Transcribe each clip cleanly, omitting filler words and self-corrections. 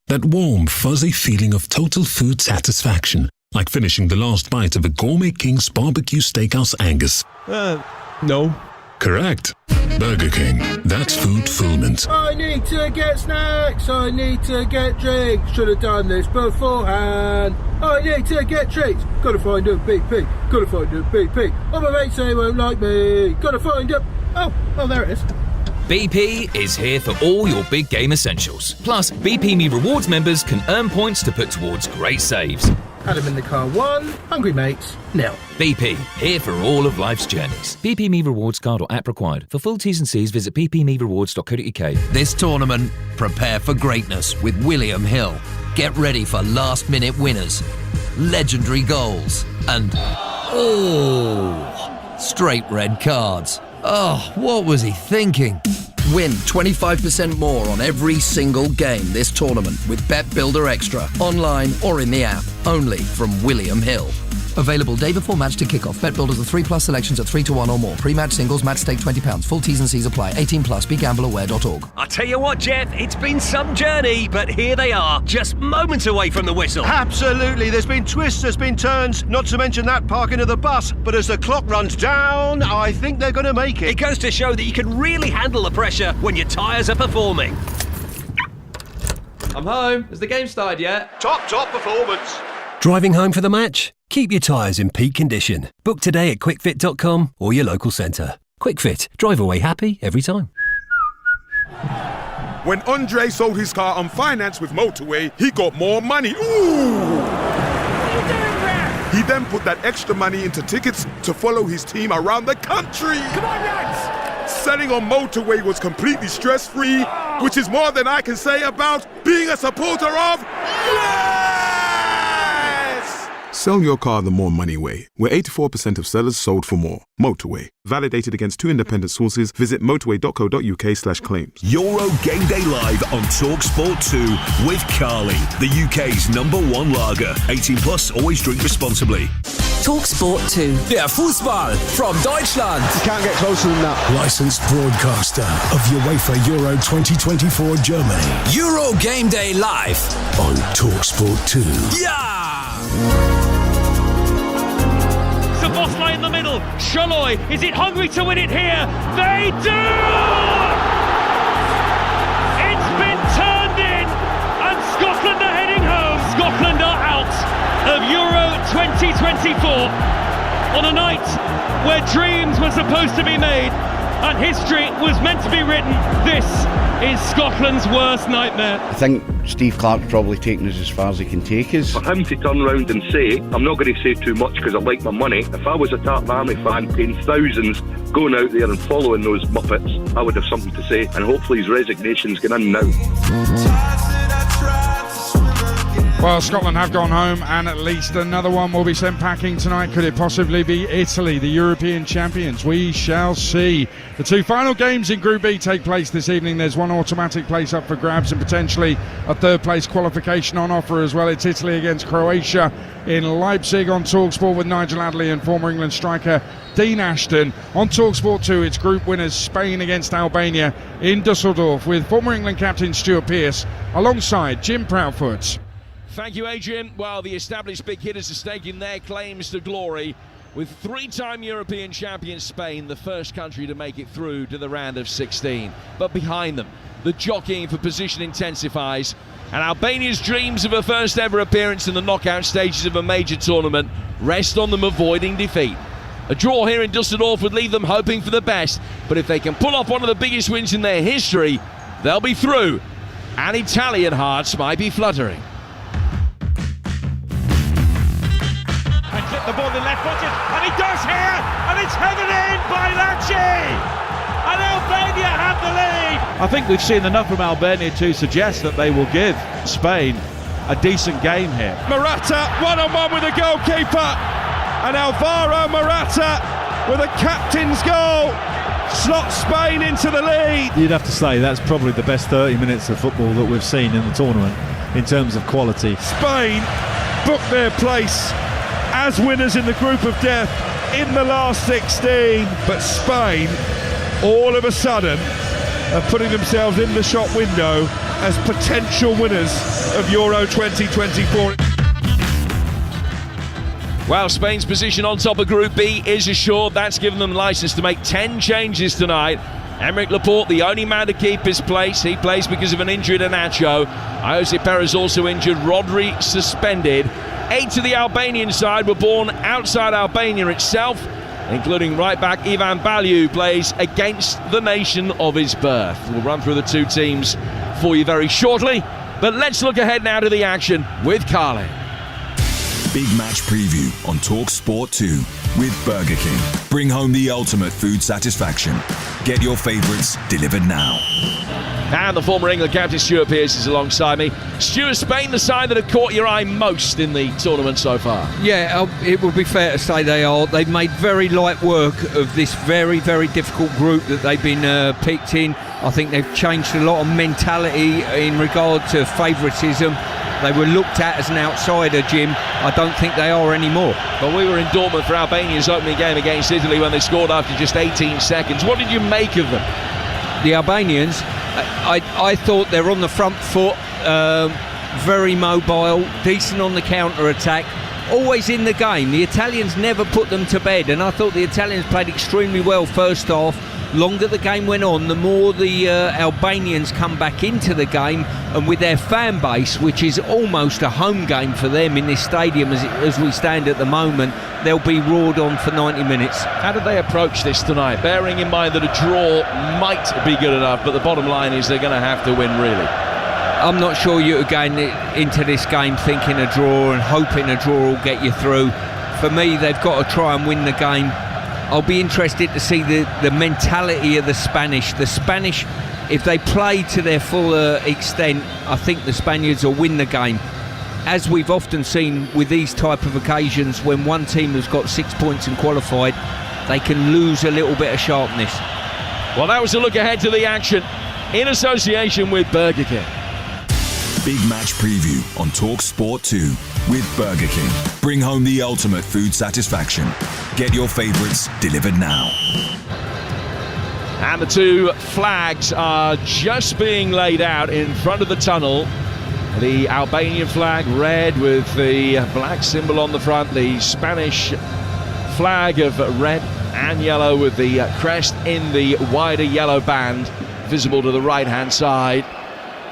That warm, fuzzy feeling of total food satisfaction, like finishing the last bite of a Gourmet King's Barbecue Steakhouse Angus. No. Correct. Burger King. That's food fulfillment. I need to get snacks. I need to get drinks. Should have done this beforehand. I need to get treats. Gotta find a BP. Gotta find a BP. Oh, my mates say won't like me. Gotta find a... Oh, there it is. BP is here for all your big game essentials. Plus, BP Me Rewards members can earn points to put towards great saves. Adam in the car 1, hungry mates 0. BP, here for all of life's journeys. BP Me Rewards card or app required. For full T's and C's, visit bpmerewards.co.uk. This tournament, prepare for greatness with William Hill. Get ready for last-minute winners, legendary goals, and straight red cards. Oh, what was he thinking? Win 25% more on every single game this tournament with Bet Builder Extra, online or in the app. Only from William Hill. Available day before match to kick-off. Bet Builders with 3+ selections at 3-1 or more. Pre-match singles, match stake £20. Full T's and C's apply. 18+. BeGambleAware.org. I tell you what, Jeff, it's been some journey, but here they are, just moments away from the whistle. Absolutely. There's been twists, there's been turns, not to mention that parking of the bus. But as the clock runs down, I think they're going to make it. It goes to show that you can really handle the pressure when your tyres are performing. I'm home. Has the game started yet? Top performance. Driving home for the match? Keep your tyres in peak condition. Book today at quickfit.com or your local centre. Quickfit. Drive away happy every time. When Andre sold his car on finance with Motorway, he got more money. Ooh! What are you doing there? He then put that extra money into tickets to follow his team around the country. Come on, lads! Selling on Motorway was completely stress-free, which is more than I can say about being a supporter of... Sell your car the more money way, where 84% of sellers sold for more. Motorway. Validated against 2 independent sources. Visit motorway.co.uk/claims. Euro Game Day Live on TalkSport 2 with Carly, the UK's #1 lager. 18+, always drink responsibly. TalkSport 2. Der Fußball from Deutschland. You can't get closer than that. Licensed broadcaster of UEFA Euro 2024 Germany. Euro Game Day Live on TalkSport 2. Ja! Sabosla in the middle. Sholoi, is it hungry to win it here? They do! It's been turned in, and Scotland are heading home. Scotland are out of Euro 2024 on a night where dreams were supposed to be made and history was meant to be written. This is Scotland's worst nightmare. I think Steve Clarke's probably taken us as far as he can take us. For him to turn around and say, I'm not going to say too much because I like my money. If I was a Tartan Army fan paying thousands going out there and following those Muppets, I would have something to say, and hopefully his resignation's going in now. Well, Scotland have gone home, and at least another one will be sent packing tonight. Could it possibly be Italy, the European champions? We shall see. The 2 final games in Group B take place this evening. There's one automatic place up for grabs and potentially a third-place qualification on offer as well. It's Italy against Croatia in Leipzig on TalkSport with Nigel Adderley and former England striker Dean Ashton. On TalkSport 2, it's group winners Spain against Albania in Dusseldorf with former England captain Stuart Pearce alongside Jim Proudfoot. Thank you, Adrian. Well, the established big hitters are staking their claims to glory with 3-time European champion Spain, the first country to make it through to the round of 16. But behind them, the jockeying for position intensifies, and Albania's dreams of a first ever appearance in the knockout stages of a major tournament rest on them avoiding defeat. A draw here in Dusseldorf would leave them hoping for the best, but if they can pull off one of the biggest wins in their history, they'll be through, and Italian hearts might be fluttering. The ball in left footed, and he does here, and it's headed in by Lacci, and Albania have the lead. I think we've seen enough from Albania to suggest that they will give Spain a decent game here. Morata one-on-one with the goalkeeper, and Alvaro Morata with a captain's goal slots Spain into the lead. You'd have to say that's probably the best 30 minutes of football that we've seen in the tournament in terms of quality. Spain booked their place as winners in the group of death in the last 16, but Spain all of a sudden are putting themselves in the shop window as potential winners of Euro 2024. Well, Spain's position on top of Group B is assured. That's given them license to make 10 changes tonight. Aymeric Laporte, the only man to keep his place. He plays because of an injury to Nacho. Jose Perez also injured. Rodri suspended. 8 of the Albanian side were born outside Albania itself, including right-back Ivan Baliu, who plays against the nation of his birth. We'll run through the two teams for you very shortly, but let's look ahead now to the action with Carly. Big match preview on Talk Sport 2 with Burger King. Bring home the ultimate food satisfaction. Get your favourites delivered now. And the former England captain Stuart Pearce is alongside me. Stuart, Spain, the side that have caught your eye most in the tournament so far? Yeah, it would be fair to say they are. They've made very light work of this very, very difficult group that they've been picked in. I think they've changed a lot of mentality in regard to favouritism. They were looked at as an outsider, Jim. I don't think they are anymore. Well, we were in Dortmund for Albania's opening game against Italy when they scored after just 18 seconds. What did you make of them? The Albanians, I thought they're on the front foot, very mobile, decent on the counter-attack, always in the game. The Italians never put them to bed, and I thought the Italians played extremely well first half. Longer the game went on, the more the Albanians come back into the game, and with their fan base, which is almost a home game for them in this stadium as we stand at the moment, they'll be roared on for 90 minutes. How did they approach this tonight, bearing in mind that a draw might be good enough, but the bottom line is they're going to have to win, really? I'm not sure you're going into this game thinking a draw and hoping a draw will get you through. For me, they've got to try and win the game. I'll be interested to see the mentality of the Spanish. The Spanish, if they play to their full extent, I think the Spaniards will win the game. As we've often seen with these type of occasions, when one team has got 6 points and qualified, they can lose a little bit of sharpness. Well, that was a look ahead to the action in association with Burger King. Big match preview on Talk Sport 2 with Burger King. Bring home the ultimate food satisfaction. Get your favourites delivered now. And the two flags are just being laid out in front of the tunnel. The Albanian flag, red with the black symbol on the front. The Spanish flag of red and yellow with the crest in the wider yellow band visible to the right-hand side.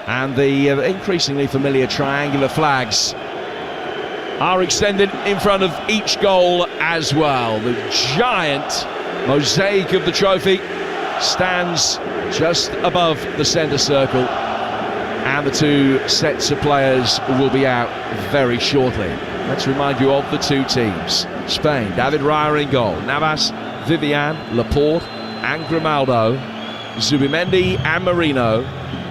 And the increasingly familiar triangular flags are extended in front of each goal as well. The giant mosaic of the trophy stands just above the centre circle, and the two sets of players will be out very shortly. Let's remind you of the two teams. Spain, David Raya in goal, Navas, Vivian, Laporte and Grimaldo, Zubimendi and Marino,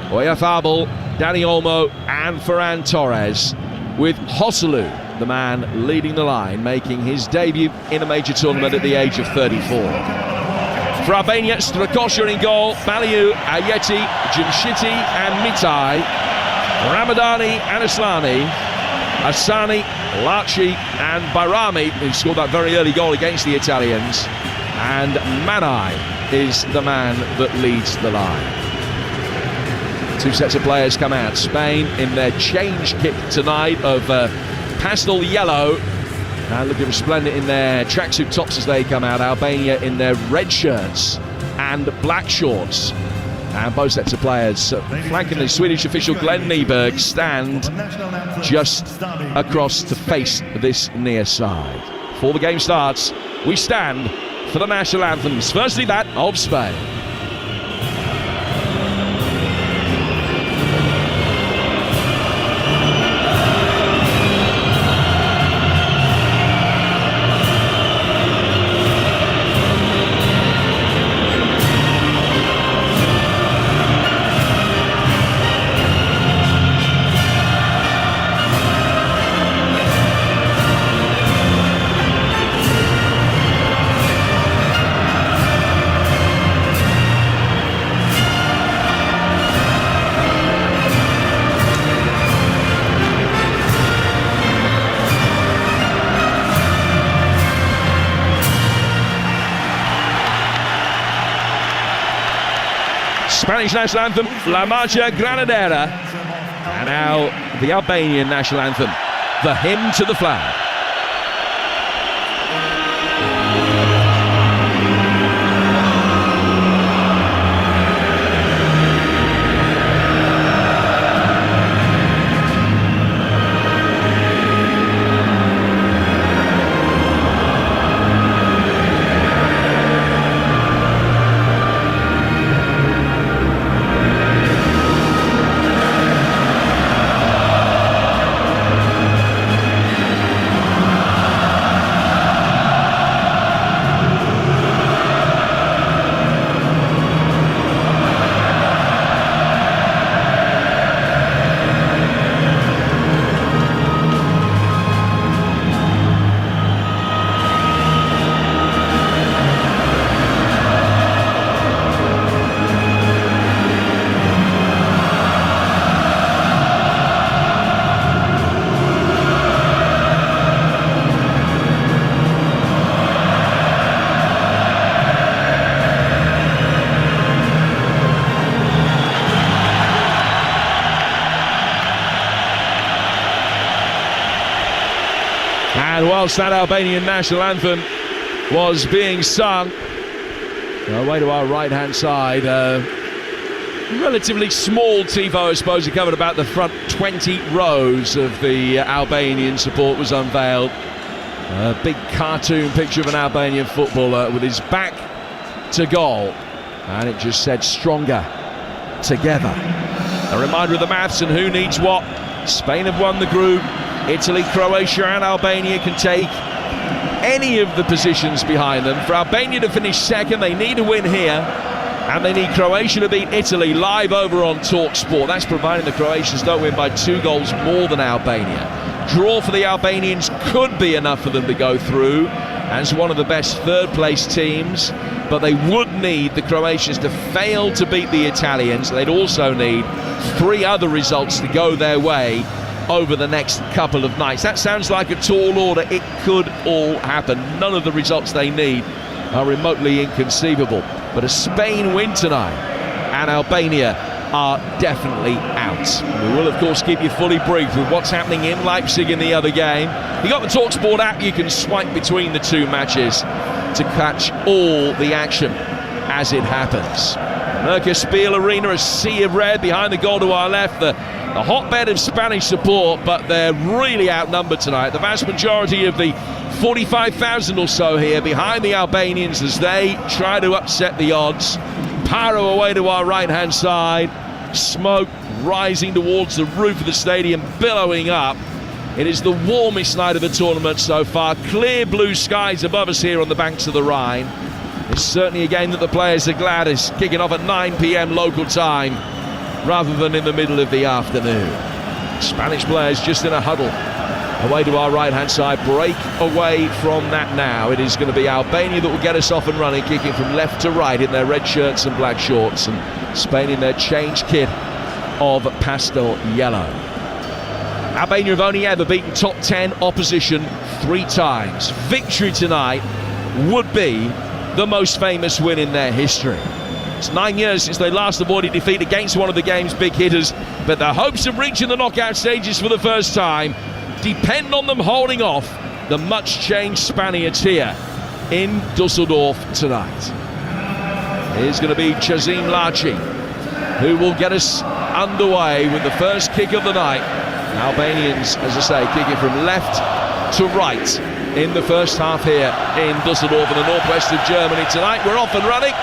Oyarzabal, Dani Olmo and Ferran Torres, with Joselu, the man leading the line, making his debut in a major tournament at the age of 34. For Albania, Strakosha in goal, Baliu, Ayeti, Jimshiti and Mitai, Ramadani and Aslani, Asani, Laci and Bayrami, who scored that very early goal against the Italians, and Manai is the man that leads the line. Two sets of players come out. Spain in their change kit tonight of pastel yellow, and looking resplendent in their tracksuit tops as they come out. Albania in their red shirts and black shorts. And both sets of players flanking the Swedish official Glenn Nyberg stand just across to face this near side. Before the game starts, we stand for the national anthems. Firstly, that of Spain. Spanish national anthem, La Marcha Granadera. And now the Albanian national anthem, the hymn to the flag. And whilst that Albanian national anthem was being sung, away to our right-hand side, relatively small tifo, I suppose. It covered about the front 20 rows of the Albanian support was unveiled. A big cartoon picture of an Albanian footballer with his back to goal, and it just said "stronger together." A reminder of the maths and who needs what. Spain have won the group. Italy, Croatia and Albania can take any of the positions behind them. For Albania to finish second, they need a win here, and they need Croatia to beat Italy live over on TalkSport. That's providing the Croatians don't win by 2 goals more than Albania. Draw for the Albanians could be enough for them to go through as one of the best third-place teams, but they would need the Croatians to fail to beat the Italians. They'd also need 3 other results to go their way over the next couple of nights. That sounds like a tall order. It could all happen. None of the results they need are remotely inconceivable. But a Spain win tonight and Albania are definitely out. We will, of course, keep you fully briefed with what's happening in Leipzig in the other game. You got the TalkSport app. You can swipe between the 2 matches to catch all the action as it happens. Merca Spiel Arena, a sea of red behind the goal to our left. The hotbed of Spanish support, but they're really outnumbered tonight. The vast majority of the 45,000 or so here behind the Albanians as they try to upset the odds. Pyro away to our right-hand side. Smoke rising towards the roof of the stadium, billowing up. It is the warmest night of the tournament so far. Clear blue skies above us here on the banks of the Rhine. It's certainly a game that the players are glad is kicking off at 9 p.m. local time rather than in the middle of the afternoon. Spanish players just in a huddle. Away to our right-hand side, break away from that now. It is going to be Albania that will get us off and running, kicking from left to right in their red shirts and black shorts, and Spain in their changed kit of pastel yellow. Albania have only ever beaten top 10 opposition 3 times. Victory tonight would be the most famous win in their history. It's 9 years since they last avoided defeat against one of the game's big hitters, but their hopes of reaching the knockout stages for the first time depend on them holding off the much-changed Spaniards here in Dusseldorf tonight. Here's going to be Chazim Laci, who will get us underway with the first kick of the night. Albanians, as I say, kicking from left to right in the first half here in Dusseldorf in the northwest of Germany tonight. We're off and running.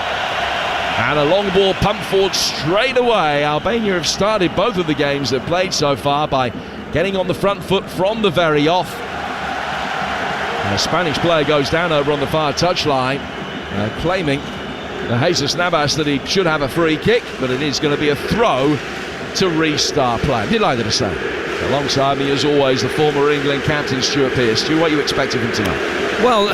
And a long ball pumped forward straight away. Albania have started both of the games they've played so far by getting on the front foot from the very off. And a Spanish player goes down over on the far touchline, claiming Jesus Navas that he should have a free kick, but it is going to be a throw to restart play. Delighted to say. Alongside me, as always, the former England captain Stuart Pearce. Stu, what are you expecting from tonight? Well,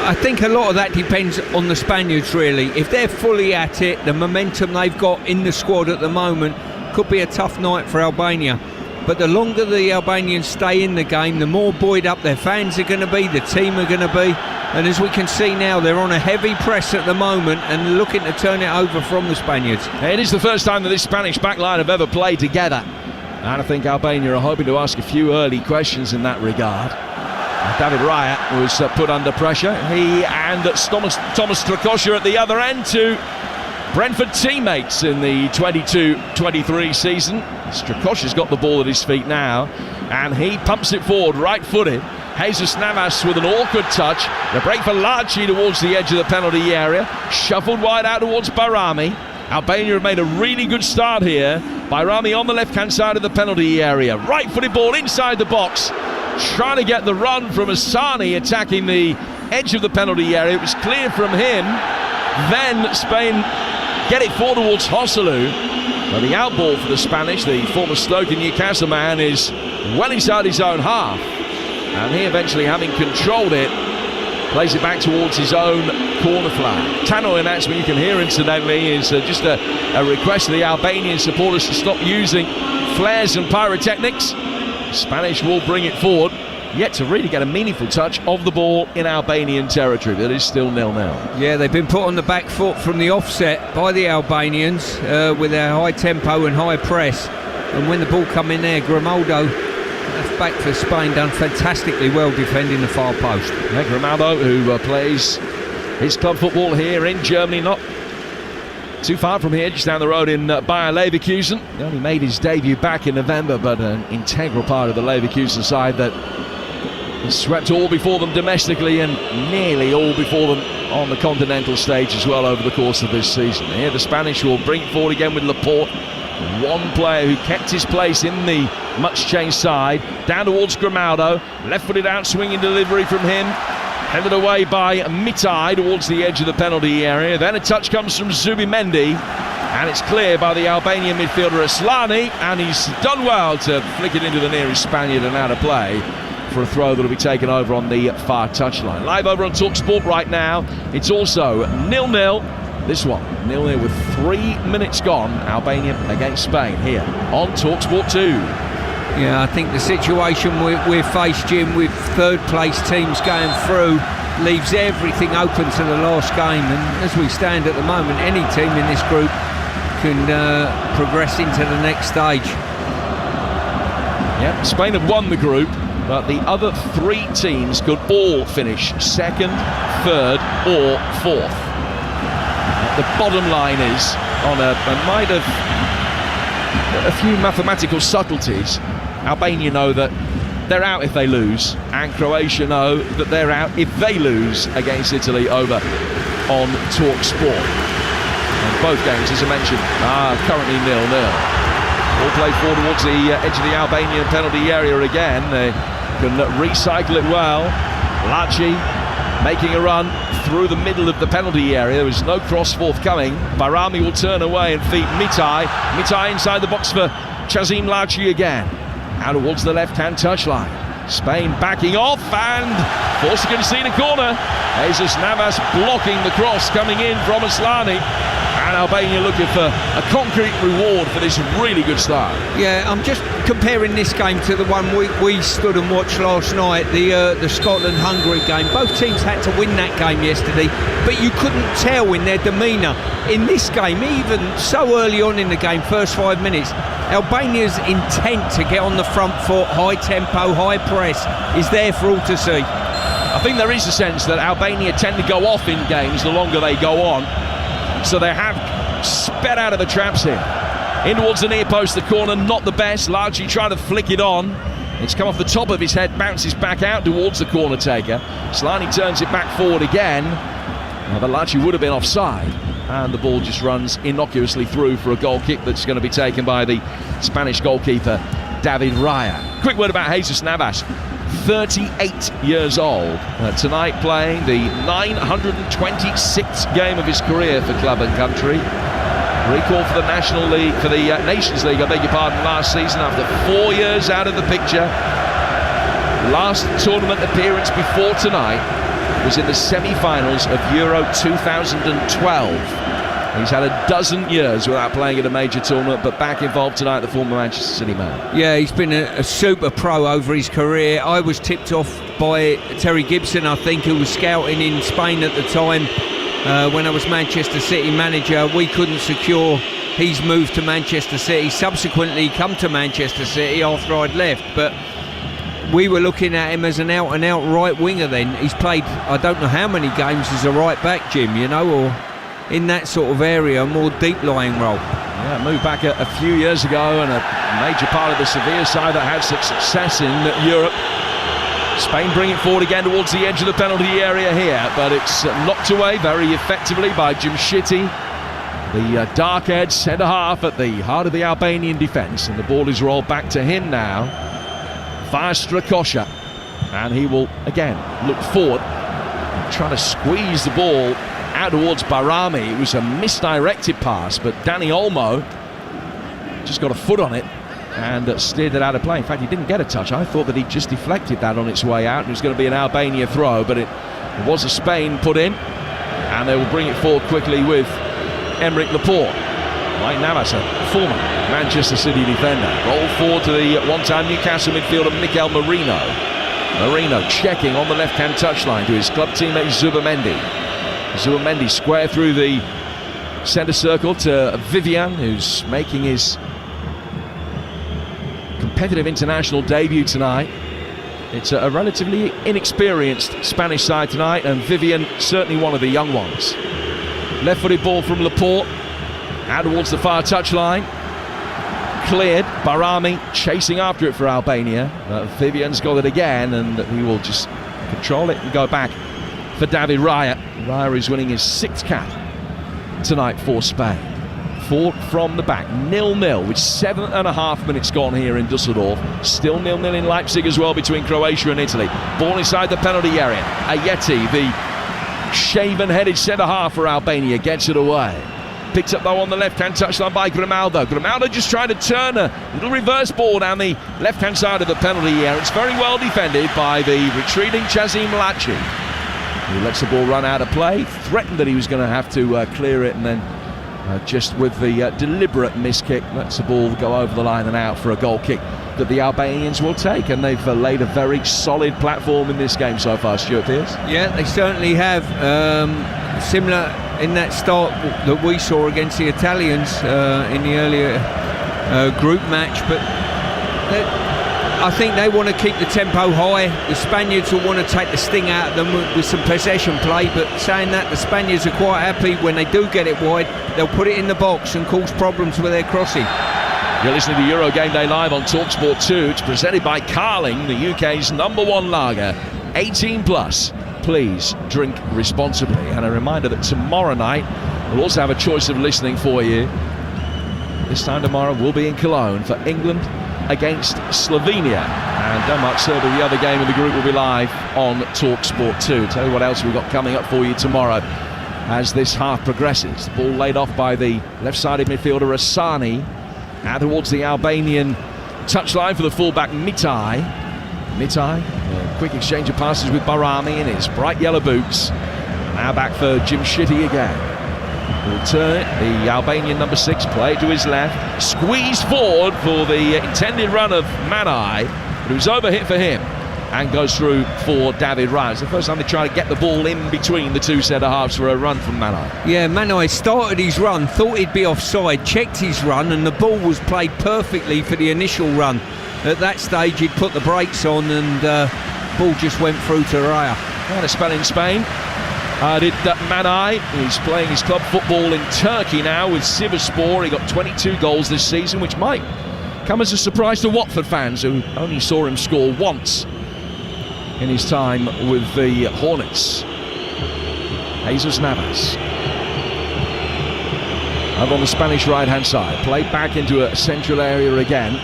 I think a lot of that depends on the Spaniards, really. If they're fully at it, the momentum they've got in the squad at the moment could be a tough night for Albania. But the longer the Albanians stay in the game, the more buoyed up their fans are going to be, the team are going to be. And as we can see now, they're on a heavy press at the moment and looking to turn it over from the Spaniards. It is the first time that this Spanish backline have ever played together. And I think Albania are hoping to ask a few early questions in that regard. David Raya was put under pressure. He and Thomas Strakosha at the other end, two Brentford teammates in the 22-23 season. Strakosha's got the ball at his feet now, and he pumps it forward, right-footed. Jesus Navas with an awkward touch. The break for Laci towards the edge of the penalty area. Shuffled wide out towards Bayrami. Albania have made a really good start here. Bayrami on the left-hand side of the penalty area. Right-footed ball inside the box. Trying to get the run from Asani attacking the edge of the penalty area. It was clear from him. Then Spain get it forward towards Joselu. But the outball for the Spanish, the former Stoke and Newcastle man, is well inside his own half. And he eventually, having controlled it, plays it back towards his own corner flag. Tannoy announcement, you can hear incidentally, is just a request to the Albanian supporters to stop using flares and pyrotechnics. Spanish will bring it forward, yet to really get a meaningful touch of the ball in Albanian territory. That is still 0-0. Yeah, they've been put on the back foot from the offset by the Albanians with their high tempo and high press. And when the ball come in there, Grimaldo, left back for Spain, done fantastically well defending the far post. Yeah, Grimaldo, who plays his club football here in Germany, not too far from here, just down the road in Bayer Leverkusen. He only made his debut back in November, but an integral part of the Leverkusen side that swept all before them domestically and nearly all before them on the continental stage as well over the course of this season. Here the Spanish will bring it forward again with Laporte. One player who kept his place in the much-changed side. Down towards Grimaldo. Left-footed out swinging delivery from him. Headed away by Mitai towards the edge of the penalty area. Then a touch comes from Zubimendi. And it's cleared by the Albanian midfielder Aslani. And he's done well to flick it into the nearest Spaniard and out of play for a throw that will be taken over on the far touchline. Live over on TalkSport right now. It's also 0-0. This one, 0-0 with 3 minutes gone. Albania against Spain here on TalkSport 2. Yeah, I think the situation we're faced, Jim, with third-place teams going through leaves everything open to the last game. And as we stand at the moment, any team in this group can progress into the next stage. Yeah, Spain have won the group, but the other 3 teams could all finish second, third, or fourth. The bottom line is, on a mind of a few mathematical subtleties, Albania know that they're out if they lose, and Croatia know that they're out if they lose against Italy over on TalkSport. And both games, as I mentioned, are currently 0-0. All play forward towards the edge of the Albanian penalty area again. They can recycle it well. Laci making a run through the middle of the penalty area. There was no cross forthcoming. Bayrami will turn away and feed Mitai. Mitai inside the box for Chazim Laci again. Out towards the left-hand touchline. Spain backing off and forced to concede a corner. Jesus Navas blocking the cross coming in from Aslani. And Albania looking for a concrete reward for this really good start. Yeah, I'm just comparing this game to the one we stood and watched last night, the Scotland-Hungary game. Both teams had to win that game yesterday, but you couldn't tell in their demeanour. In this game, even so early on in the game, first 5 minutes, Albania's intent to get on the front foot, high tempo, high press, is there for all to see. I think there is a sense that Albania tend to go off in games the longer they go on. So they have sped out of the traps here. In towards the near post, the corner, not the best. Laci trying to flick it on. It's come off the top of his head, bounces back out towards the corner taker. Slani turns it back forward again. Now, the Laci would have been offside. And the ball just runs innocuously through for a goal kick that's going to be taken by the Spanish goalkeeper, David Raya. Quick word about Jesus Navas. 38 years old, tonight playing the 926th game of his career for club and country. Recall for the National League, for the Nations League, I beg your pardon, last season after 4 years out of the picture. Last tournament appearance before tonight was in the semi-finals of Euro 2012. He's had a dozen years without playing at a major tournament, but back involved tonight, the former Manchester City man. Yeah, he's been a super pro over his career. I was tipped off by Terry Gibson, I think, who was scouting in Spain at the time when I was Manchester City manager. We couldn't secure his move to Manchester City. Subsequently come to Manchester City after I'd left, but we were looking at him as an out-and-out right winger then. He's played, I don't know how many games as a right back, Jim, you know, or in that sort of area, a more deep-lying role. Yeah, moved back a few years ago, and a major part of the Sevilla side that had success in Europe. Spain bring it forward again towards the edge of the penalty area here, but it's knocked away very effectively by Jimshiti, the dark-haired centre-half at the heart of the Albanian defence, and the ball is rolled back to him now. Strakosha, and he will again look forward, trying to squeeze the ball out towards Barami. It was a misdirected pass, but Danny Olmo just got a foot on it and steered it out of play. In fact, he didn't get a touch. I thought that he just deflected that on its way out, and it was going to be an Albania throw, but it was a Spain put in, and they will bring it forward quickly with Emeric Laporte. Mike Navas, a former Manchester City defender. Roll forward to the one-time Newcastle midfielder Mikel Merino. Merino checking on the left-hand touchline to his club teammate Zubamendi. Zubamendi square through the centre circle to Vivian, who's making his competitive international debut tonight. It's a relatively inexperienced Spanish side tonight, and Vivian certainly one of the young ones. Left-footed ball from Laporte. Out towards the far touchline. Cleared. Barami chasing after it for Albania. Vivian's got it again, and he will just control it and go back for David Raya. Raya is winning his 6th cap tonight for Spain. 4 from the back. 0-0 with 7.5 minutes gone here in Dusseldorf. Still 0-0 in Leipzig as well between Croatia and Italy. Ball inside the penalty area. Ayeti, the shaven-headed centre-half for Albania, gets it away. Picked up though on the left-hand touchline by Grimaldo. Grimaldo just trying to turn a little reverse ball down the left-hand side of the penalty area. It's very well defended by the retreating Chazim Lachi. He lets the ball run out of play, threatened that he was going to have to clear it, and then just with the deliberate miskick, lets the ball go over the line and out for a goal kick that the Albanians will take, and they've laid a very solid platform in this game so far, Stuart Pearce. Yeah, they certainly have. Similar in that start that we saw against the Italians in the earlier group match, but I think they want to keep the tempo high. The Spaniards will want to take the sting out of them with some possession play, but saying that, the Spaniards are quite happy when they do get it wide, they'll put it in the box and cause problems with their crossing. You're listening to Euro Game Day Live on TalkSport 2. It's presented by Carling, the UK's #1 lager, 18 plus. Please drink responsibly. And a reminder that tomorrow night we'll also have a choice of listening for you. This time tomorrow we'll be in Cologne for England against Slovenia, and Denmark Serbia, the other game of the group, will be live on TalkSport 2. Tell you what else we've got coming up for you tomorrow as this half progresses. The ball laid off by the left-sided midfielder Asani, out towards the Albanian touchline for the fullback Mitai. Quick exchange of passes with Barami in his bright yellow boots. Now back for Jimshiti again. He'll turn it, the Albanian number 6, play to his left, squeeze forward for the intended run of Manai, but it was overhit for him and goes through for David Raya. It's the first time they try to get the ball in between the two centre-halves for a run from Manai. Yeah, Manai started his run, thought he'd be offside, checked his run, and the ball was played perfectly for the initial run. At that stage he'd put the brakes on, and ball just went through to Raya. And a spell in Spain. Did Manai, who's playing his club football in Turkey now with Sivasspor. He got 22 goals this season, which might come as a surprise to Watford fans who only saw him score once in his time with the Hornets. Jesus Navas. Over on the Spanish right-hand side, played back into a central area again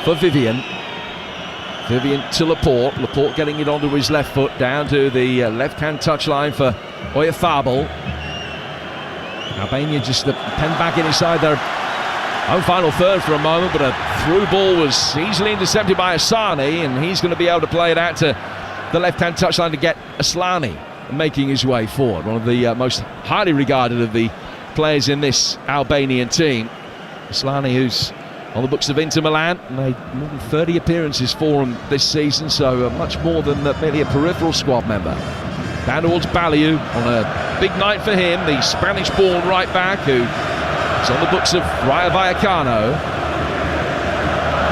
for Vivian. Vivian to Laporte. Laporte getting it onto his left foot, down to the left-hand touchline for Oyafabel. Albania just penned back in inside their own final third for a moment, but a through ball was easily intercepted by Asani, and he's going to be able to play it out to the left-hand touchline to get Aslani. making his way forward. One of the most highly regarded of the players in this Albanian team. Slani, who's on the books of Inter Milan, made more than 30 appearances for him this season, so much more than merely a peripheral squad member. Down towards Baliu on a big night for him, the Spanish-born right back who is on the books of Rayo Vallecano.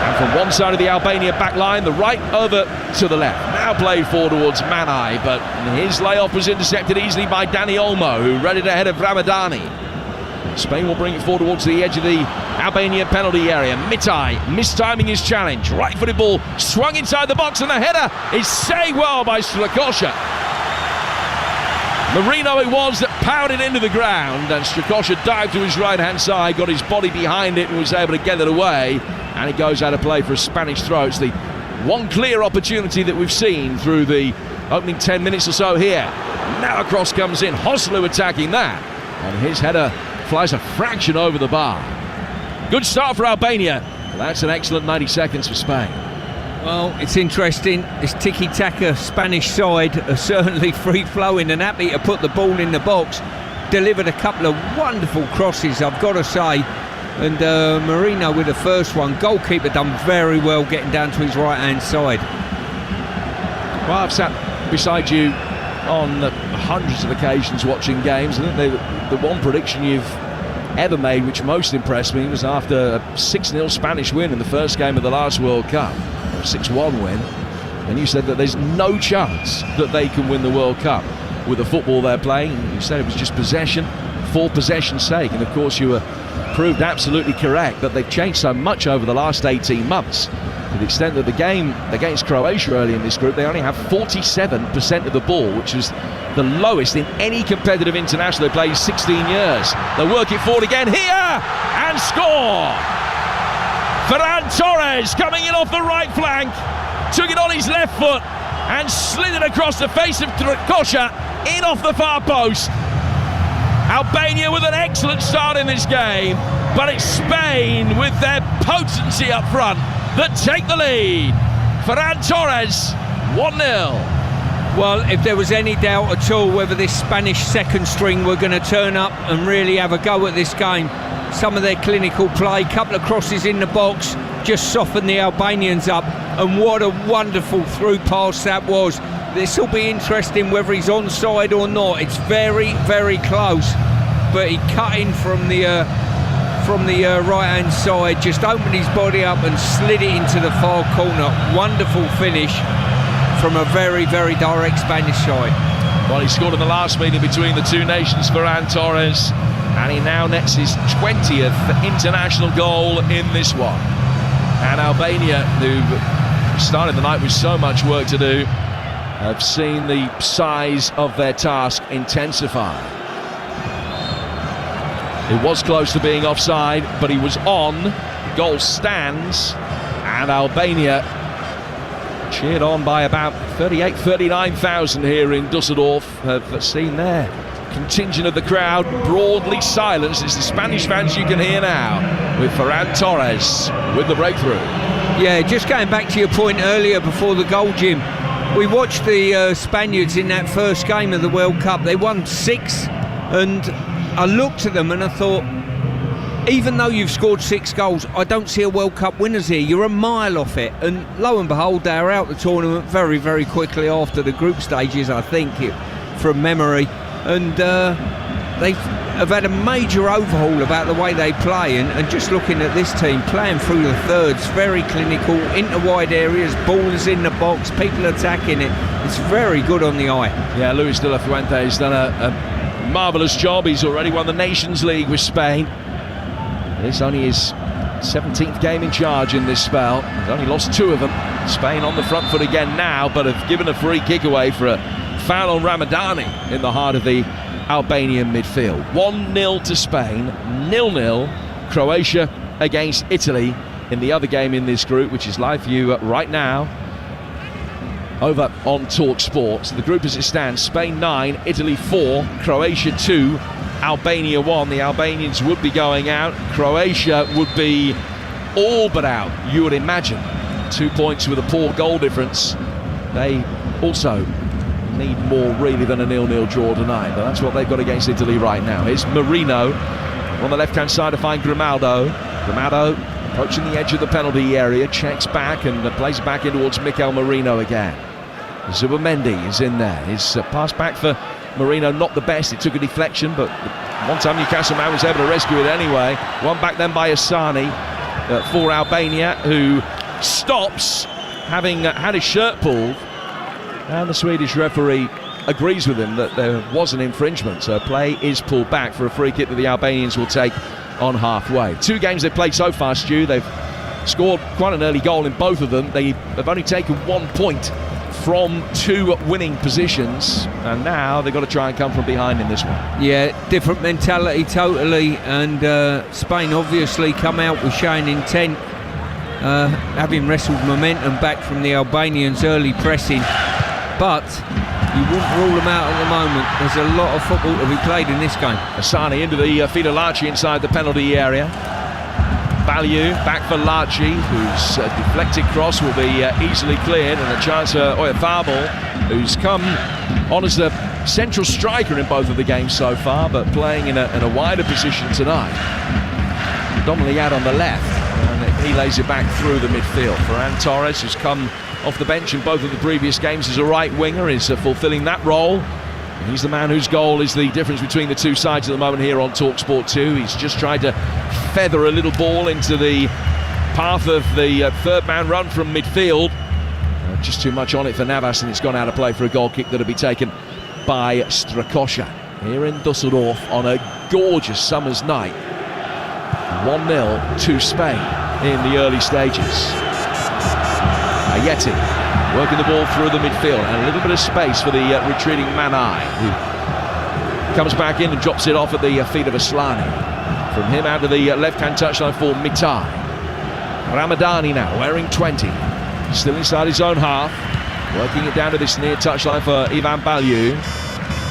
And from one side of the Albania back line, the right over to the left. Now played forward towards Manai, but his layoff was intercepted easily by Dani Olmo, who read it ahead of Ramadani. Spain will bring it forward towards the edge of the Albanian penalty area. Mitai mistiming his challenge. Right-footed ball swung inside the box, and the header is saved well by Strakosha. Marino it was that powered it into the ground, and Strakosha dived to his right-hand side, got his body behind it and was able to get it away, and it goes out of play for a Spanish throw. It's the one clear opportunity that we've seen through the opening 10 minutes or so here. Now a cross comes in, Hoslu attacking that, and his header flies a fraction over the bar. Good start for Albania, but that's an excellent 90 seconds for Spain. Well, it's interesting. This tiki-taka Spanish side are certainly free-flowing and happy to put the ball in the box. Delivered a couple of wonderful crosses, I've got to say. And Marino with the first one. Goalkeeper done very well getting down to his right-hand side. Well, I've sat beside you on hundreds of occasions watching games. I think the one prediction you've ever made which most impressed me was after a 6-0 Spanish win in the first game of the last World Cup. 6-1 win, and you said that there's no chance that they can win the World Cup with the football they're playing. You said it was just possession for possession's sake, and of course you were proved absolutely correct that they've changed so much over the last 18 months, to the extent that the game against Croatia early in this group, they only have 47% of the ball, which is the lowest in any competitive international they played in 16 years. They'll work it forward again here and score. Ferran Torres coming in off the right flank, took it on his left foot and slid it across the face of Strakosha in off the far post. Albania with an excellent start in this game, but it's Spain with their potency up front that take the lead. Ferran Torres, 1-0. Well, if there was any doubt at all whether this Spanish second string were going to turn up and really have a go at this game, some of their clinical play, couple of crosses in the box, just softened the Albanians up, and what a wonderful through pass that was. This will be interesting whether he's onside or not. It's very, very close, but he cut in from the right-hand side, just opened his body up and slid it into the far corner. Wonderful finish from a very, very direct Spanish side. Well, he scored in the last meeting between the two nations, Ferran Torres, and he now nets his 20th international goal in this one. And Albania, who started the night with so much work to do, have seen the size of their task intensify. It was close to being offside, but he was on. The goal stands, and Albania cheered on by about 39,000 here in Dusseldorf have seen their contingent of the crowd broadly silenced. It's the Spanish fans you can hear now, with Ferran Torres with the breakthrough. Yeah, just going back to your point earlier before the goal, Jim, we watched the Spaniards in that first game of the World Cup. They won 6, and I looked at them and I thought, even though you've scored 6 goals, I don't see a World Cup winners here. You're a mile off it. And lo and behold, they are out the tournament very, very quickly after the group stages, I think, from memory. And they have had a major overhaul about the way they play. And just looking at this team, playing through the thirds, very clinical, into wide areas, ballers in the box, people attacking it. It's very good on the eye. Yeah, Luis de la Fuente has done a marvellous job. He's already won the Nations League with Spain. It's only his 17th game in charge in this spell. He's only lost 2 of them. Spain on the front foot again now, but have given a free kick away for a foul on Ramadani in the heart of the Albanian midfield. 1-0 to Spain, 0-0 Croatia against Italy in the other game in this group, which is live for you right now over on Talk Sport. So the group as it stands, Spain 9, Italy 4, Croatia 2, Albania 1. The Albanians would be going out. Croatia would be all but out, you would imagine. 2 points with a poor goal difference. They also need more really than a 0-0 draw tonight, but that's what they've got against Italy right now. Here's Marino on the left-hand side to find Grimaldo. Grimaldo approaching the edge of the penalty area, checks back and plays back in towards Mikel Merino again. Zubimendi is in there. His pass back for Merino, not the best. It took a deflection, but one time Newcastle man was able to rescue it anyway. One back then by Asani for Albania, who stops, having had his shirt pulled. And the Swedish referee agrees with him that there was an infringement, so play is pulled back for a free kick that the Albanians will take on halfway. 2 games they've played so far, Stu. They've scored quite an early goal in both of them. They have only taken 1 point from 2 winning positions, and now they've got to try and come from behind in this one. Yeah, different mentality totally, and Spain obviously come out with showing intent, having wrestled momentum back from the Albanians' early pressing, but you wouldn't rule them out at the moment. There's a lot of football to be played in this game. Asani into the feet of Larchi inside the penalty area. Ballieu back for Larchi, whose deflected cross will be easily cleared, and a chance for Oyafabel, who's come on as the central striker in both of the games so far, but playing in a wider position tonight. Predominantly out on the left, and he lays it back through the midfield. Ferran Torres, who's come off the bench in both of the previous games as a right winger, is fulfilling that role. And he's the man whose goal is the difference between the two sides at the moment here on TalkSport 2. He's just tried to feather a little ball into the path of the third man run from midfield. Just too much on it for Navas, and it's gone out of play for a goal kick that'll be taken by Strakosha here in Dusseldorf on a gorgeous summer's night. 1-0 to Spain in the early stages. Ayeti working the ball through the midfield, and a little bit of space for the retreating Manai, who comes back in and drops it off at the feet of Aslani. From him out to the left-hand touchline for Mitai. Ramadani now, wearing 20, still inside his own half, working it down to this near touchline for Ivan Ballieu.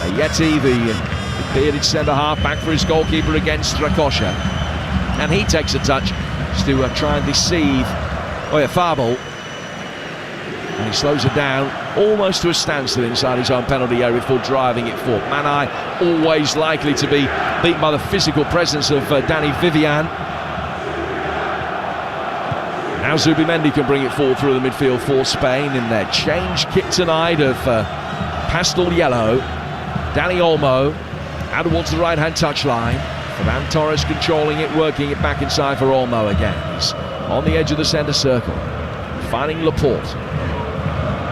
Ayeti, the bearded centre-half, back for his goalkeeper against Strakosha. And he takes a touch to try and deceive Oyafabel. And he slows it down almost to a standstill inside his own penalty area before driving it forward. Manai always likely to be beaten by the physical presence of Danny Vivian. Now Zubimendi can bring it forward through the midfield for Spain in their change kit tonight of pastel yellow. Dani Olmo out towards the right-hand touchline. Ferran Torres controlling it, working it back inside for Olmo again. He's on the edge of the centre circle, finding Laporte.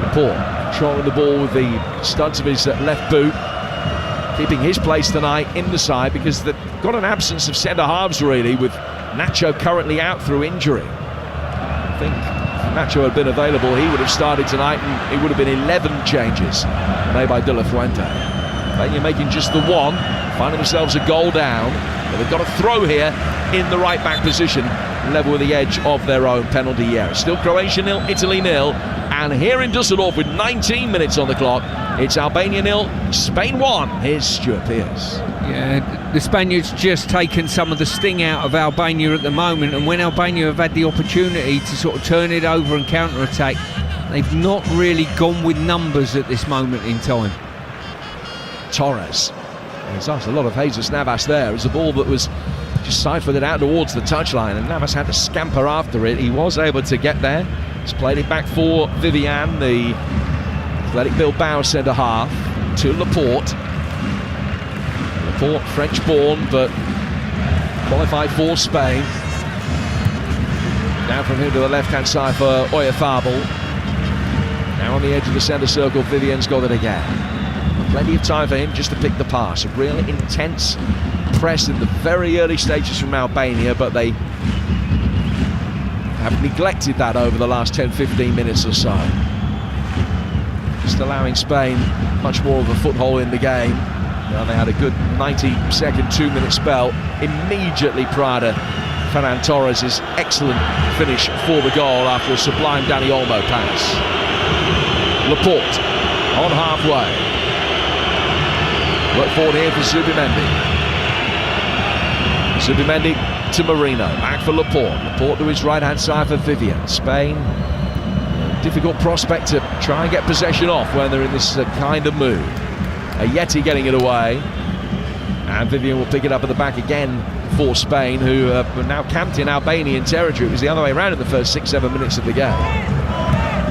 Laporte controlling the ball with the studs of his left boot, keeping his place tonight in the side because they've got an absence of centre-halves really, with Nacho currently out through injury. I think if Nacho had been available, he would have started tonight, and it would have been 11 changes made by De La Fuente. Then you're making just the one, finding themselves a goal down, but they've got a throw here in the right-back position, level with the edge of their own penalty area. Still Croatia 0, Italy 0, and here in Dusseldorf with 19 minutes on the clock, it's Albania 0, Spain 1. Here's Stuart Pearce. Yeah, the Spaniards just taken some of the sting out of Albania at the moment, and when Albania have had the opportunity to sort of turn it over and counter-attack, they've not really gone with numbers at this moment in time. Torres. There's a lot of Jesus Navas there. It was a ball that was just siphoned out towards the touchline, and Navas had to scamper after it. He was able to get there. He's played it back for Vivian, the Athletic Bilbao centre-half, to Laporte. Laporte, French-born, but qualified for Spain. Now from him to the left-hand side for Oyafabel. Now on the edge of the centre circle, Vivian's got it again. Plenty of time for him just to pick the pass. A real intense press in the very early stages from Albania, but they have neglected that over the last 10-15 minutes or so. Just allowing Spain much more of a foothold in the game. Now they had a good 90-second, 2-minute spell immediately prior to Ferran Torres' excellent finish for the goal after a sublime Dani Olmo pass. Laporte on halfway. Work forward here for Zubimendi. Zubimendi to Marino. Back for Laporte. Laporte to his right-hand side for Vivian. Spain difficult prospect to try and get possession off when they're in this kind of mood. Yeti getting it away, and Vivian will pick it up at the back again for Spain, who are now camped in Albanian territory. It was the other way around in the first 6-7 minutes of the game.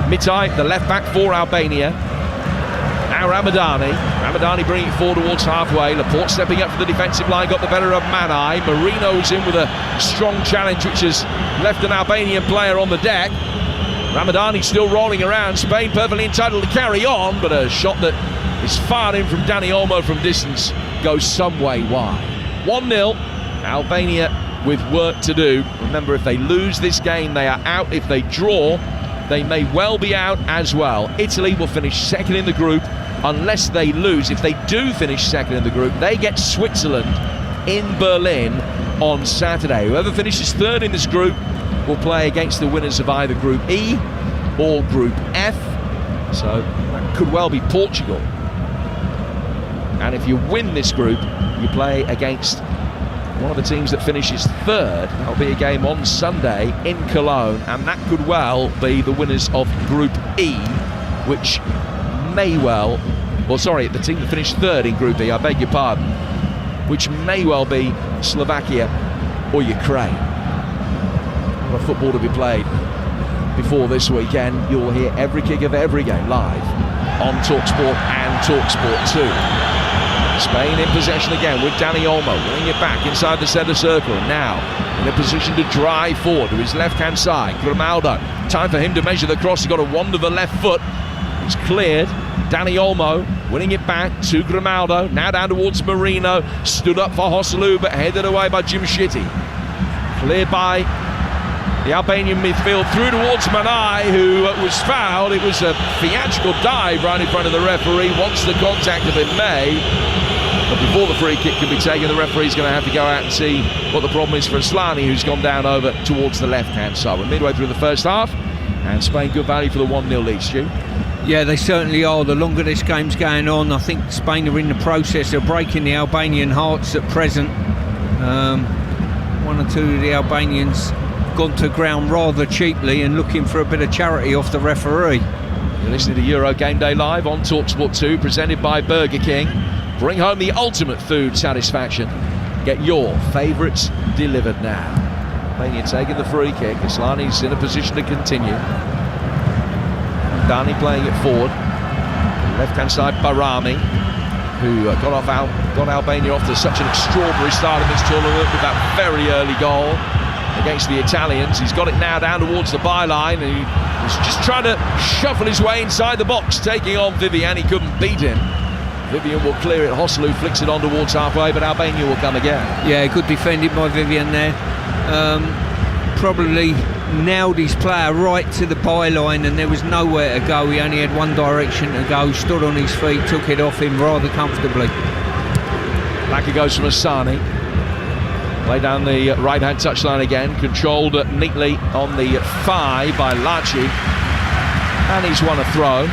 Mitai, the left back for Albania. Now Ramadani bringing it forward towards halfway. Laporte stepping up for the defensive line, got the better of Manai. Marino's in with a strong challenge, which has left an Albanian player on the deck. Ramadani still rolling around. Spain perfectly entitled to carry on, but a shot that is fired in from Dani Olmo from distance goes some way wide. 1-0, Albania with work to do. Remember, if they lose this game, they are out. If they draw, they may well be out as well. Italy will finish second in the group unless they lose. If they do finish second in the group, they get Switzerland in Berlin on Saturday. Whoever finishes third in this group will play against the winners of either Group E or Group F. So that could well be Portugal. And if you win this group, you play against one of the teams that finishes third. That'll be a game on Sunday in Cologne, and that could well be the winners of Group E, which may well, the team that finished third in Group E, I beg your pardon, which may well be Slovakia or Ukraine. What a football to be played before this weekend. You'll hear every kick of every game live on TalkSport and TalkSport 2. Spain in possession again with Dani Olmo, winning it back inside the centre circle. Now in a position to drive forward to his left-hand side. Grimaldo, time for him to measure the cross. He's got to wander the left foot. It's cleared. Dani Olmo winning it back to Grimaldo. Now down towards Marino. Stood up for Joselu, but headed away by Jim Shitty. Cleared by the Albanian midfield through towards Manai, who was fouled. It was a theatrical dive right in front of the referee. Once the contact had been made, but before the free kick can be taken, the referee's going to have to go out and see what the problem is for Aslani, who's gone down over towards the left-hand side. We're midway through the first half, and Spain good value for the 1-0 lead, Stu. Yeah, they certainly are. The longer this game's going on, I think Spain are in the process of breaking the Albanian hearts at present. One or two of the Albanians gone to ground rather cheaply and looking for a bit of charity off the referee. You're listening to Euro Game Day Live on TalkSport 2, presented by Burger King. Bring home the ultimate food satisfaction. Get your favourites delivered now. Albania taking the free kick. Aslani's in a position to continue. Dani playing it forward. Left-hand side, Barami, who got Albania off to such an extraordinary start in this tournament with that very early goal against the Italians. He's got it now down towards the byline, and he's just trying to shuffle his way inside the box, taking on Vivian. He couldn't beat him. Vivian will clear it. Joselu flicks it on towards halfway, but Albania will come again. Yeah, good defending by Vivian there. Probably nailed his player right to the byline, and there was nowhere to go. He only had one direction to go. Stood on his feet, took it off him rather comfortably. Back it goes from Asani. Play down the right-hand touchline again. Controlled neatly on the thigh by Laci. And he's won a throw.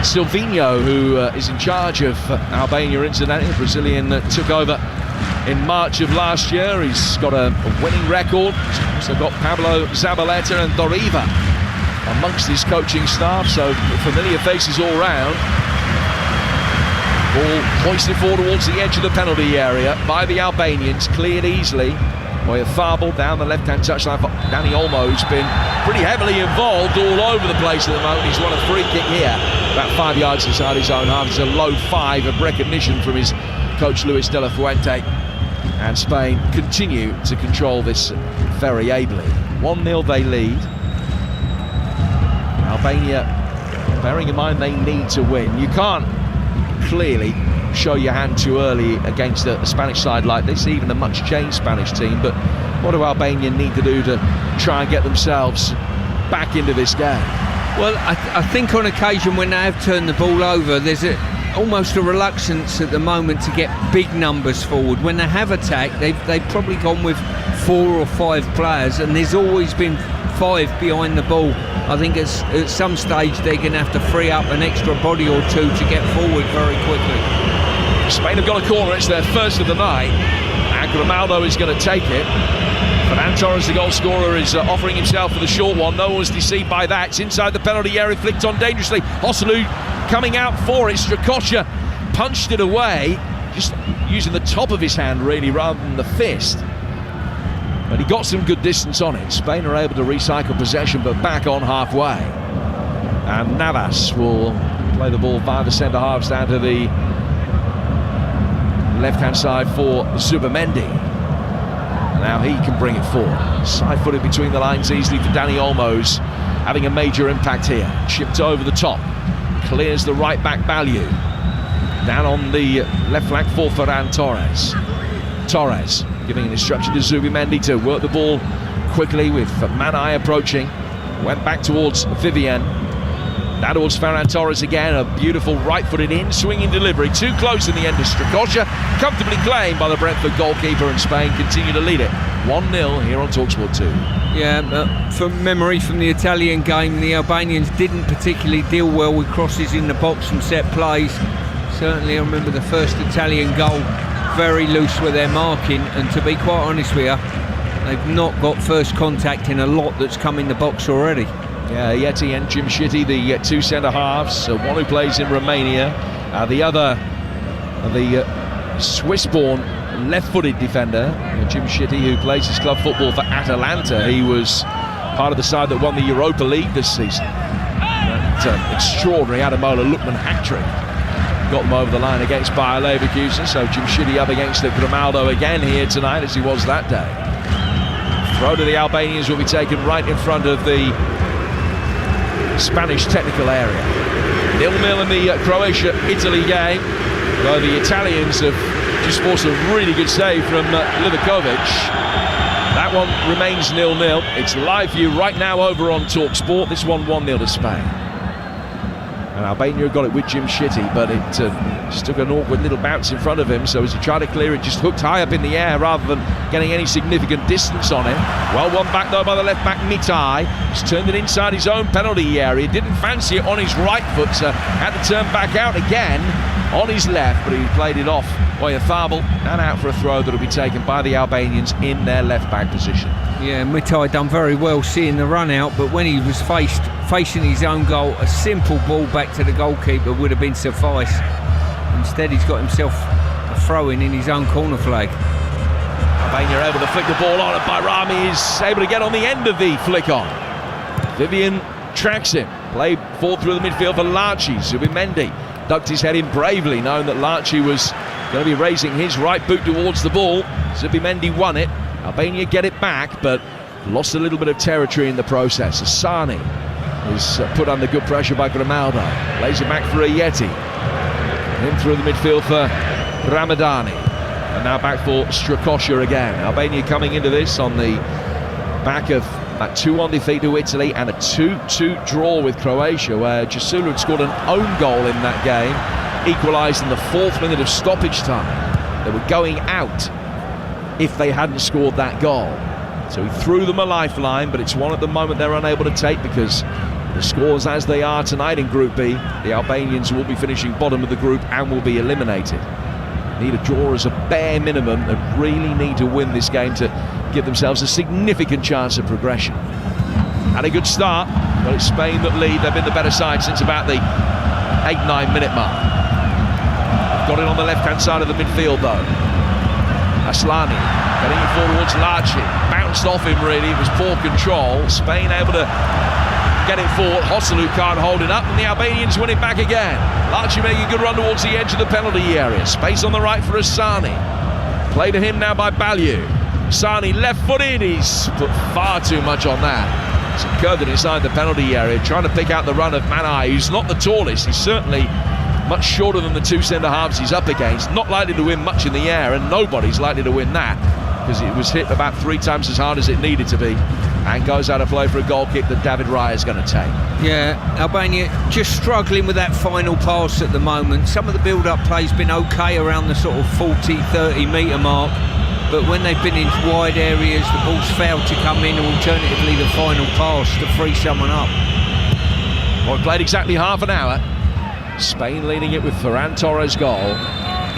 Silvinho, who is in charge of Albania incidentally, the Brazilian that took over in March of last year. He's got a winning record. He's also got Pablo Zabaleta and Doriva amongst his coaching staff, so familiar faces all round. Ball hoisted forward towards the edge of the penalty area by the Albanians, cleared easily. Oyafable down the left-hand touchline for Dani Olmo, who's been pretty heavily involved all over the place at the moment. He's won a free kick here, about 5 yards inside his own half. It's a low 5 of recognition from his coach Luis de la Fuente. And Spain continue to control this very ably. 1-0 they lead. Albania, bearing in mind they need to win. You can't clearly show your hand too early against a Spanish side like this, even a much changed Spanish team. But what do Albania need to do to try and get themselves back into this game? Well, I think on occasion when they have turned the ball over, there's almost a reluctance at the moment to get big numbers forward. When they have attacked, they've probably gone with 4 or 5 players, and there's always been 5 behind the ball. I think at some stage they're going to have to free up an extra body or two to get forward very quickly. Spain have got a corner. It's their first of the night, and Grimaldo is going to take it. Ferran Torres, the goal scorer, is offering himself for the short one. No one's deceived by that. It's inside the penalty area, flicked on dangerously. Hosselu coming out for it. Strakosha punched it away, just using the top of his hand really rather than the fist. But he got some good distance on it. Spain are able to recycle possession, but back on halfway. And Navas will play the ball via the centre halves down to the left-hand side for Zubamendi. Now he can bring it forward. Side-footed between the lines easily for Dani Olmos, having a major impact here. Chipped over the top. Clears the right-back Balliu. Down on the left flank for Ferran Torres. Torres giving an instruction to Zubamendi to work the ball quickly with Manai approaching. Went back towards Vivian. Now towards Ferran Torres again. A beautiful right-footed in-swinging delivery. Too close in the end of Strakosha. Comfortably claimed by the Brentford goalkeeper, and Spain continue to lead it 1-0 here on TalkSport 2. Yeah, from memory from the Italian game, the Albanians didn't particularly deal well with crosses in the box from set plays. Certainly I remember the first Italian goal, very loose with their marking, and to be quite honest with you, they've not got first contact in a lot that's come in the box already. Yeah, Yeti and Jim Shitty, the two centre-halves, one who plays in Romania, the other, the Swiss-born left-footed defender, Jim Shitty, who plays his club football for Atalanta. He was part of the side that won the Europa League this season. That extraordinary Ademola Lookman hat-trick got them over the line against Bayer Leverkusen, so Jim Shitty up against Grimaldo again here tonight, as he was that day. Throw to the Albanians will be taken right in front of the Spanish technical area. 0-0 in the Croatia-Italy game, though the Italians have just forced a really good save from Livakovic. That one remains 0-0. It's live view right now over on TalkSport. This one 1-0 to Spain. And Albania got it with Jim Shitty, but it just took an awkward little bounce in front of him, so as he tried to clear it, just hooked high up in the air rather than getting any significant distance on it. Well won back though by the left back Mitai. He's turned it inside his own penalty area. Didn't fancy it on his right foot, so had to turn back out again on his left, but he played it off Oyathabal and out for a throw that'll be taken by the Albanians in their left back position. Yeah, Mitai done very well seeing the run out, but when he was facing his own goal, a simple ball back to the goalkeeper would have been suffice. Instead he's got himself a throw-in his own corner flag. Albania are able to flick the ball on, and Bayrami is able to get on the end of the flick on. Vivian tracks him, played forward through the midfield for Larchi. Zubimendi ducked his head in bravely, knowing that Larchi was going to be raising his right boot towards the ball. Zubimendi won it. Albania get it back, but lost a little bit of territory in the process. Asani is put under good pressure by Grimaldo. Lays it back for a Yeti. In through the midfield for Ramadani. And now back for Strakosha again. Albania coming into this on the back of that 2-1 defeat to Italy and a 2-2 draw with Croatia, where Jasulu had scored an own goal in that game, equalised in the 4th minute of stoppage time. They were going out if they hadn't scored that goal. So he threw them a lifeline, but it's one at the moment they're unable to take, because the scores as they are tonight in Group B, the Albanians will be finishing bottom of the group and will be eliminated. Need a draw as a bare minimum. They really need to win this game to give themselves a significant chance of progression. Had a good start, but it's Spain that lead. They've been the better side since about the 8-9 minute mark. Got it on the left-hand side of the midfield though. Aslani getting it forward towards Larchi. Bounced off him really, it was poor control. Spain able to get it forward. Hosselu can't hold it up, and the Albanians win it back again. Larchi making a good run towards the edge of the penalty area. Space on the right for Asani. Play to him now by Balliu. Asani left-footed, he's put far too much on that. So curved it inside the penalty area, trying to pick out the run of Manai, who's not the tallest. He's certainly much shorter than the two centre-halves he's up against. Not likely to win much in the air, and nobody's likely to win that, because it was hit about 3 times as hard as it needed to be, and goes out of play for a goal kick that David Raya is going to take. Yeah, Albania just struggling with that final pass at the moment. Some of the build-up play's been okay around the sort of 40-30 metre mark, but when they've been in wide areas, the ball's failed to come in, or alternatively the final pass to free someone up. Well, we played exactly half an hour. Spain leading it with Ferran Torres' goal.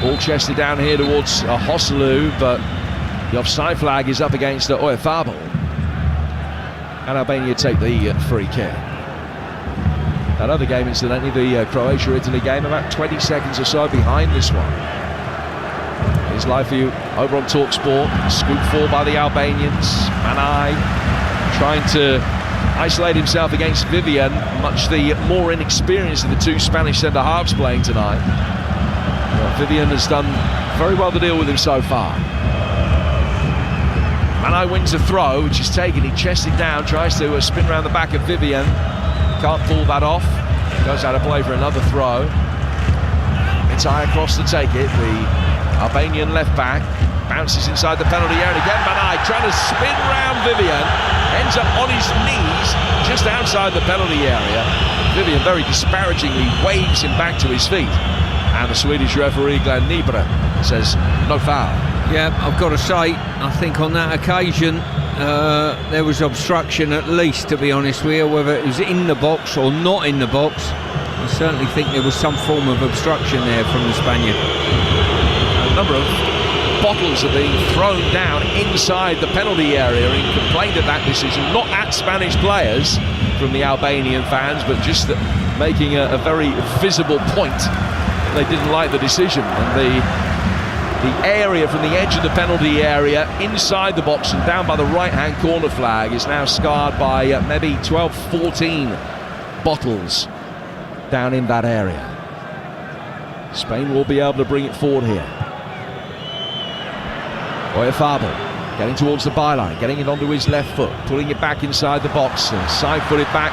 Ball chested down here towards Hosselu, but The offside flag is up against UEFA. And Albania take the free kick. That other game, incidentally, the Croatia-Italy game, about 20 seconds or so behind this one. Here's live for you over on TalkSport. Scoop 4 by the Albanians. Manai trying to isolate himself against Vivian, much the more inexperienced of the two Spanish centre-halves playing tonight. Well, Vivian has done very well to deal with him so far. Manai wins a throw, which is taken. He chests it down, tries to spin around the back of Vivian. Can't pull that off. Goes out of play for another throw. It's high across to take it. The Albanian left back bounces inside the penalty area again. Manai trying to spin round Vivian, ends up on his knees just outside the penalty area. Vivian very disparagingly waves him back to his feet, and the Swedish referee Glenn Nibra says no foul. Yeah, I've got to say, I think on that occasion there was obstruction, at least, to be honest with you. Whether it was in the box or not in the box, I certainly think there was some form of obstruction there from the Spaniard. A number of bottles are being thrown down inside the penalty area in complaint of that decision, not at Spanish players from the Albanian fans, but just making a very visible point. They didn't like the decision, and the area from the edge of the penalty area inside the box and down by the right-hand corner flag is now scarred by maybe 12-14 bottles down in that area. Spain will be able to bring it forward here. Oyarzabal getting towards the byline, getting it onto his left foot, pulling it back inside the box, and side-footed back,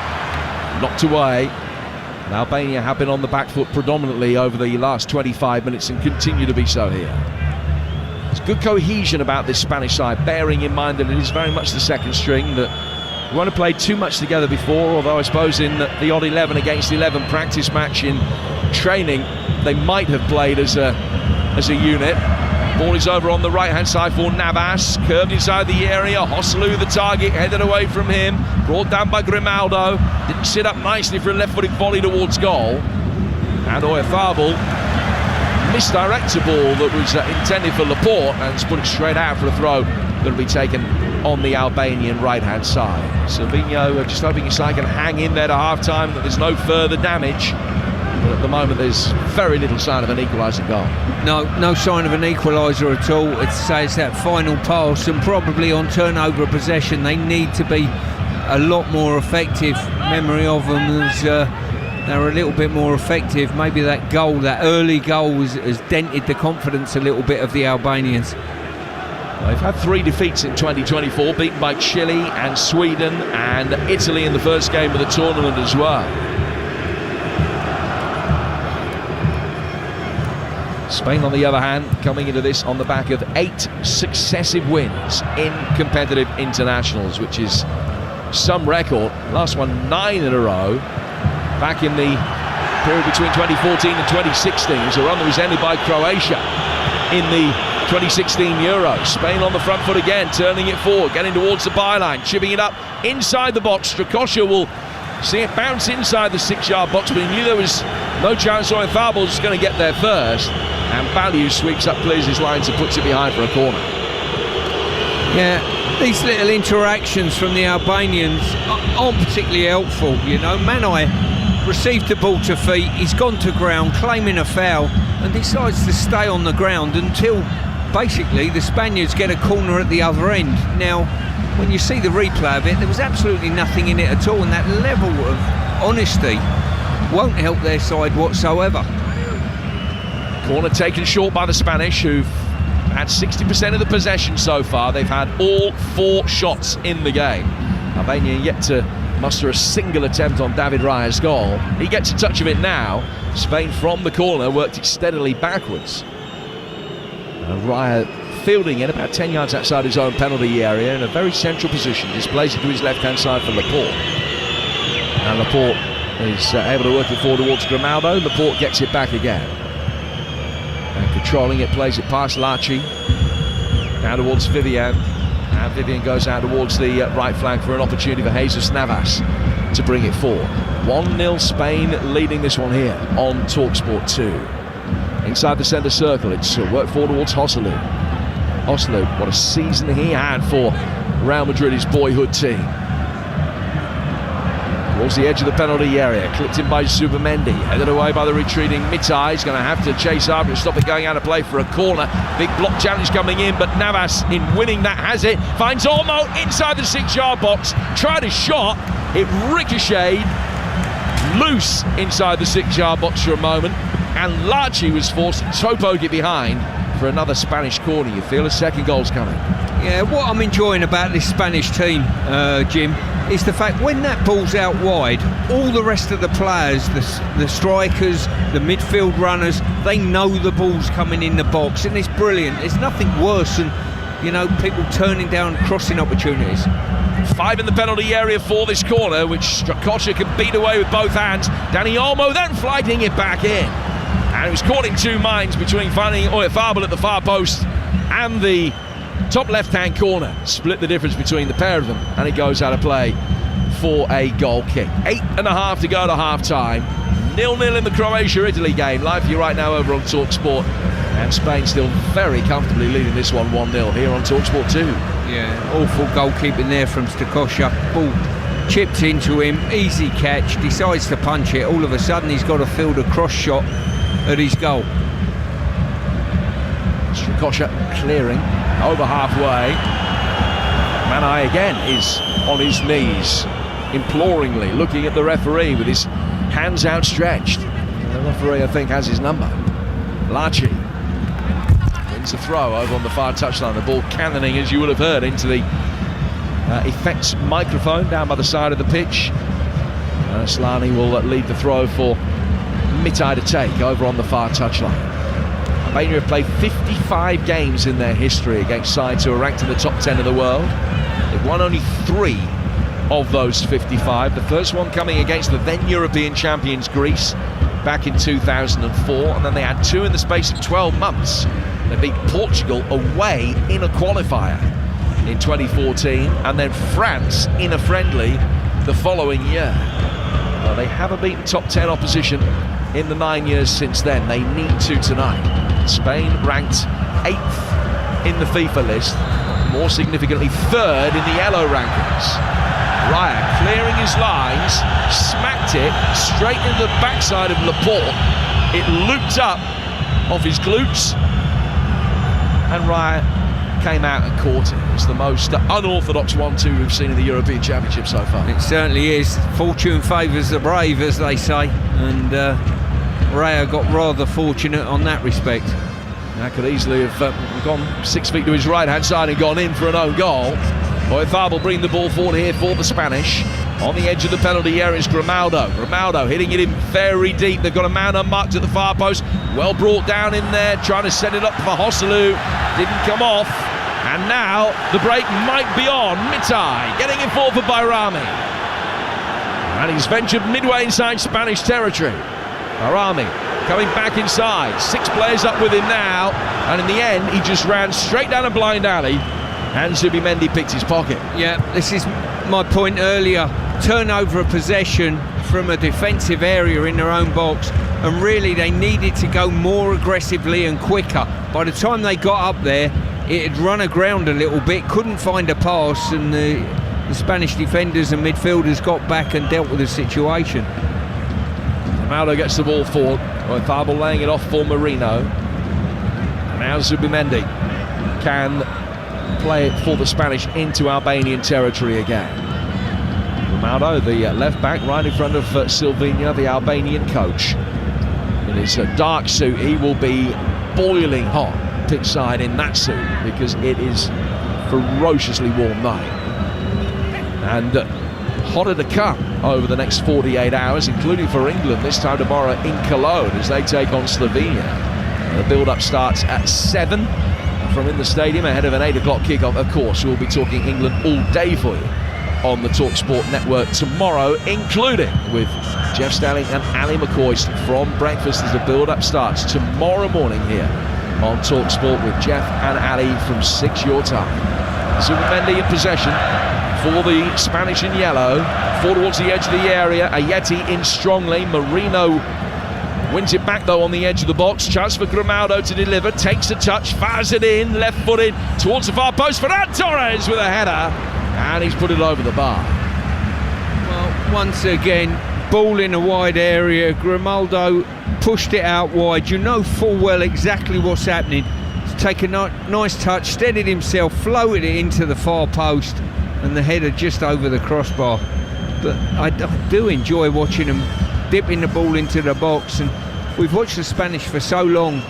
knocked away. And Albania have been on the back foot predominantly over the last 25 minutes and continue to be so here. There's good cohesion about this Spanish side, bearing in mind that it is very much the second string, that we won't have played too much together before, although I suppose in the odd 11 against 11 practice match in training, they might have played as a unit. Ball is over on the right-hand side for Navas, curved inside the area. Joselu, the target, headed away from him, brought down by Grimaldo. Didn't sit up nicely for a left-footed volley towards goal. And Oyarzabal misdirects a ball that was intended for Laporte and put it straight out for a throw that will be taken on the Albanian right-hand side. Silvino just hoping his side can hang in there to half-time, that there's no further damage. But at the moment there's very little sign of an equalising goal. No sign of an equaliser at all. It's that final pass, and probably on turnover of possession they need to be a lot more effective. Memory of them as they're a little bit more effective. Maybe that goal, that early goal, has dented the confidence a little bit of the Albanians. They've had 3 defeats in 2024, beaten by Chile and Sweden and Italy in the first game of the tournament as well. Spain, on the other hand, coming into this on the back of 8 successive wins in competitive internationals, which is some record. Last one 9 in a row back in the period between 2014 and 2016. It was a run that was ended by Croatia in the 2016 Euros. Spain on the front foot again, turning it forward, getting towards the byline, chipping it up inside the box. Strakosha will see it bounce inside the 6-yard box, but he knew there was no chance Oyarzabal was going to get there first. And Balliu sweeps up, clears his lines and puts it behind for a corner. Yeah, these little interactions from the Albanians aren't particularly helpful, you know. Manai received the ball to feet, he's gone to ground, claiming a foul, and decides to stay on the ground until basically the Spaniards get a corner at the other end. Now, when you see the replay of it, there was absolutely nothing in it at all, and that level of honesty won't help their side whatsoever. Corner taken short by the Spanish, who've had 60% of the possession so far. They've had all 4 shots in the game. Albania yet to muster a single attempt on David Raya's goal. He gets a touch of it now. Spain from the corner worked it steadily backwards. Raya fielding it about 10 yards outside his own penalty area in a very central position. Displays it to his left-hand side for Laporte. And Laporte is able to work it forward towards Grimaldo. Laporte gets it back again. And controlling it, plays it past Laci, down towards Vivian, and Vivian goes out towards the right flank for an opportunity for Jesus Navas to bring it forward. 1-0 Spain leading this one here on TalkSport 2. Inside the centre circle, it's worked forward towards Joselu. Oslo, what a season he had for Real Madrid, his boyhood team. Towards the edge of the penalty area, clipped in by Zubimendi, headed away by the retreating Mitai. He's going to have to chase after and stop it going out of play for a corner. Big block challenge coming in, but Navas in winning that has it. Finds Olmo inside the 6-yard box, tried a shot, it ricocheted loose inside the 6-yard box for a moment, and Lachi was forced to toe poke it behind for another Spanish corner. You feel a second goal's coming. Yeah, what I'm enjoying about this Spanish team, Jim, is the fact when that ball's out wide, all the rest of the players, the strikers, the midfield runners, they know the ball's coming in the box, and it's brilliant. There's nothing worse than, people turning down crossing opportunities. 5 in the penalty area for this corner, which Strakosha can beat away with both hands. Dani Olmo then flighting it back in. And he was caught in two minds between finding Oyarzabal at the far post and the top left-hand corner. Split the difference between the pair of them, and it goes out of play for a goal kick. 8.5 to go to half-time. 0-0 in the Croatia-Italy game. Live for you right now over on TalkSport. And Spain still very comfortably leading this one 1-0 here on TalkSport 2. Yeah, awful goalkeeping there from Strakosha. Ball chipped into him, easy catch, decides to punch it. All of a sudden he's got to field a cross shot at his goal. Strakosha clearing over halfway. Manai again is on his knees, imploringly looking at the referee with his hands outstretched. The referee, I think, has his number. Lachi wins the throw over on the far touchline. The ball cannoning, as you will have heard, into the effects microphone down by the side of the pitch. Slani will lead the throw for Mitai to take over on the far touchline. Albania have played 55 games in their history against sides who are ranked in the top 10 of the world. They've won only 3 of those 55. The first one coming against the then European champions Greece back in 2004, and then they had 2 in the space of 12 months. They beat Portugal away in a qualifier in 2014, and then France in a friendly the following year. Well, they haven't beaten top 10 opposition in the 9 years since then. They need to tonight. Spain ranked 8th in the FIFA list, more significantly 3rd in the yellow rankings. Raya clearing his lines, smacked it straight into the backside of Laporte. It looped up off his glutes, and Raya came out and caught it. It's the most unorthodox 1-2 we've seen in the European Championship so far. It certainly is. Fortune favours the brave, as they say, and Raya got rather fortunate on that respect. That could easily have gone 6 feet to his right-hand side and gone in for an own goal. Oyarzabal bring the ball forward here for the Spanish. On the edge of the penalty area is Grimaldo. Grimaldo hitting it in very deep. They've got a man unmarked at the far post. Well brought down in there, trying to set it up for Joselu. Didn't come off. And now the break might be on. Mitai getting it forward for Bayrami. And he's ventured midway inside Spanish territory. Bayrami coming back inside. 6 players up with him now. And in the end, he just ran straight down a blind alley. And Zubimendi picked his pocket. Yeah, this is my point earlier. Turnover of possession from a defensive area in their own box, and really they needed to go more aggressively and quicker. By the time they got up there, it had run aground a little bit, couldn't find a pass, and the Spanish defenders and midfielders got back and dealt with the situation. Ronaldo gets the ball forward. Oyarzabal laying it off for Marino. Now Zubimendi can play it for the Spanish into Albanian territory again. Ronaldo, the left back, right in front of Silvina, the Albanian coach. In his dark suit, he will be boiling hot pitch side in that suit because it is ferociously warm night. And hotter to come over the next 48 hours, including for England this time tomorrow in Cologne as they take on Slovenia. The build-up starts at 7 from in the stadium ahead of an 8 o'clock kickoff. Of course, we'll be talking England all day for you on the TalkSport network tomorrow, including with Jeff Stelling and Ali McCoist from breakfast as the build-up starts tomorrow morning here on TalkSport with Jeff and Ali from 6 your time. Zubimendi in possession for the Spanish in yellow, forward towards the edge of the area. Ayeti in strongly. Marino Wins it back though on the edge of the box. Chance for Grimaldo to deliver. Takes a touch, fires it in, left-footed towards the far post. Ferran Torres with a header, and he's put it over the bar. Well, once again, ball in a wide area. Grimaldo pushed it out wide. You know full well exactly what's happening. He's taken a nice touch, steadied himself, floated it into the far post, and the header just over the crossbar. But I do enjoy watching them dipping the ball into the box, and we've watched the Spanish for so long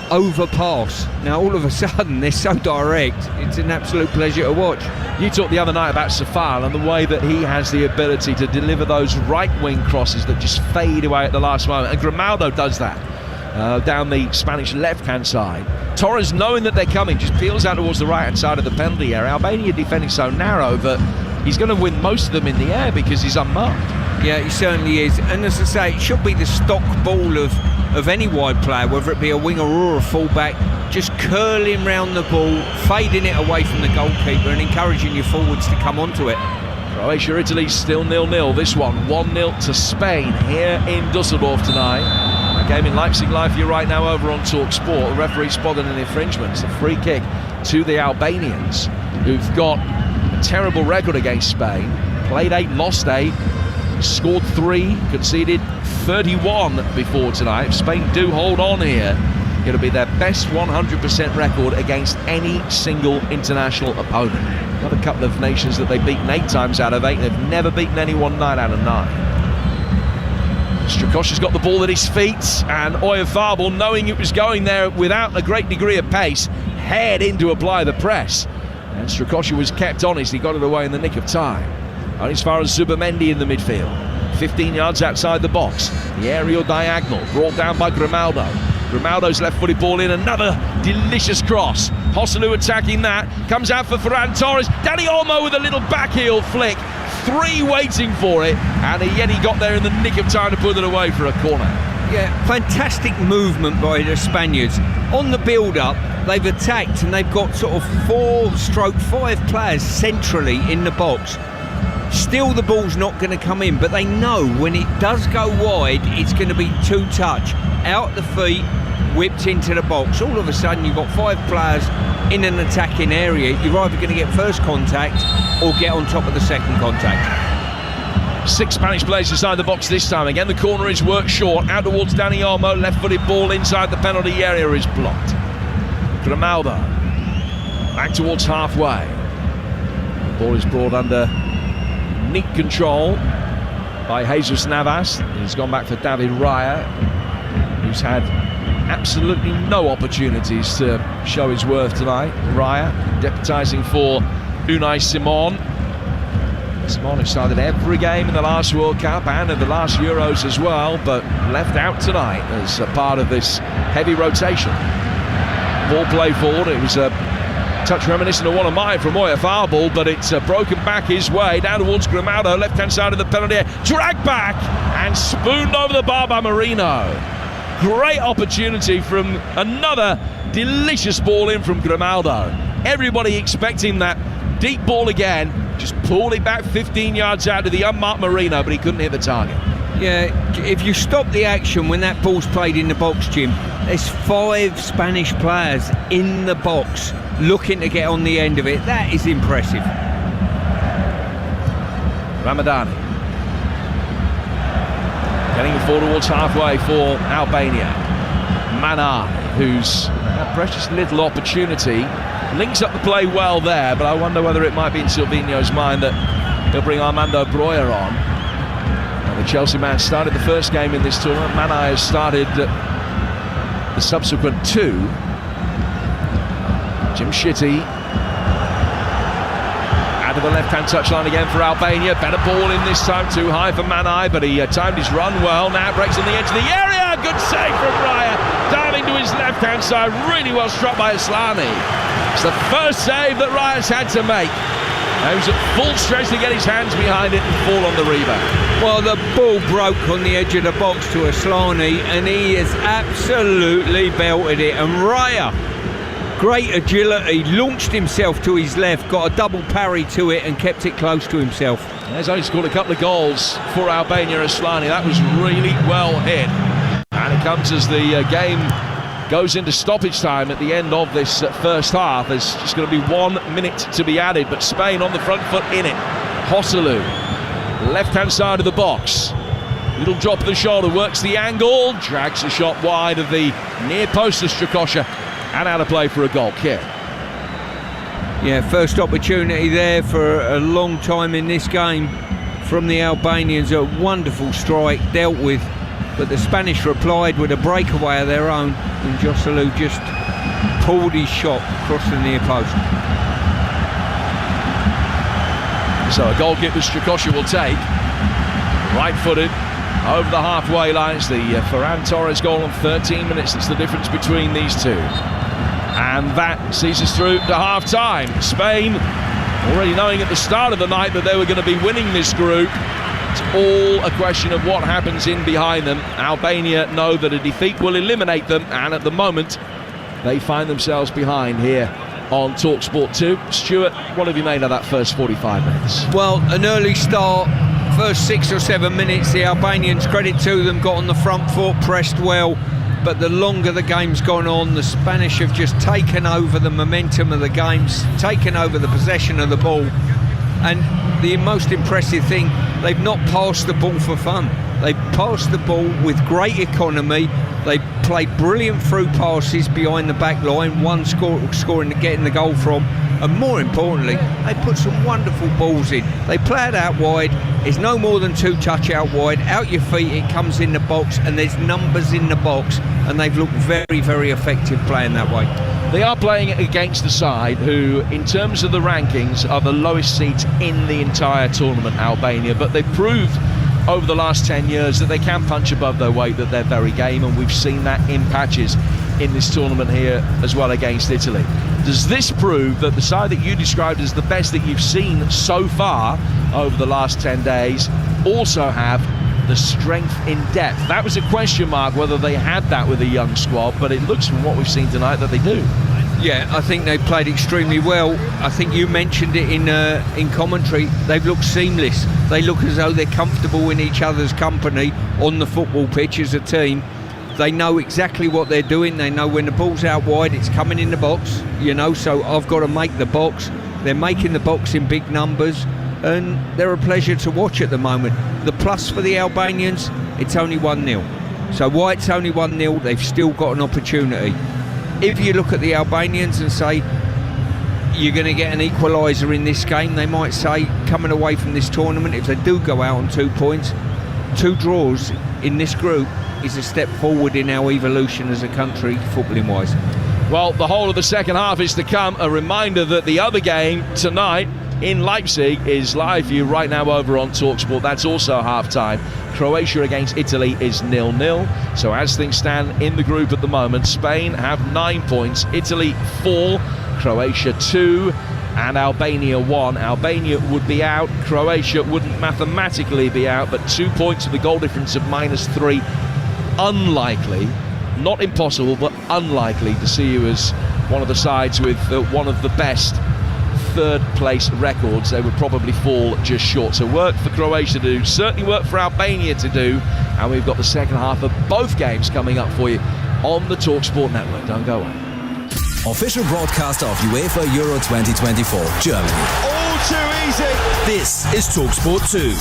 overpass. Now all of a sudden they're so direct, it's an absolute pleasure to watch. You talked the other night about Safal and the way that he has the ability to deliver those right wing crosses that just fade away at the last moment, and Grimaldo does that down the Spanish left hand side. Torres, knowing that they're coming, just peels out towards the right hand side of the penalty area. Albania defending so narrow that he's going to win most of them in the air because he's unmarked. Yeah, he certainly is, and as I say, it should be the stock ball of any wide player, whether it be a winger or a fullback, just curling round the ball, fading it away from the goalkeeper and encouraging your forwards to come onto it. Croatia, Italy still 0-0. This one 1-0 to Spain here in Dusseldorf tonight. A game in Leipzig Live for you right now over on Talk Sport. The referee spotted an infringement. It's a free kick to the Albanians, who've got a terrible record against Spain. Played 8, lost 8, scored 3, conceded 31 before tonight. If Spain do hold on here, it'll be their best 100% record against any single international opponent. Another couple of nations that they've beaten 8 times out of 8. They've never beaten anyone 9 out of 9. Strakosha's got the ball at his feet, and Oyarzabal, knowing it was going there without a great degree of pace, head in to apply the press. And Strakosha was kept honest. He got it away in the nick of time. And as far as Zubamendi in the midfield, 15 yards outside the box. The aerial diagonal brought down by Grimaldo. Grimaldo's left-footed ball in, another delicious cross. Hosselu attacking that, comes out for Ferran Torres. Dani Olmo with a little backheel flick. 3 waiting for it, and yet he got there in the nick of time to put it away for a corner. Yeah, fantastic movement by the Spaniards. On the build-up, they've attacked and they've got sort of 4/5 players centrally in the box. Still the ball's not going to come in, but they know when it does go wide, it's going to be 2-touch. Out the feet, whipped into the box. All of a sudden you've got 5 players in an attacking area. You're either going to get first contact or get on top of the second contact. 6 Spanish players inside the box this time. Again, the corner is worked short. Out towards Dani Olmo. Left-footed ball inside the penalty area is blocked. Grimaldo back towards halfway. The ball is brought under neat control by Jesus Navas. He's gone back for David Raya, who's had absolutely no opportunities to show his worth tonight. Raya deputising for Unai Simon. Simon, who started every game in the last World Cup and in the last Euros as well, but left out tonight as a part of this heavy rotation. Ball play forward. It was a touch reminiscent of one of mine from Oyarzabal, but it's broken back his way down towards Grimaldo, left-hand side of the penalty area, dragged back and spooned over the bar by Marino. Great opportunity from another delicious ball in from Grimaldo. Everybody expecting that deep ball again, just pulled it back 15 yards out to the unmarked Marino, but he couldn't hit the target. Yeah, if you stop the action when that ball's played in the box, Jim, there's 5 Spanish players in the box looking to get on the end of it. That is impressive. Ramadani getting the ball towards halfway for Albania. Mana, who's a precious little opportunity, links up the play well there, but I wonder whether it might be in Silvino's mind that he'll bring Armando Breuer on. Now, the Chelsea man started the first game in this tournament. Mana has started the subsequent 2. Jim Shitty out of the left-hand touchline again for Albania. Better ball in this time, too high for Manai, but he timed his run well. Now breaks on the edge of the area. Good save from Raya, diving to his left-hand side. Really well struck by Aslani. It's the first save that Raya's had to make. He was at full stretch to get his hands behind it and fall on the rebound. Well, the ball broke on the edge of the box to Aslani, and he has absolutely belted it. And Raya, great agility, launched himself to his left, got a double parry to it and kept it close to himself. He's only scored a couple of goals for Albania. Aslani, that was really well hit. And It comes as the game goes into stoppage time at the end of this first half. There's just going to be 1 minute to be added, but Spain on the front foot in it. Joselu, left-hand side of the box. Little drop of the shoulder, works the angle, drags the shot wide of the near post of Strakosha, and out of play for a goal kick. Yeah, first opportunity there for a long time in this game from the Albanians. A wonderful strike, dealt with, but the Spanish replied with a breakaway of their own, and Joselu just pulled his shot across the near post. So a goal kick that Strakosha will take, right-footed, over the halfway line. It's the Ferran Torres goal in 13 minutes. That's the difference between these two. And that sees us through to half-time. Spain, already knowing at the start of the night that they were going to be winning this group. It's all a question of what happens in behind them. Albania know that a defeat will eliminate them, and at the moment, they find themselves behind here on TalkSport 2. Stuart, what have you made of that first 45 minutes? Well, an early start. First 6 or 7 minutes, the Albanians, credit to them, got on the front foot, pressed well, but the longer the game's gone on, the Spanish have just taken over the momentum of the games, taken over the possession of the ball, and the most impressive thing, they've not passed the ball for fun. They passed the ball with great economy. They played brilliant through passes behind the back line, one scoring and getting the goal from. And more importantly, they put some wonderful balls in. They play it out wide. It's no more than 2 touch out wide. Out your feet, it comes in the box, and there's numbers in the box. And they've looked very, very effective playing that way. They are playing against a side who, in terms of the rankings, are the lowest seeds in the entire tournament, Albania. But they've proved over the last 10 years that they can punch above their weight, that they're very game, and we've seen that in patches in this tournament here as well against Italy. Does this prove that the side that you described as the best that you've seen so far over the last 10 days also have the strength in depth? That was a question mark whether they had that with a young squad, but it looks from what we've seen tonight that they do. Yeah, I think they played extremely well. I think you mentioned it in commentary. They've looked seamless. They look as though they're comfortable in each other's company on the football pitch as a team. They know exactly what they're doing. They know when the ball's out wide, it's coming in the box, you know, so I've got to make the box. They're making the box in big numbers, and they're a pleasure to watch at the moment. The plus for the Albanians, it's only 1-0. So why it's only 1-0, they've still got an opportunity. If you look at the Albanians and say, you're going to get an equaliser in this game, they might say, coming away from this tournament, if they do go out on 2 points, 2 draws in this group is a step forward in our evolution as a country, footballing wise. Well, the whole of the second half is to come. A reminder that the other game tonight in Leipzig is live for you right now over on TalkSport. That's also half-time. Croatia against Italy is 0-0. So as things stand in the group at the moment, Spain have 9 points, Italy 4, Croatia 2, and Albania 1. Albania would be out, Croatia wouldn't mathematically be out, but 2 points with a goal difference of -3. Unlikely, not impossible, but unlikely to see you as one of the sides with one of the best third place records. They would probably fall just short. So work for Croatia to do, certainly work for Albania to do, and we've got the second half of both games coming up for you on the TalkSport network. Don't go away. Official broadcaster of UEFA Euro 2024, Germany. All too easy. This is TalkSport 2.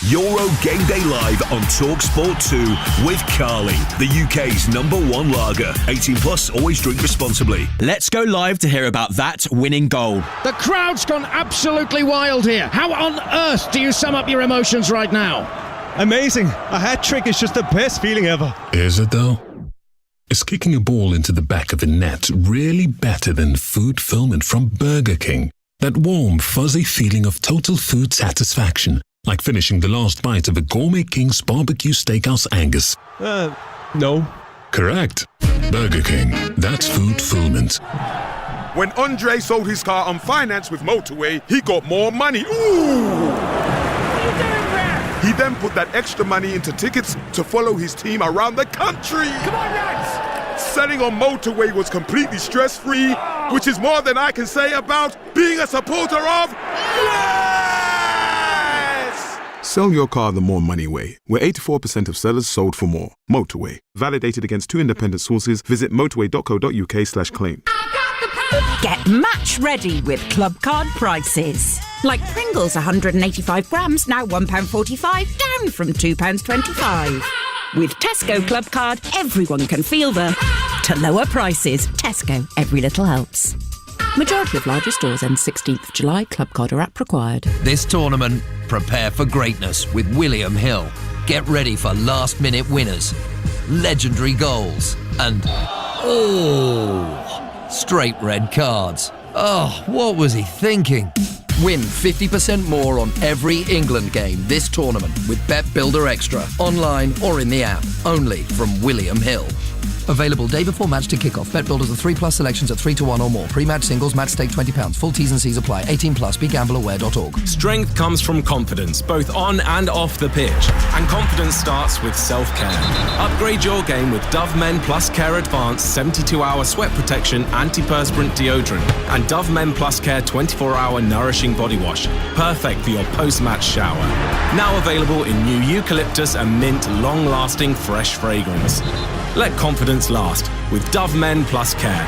Euro Game Day Live on TalkSport 2 with Carling, the UK's #1 lager. 18 plus, always drink responsibly. Let's go live to hear about that winning goal. The crowd's gone absolutely wild here. How on earth do you sum up your emotions right now? Amazing. A hat-trick is just the best feeling ever. Is it though? Is kicking a ball into the back of the net really better than food fulfillment from Burger King? That warm, fuzzy feeling of total food satisfaction. Like finishing the last bite of a Gourmet King's barbecue steakhouse Angus. No. Correct. Burger King. That's food fulfillment. When Andre sold his car on finance with Motorway, he got more money. Ooh! What are you doing there? He then put that extra money into tickets to follow his team around the country. Come on, lads! Selling on Motorway was completely stress-free, which is more than I can say about being a supporter of... Sell your car the more money way, where 84% of sellers sold for more. Motorway. Validated against 2 independent sources. Visit motorway.co.uk/claim. Get match ready with Club Card prices. Like Pringles 185 grams, now £1.45, down from £2.25. With Tesco Club Card, everyone can feel to lower prices. Tesco, every little helps. Majority of larger stores end 16th of July. Club Card or app required. This tournament, prepare for greatness with William Hill. Get ready for last-minute winners, legendary goals, and straight red cards. Oh, what was he thinking? Win 50% more on every England game this tournament with Bet Builder Extra, online or in the app. Only from William Hill. Available day before match to kick-off. Bet Builders are 3+ selections at 3-1 or more. Pre-match singles, match stake £20. Full T's and C's apply. 18+. BeGambleAware.org. Strength comes from confidence, both on and off the pitch. And confidence starts with self-care. Upgrade your game with Dove Men Plus Care Advanced 72-hour sweat protection antiperspirant deodorant and Dove Men Plus Care 24-hour nourishing body wash. Perfect for your post-match shower. Now available in new eucalyptus and mint long-lasting fresh fragrance. Let confidence last with Dove Men Plus Care.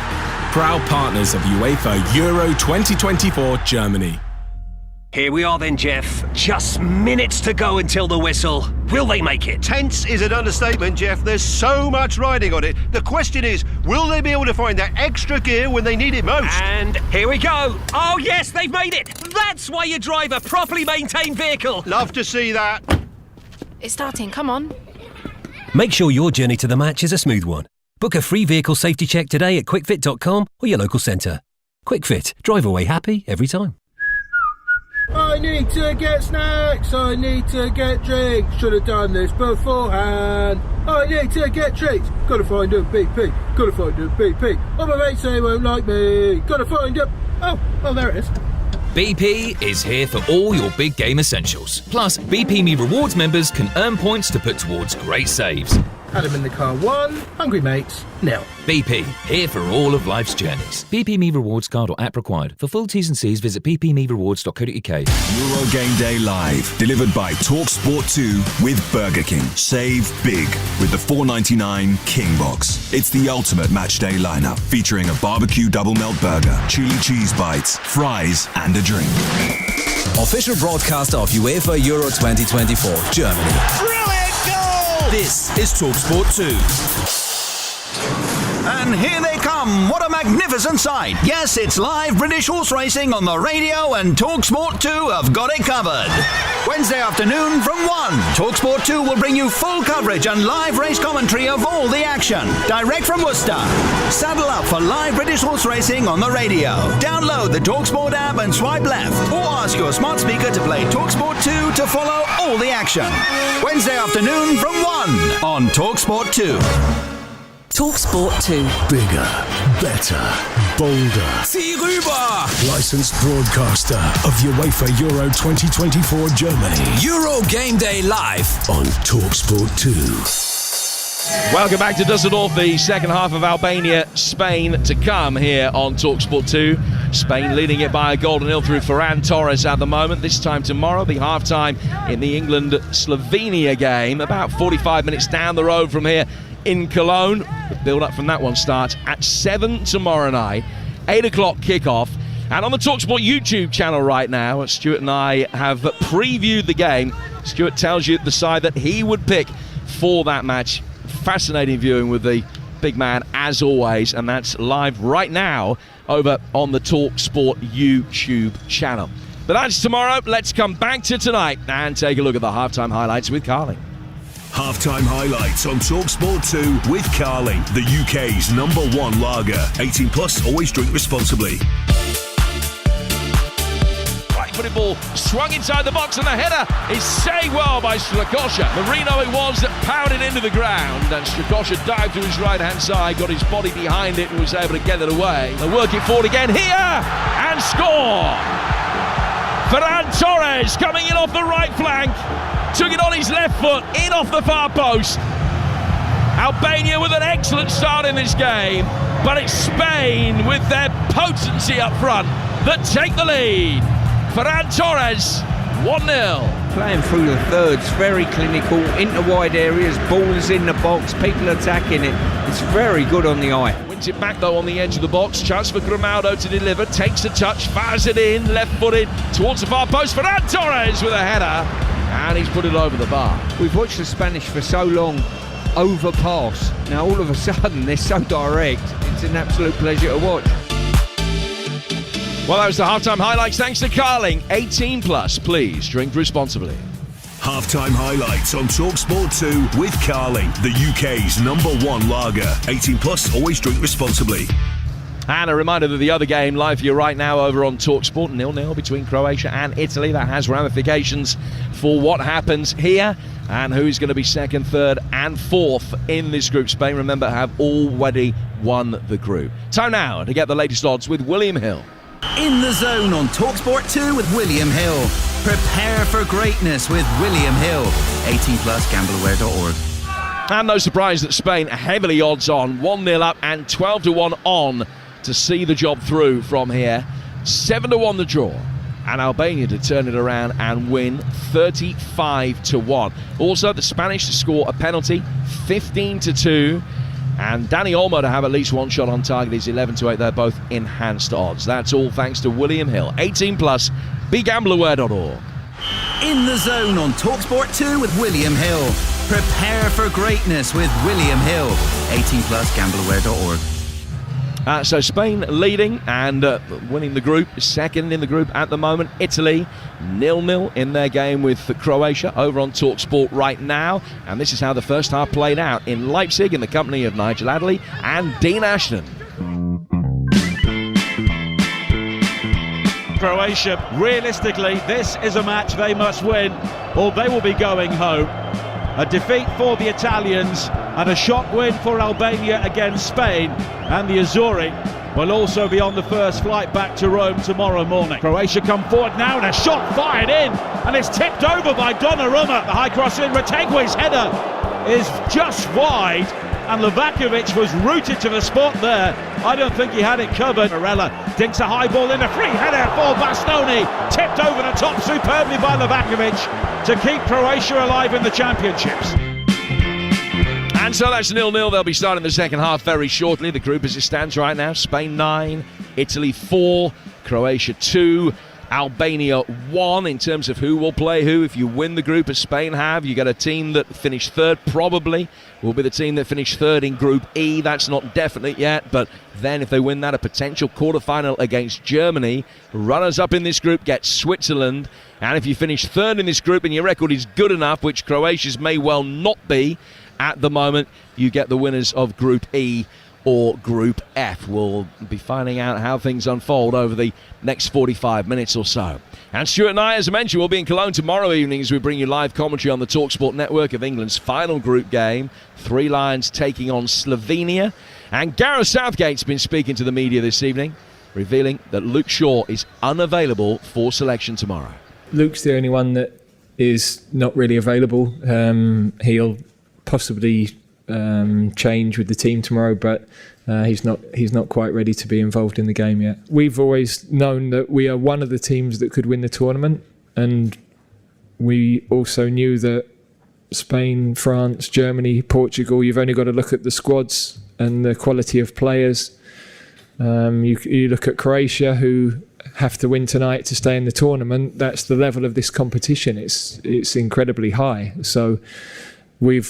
Proud partners of UEFA Euro 2024 Germany. Here we are then, Jeff. Just minutes to go until the whistle. Will they make it? Tense is an understatement, Jeff. There's so much riding on it. The question is, will they be able to find that extra gear when they need it most? And here we go. Oh, yes, they've made it. That's why you drive a properly maintained vehicle. Love to see that. It's starting, come on. Make sure your journey to the match is a smooth one. Book a free vehicle safety check today at quickfit.com or your local centre. QuickFit, drive away happy every time. I need to get snacks, I need to get drinks, should have done this beforehand. I need to get treats, gotta find a BP, gotta find a BP. Oh, my mates say won't like me, gotta find a... Oh, there it is. BP is here for all your big game essentials. Plus, BP Me Rewards members can earn points to put towards great saves. Adam in the car 1, hungry mates, nil. BP, here for all of life's journeys. BP Me Rewards card or app required. For full T's and C's, visit ppmerewards.co.uk. Euro Game Day Live, delivered by TalkSport 2 with Burger King. Save big with the $4.99 King Box. It's the ultimate match day lineup, featuring a barbecue double melt burger, chili cheese bites, fries, and a drink. Official broadcaster of UEFA Euro 2024, Germany. Brilliant goal! This is TalkSport 2. And here they come. What a magnificent sight. Yes, it's live British horse racing on the radio, and TalkSport 2 have got it covered. Wednesday afternoon from 1, TalkSport 2 will bring you full coverage and live race commentary of all the action. Direct from Worcester. Saddle up for live British horse racing on the radio. Download the TalkSport app and swipe left, or ask your smart speaker to play TalkSport 2 to follow all the action. Wednesday afternoon from 1 on TalkSport 2. TalkSport 2. Bigger, better, bolder. Zieh rüber! Licensed broadcaster of UEFA Euro 2024 Germany. Euro Game Day Live on TalkSport 2. Welcome back to Dusseldorf, the second half of Albania, Spain to come here on TalkSport 2. Spain leading it by a goal to nil through Ferran Torres at the moment. This time tomorrow, be half-time in the England-Slovenia game. About 45 minutes down the road from here in Cologne. The build-up from that one starts at 7 tomorrow night. 8 o'clock kickoff. And on the TalkSport YouTube channel right now, Stuart and I have previewed the game. Stuart tells you the side that he would pick for that match. Fascinating viewing with the big man as always, and that's live right now over on the TalkSport YouTube channel. But that's tomorrow. Let's come back to tonight and take a look at the halftime highlights with Carly. Halftime highlights on TalkSport 2 with Carly, the UK's #1 lager. 18 plus, always drink responsibly. Right-footed ball swung inside the box, and the header is saved well by Strakosha. Marino it was that powered it into the ground, and Strakosha dived to his right-hand side, got his body behind it, and was able to get it away. They work it forward again here, and score! Ferran Torres coming in off the right flank. Took it on his left foot, in off the far post. Albania with an excellent start in this game, but it's Spain with their potency up front that take the lead. Ferran Torres, 1-0. playing through the thirds, very clinical, into wide areas, ball is in the box, people attacking it. It's very good on the eye. Wins it back though on the edge of the box. Chance for Grimaldo to deliver. Takes a touch, fires it in, left-footed towards the far post. Ferran Torres with a header, and he's put it over the bar. We've watched the Spanish for so long overpass. Now all of a sudden they're so direct. It's an absolute pleasure to watch. Well, that was the halftime highlights. Thanks to Carling. 18 plus. Please drink responsibly. Halftime highlights on TalkSport 2 with Carling, the UK's #1 lager. 18 plus, always drink responsibly. And a reminder that the other game live for you right now over on TalkSport, 0-0 between Croatia and Italy. That has ramifications for what happens here and who's going to be second, third and fourth in this group. Spain, remember, have already won the group. Time now to get the latest odds with William Hill. In the Zone on TalkSport 2 with William Hill. Prepare for greatness with William Hill. 18 plus, gambleaware.org. And no surprise that Spain are heavily odds on, 1-0 up and 12-1 on to see the job through from here. 7-1 the draw. And Albania to turn it around and win 35-1. Also, the Spanish to score a penalty, 15-2. And Dani Olmo to have at least one shot on target is 11-8. They're both enhanced odds. That's all thanks to William Hill. 18 plus, begambleaware.org. In the Zone on TalkSport 2 with William Hill. Prepare for greatness with William Hill. 18 plus, gambleaware.org. So Spain leading and winning the group, second in the group at the moment. Italy 0-0 in their game with Croatia over on TalkSport right now. And this is how the first half played out in Leipzig in the company of Nigel Adderley and Dean Ashton. Croatia, realistically, this is a match they must win or they will be going home. A defeat for the Italians and a shock win for Albania against Spain, and the Azzurri will also be on the first flight back to Rome tomorrow morning. Croatia come forward now and a shot fired in, and it's tipped over by Donnarumma. The high cross in, Retegui's header is just wide, and Livakovic was rooted to the spot there. I don't think he had it covered. Morella dinks a high ball in, a free header for Bastoni, tipped over the top superbly by Livakovic to keep Croatia alive in the championships. And so that's 0-0. They'll be starting the second half very shortly. The group as it stands right now, Spain 9, Italy 4, Croatia 2, Albania 1 in terms of who will play who. If you win the group as Spain have, you get a team that finished third, probably will be the team that finished third in Group E. That's not definite yet, but then if they win that, a potential quarterfinal against Germany. Runners up in this group get Switzerland, and if you finish third in this group and your record is good enough, which Croatia's may well not be at the moment, you get the winners of Group E or Group F. We'll be finding out how things unfold over the next 45 minutes or so. And Stuart and I, as I mentioned, will be in Cologne tomorrow evening as we bring you live commentary on the TalkSport network of England's final group game. Three Lions taking on Slovenia. And Gareth Southgate's been speaking to the media this evening, revealing that Luke Shaw is unavailable for selection tomorrow. Luke's the only one that is not really available. He'll possibly change with the team tomorrow, but he's not quite ready to be involved in the game yet. We've always known that we are one of the teams that could win the tournament, and we also knew that Spain, France, Germany, Portugal, you've only got to look at the squads and the quality of players. You look at Croatia, who have to win tonight to stay in the tournament. That's the level of this competition. It's incredibly high. So we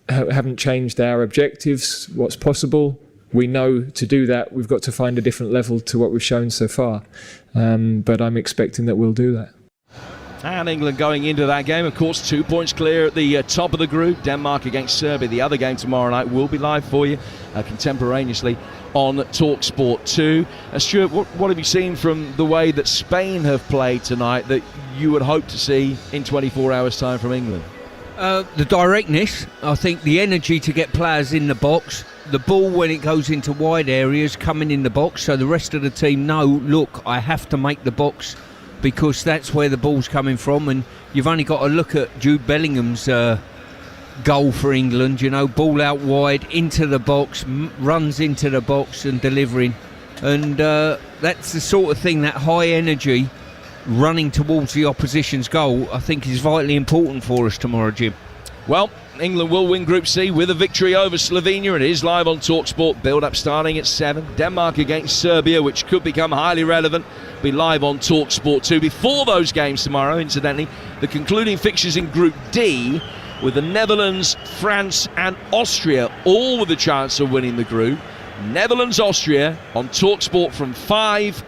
haven't changed our objectives, what's possible. We know to do that, we've got to find a different level to what we've shown so far. But I'm expecting that we'll do that. And England going into that game, of course, 2 points clear at the top of the group. Denmark against Serbia. The other game tomorrow night will be live for you contemporaneously on TalkSport 2. Stuart, what have you seen from the way that Spain have played tonight that you would hope to see in 24 hours' time from England? The directness, I think the energy to get players in the box, the ball when it goes into wide areas coming in the box, so the rest of the team know, look, I have to make the box because that's where the ball's coming from. And you've only got to look at Jude Bellingham's goal for England, ball out wide into the box, runs into the box and delivering. And that's the sort of thing, that high energy running towards the opposition's goal, I think is vitally important for us tomorrow, Jim. Well, England will win Group C with a victory over Slovenia. It is live on TalkSport. Build-up starting at 7. Denmark against Serbia, which could become highly relevant, be live on TalkSport 2. Before those games tomorrow, incidentally, the concluding fixtures in Group D, with the Netherlands, France and Austria all with a chance of winning the group. Netherlands-Austria on TalkSport from 5.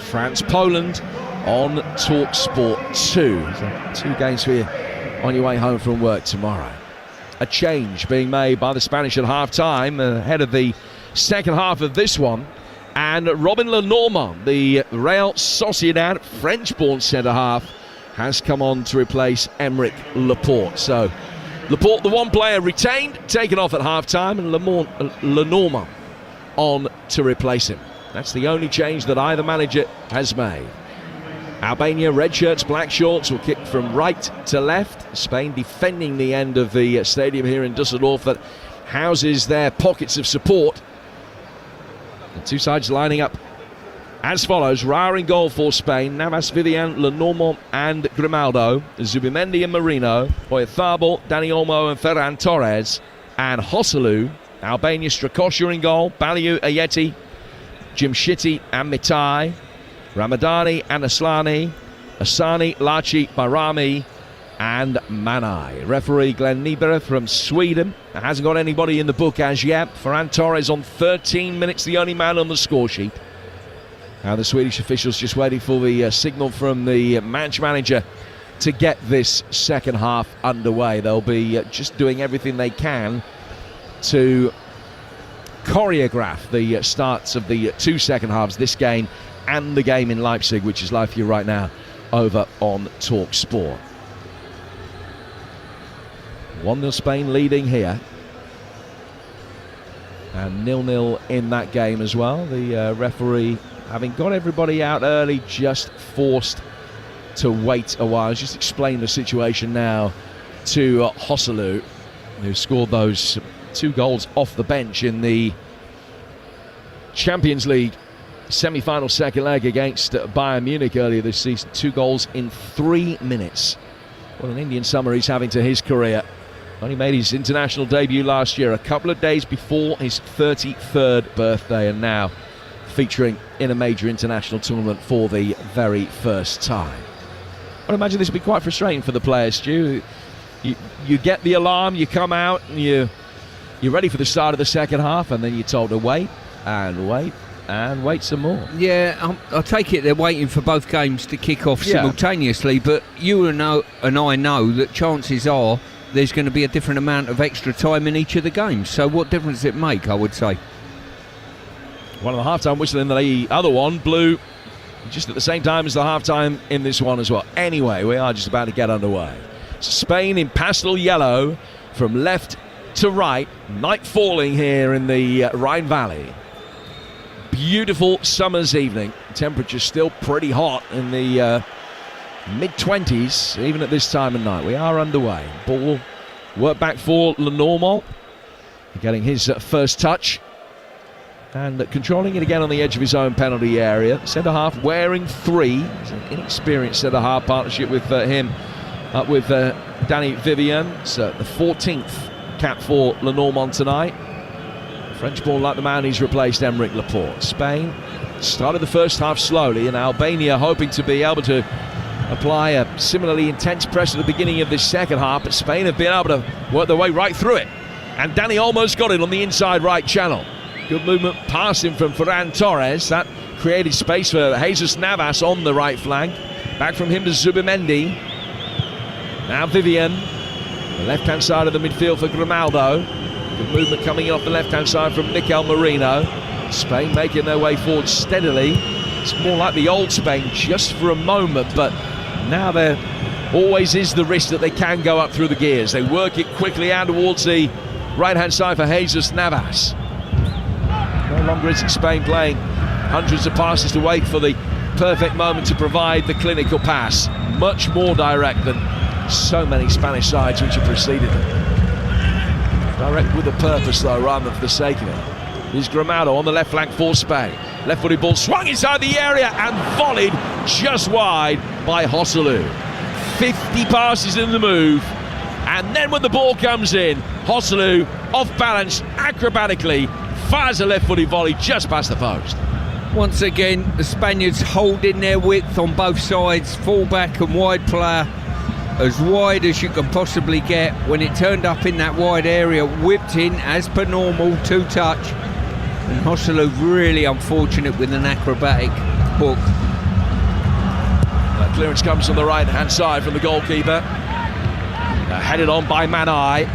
France-Poland on TalkSport 2. So 2 games for you on your way home from work tomorrow. A change being made by the Spanish at half-time ahead of the second half of this one. And Robin Lenormand, the Real Sociedad French-born centre-half, has come on to replace Aymeric Laporte. So Laporte, the one player retained, taken off at half-time, and Lenormand on to replace him. That's the only change that either manager has made. Albania, red shirts, black shorts, will kick from right to left. Spain defending the end of the stadium here in Dusseldorf that houses their pockets of support. The two sides lining up as follows. Raya in goal for Spain. Navas, Vivian, Lenormand and Grimaldo. Zubimendi and Marino. Oyarzabal, Dani Olmo and Ferran Torres. And Joselu. Albania, Strakosha in goal. Baliu, Ayeti, Jimshiti and Mitai. Ramadani and Aslani, Asani, Lachi, Barami and Manai. Referee Glenn Niebuhr from Sweden. Hasn't got anybody in the book as yet. Ferran Torres on 13 minutes, the only man on the score sheet. Now the Swedish officials just waiting for the signal from the match manager to get this second half underway. They'll be just doing everything they can to choreograph the starts of the 2 second halves, this game and the game in Leipzig, which is live for you right now over on TalkSport. 1-0 Spain leading here. And 0-0 in that game as well. The referee, having got everybody out early, just forced to wait a while. Just explain the situation now to Joselu, who scored those 2 goals off the bench in the Champions League semi-final second leg against Bayern Munich earlier this season. 2 goals in 3 minutes. What an Indian summer he's having to his career. Only made his international debut last year, a couple of days before his 33rd birthday, and now featuring in a major international tournament for the very first time. I imagine this would be quite frustrating for the players, Stu. You get the alarm, you come out, and you're ready for the start of the second half, and then you're told to wait and wait and wait some more. Yeah, I take it they're waiting for both games to kick off simultaneously, but you and I know that chances are there's going to be a different amount of extra time in each of the games. So what difference does it make, I would say? One of the half-time whistle in the other one blew just at the same time as the half-time in this one as well. Anyway, we are just about to get underway. Spain in pastel yellow from left to right. Night falling here in the Rhine Valley. Beautiful summer's evening. Temperature's still pretty hot in the mid-20s, even at this time of night. We are underway. Ball work back for Lenormand, getting his first touch and controlling it again on the edge of his own penalty area. Centre-half wearing 3. It's an inexperienced centre-half partnership with him up with Danny Vivian. It's the 14th cap for Lenormand tonight. French ball like the man he's replaced, Aymeric Laporte. Spain started the first half slowly, and Albania hoping to be able to apply a similarly intense press at the beginning of this second half, but Spain have been able to work their way right through it. And Dani almost got it on the inside right channel. Good movement past him from Ferran Torres. That created space for Jesus Navas on the right flank. Back from him to Zubimendi. Now Vivian. The left-hand side of the midfield for Grimaldo. Good movement coming in off the left-hand side from Mikel Merino. Spain making their way forward steadily. It's more like the old Spain just for a moment, but now there always is the risk that they can go up through the gears. They work it quickly out towards the right-hand side for Jesus Navas. No longer is it Spain playing hundreds of passes to wait for the perfect moment to provide the clinical pass. Much more direct than so many Spanish sides which have preceded them. Direct with a purpose though, rather than for the sake of it. Here's Grimaldo on the left flank for Spain. Left-footed ball swung inside the area and volleyed just wide by Joselu. 50 passes in the move, and then when the ball comes in, Joselu, off balance, acrobatically, fires a left-footed volley just past the post. Once again, the Spaniards holding their width on both sides, full-back and wide player, as wide as you can possibly get. When it turned up in that wide area, whipped in as per normal, two-touch. And Joselu really unfortunate with an acrobatic hook. That clearance comes from the right-hand side from the goalkeeper. Headed on by Manai.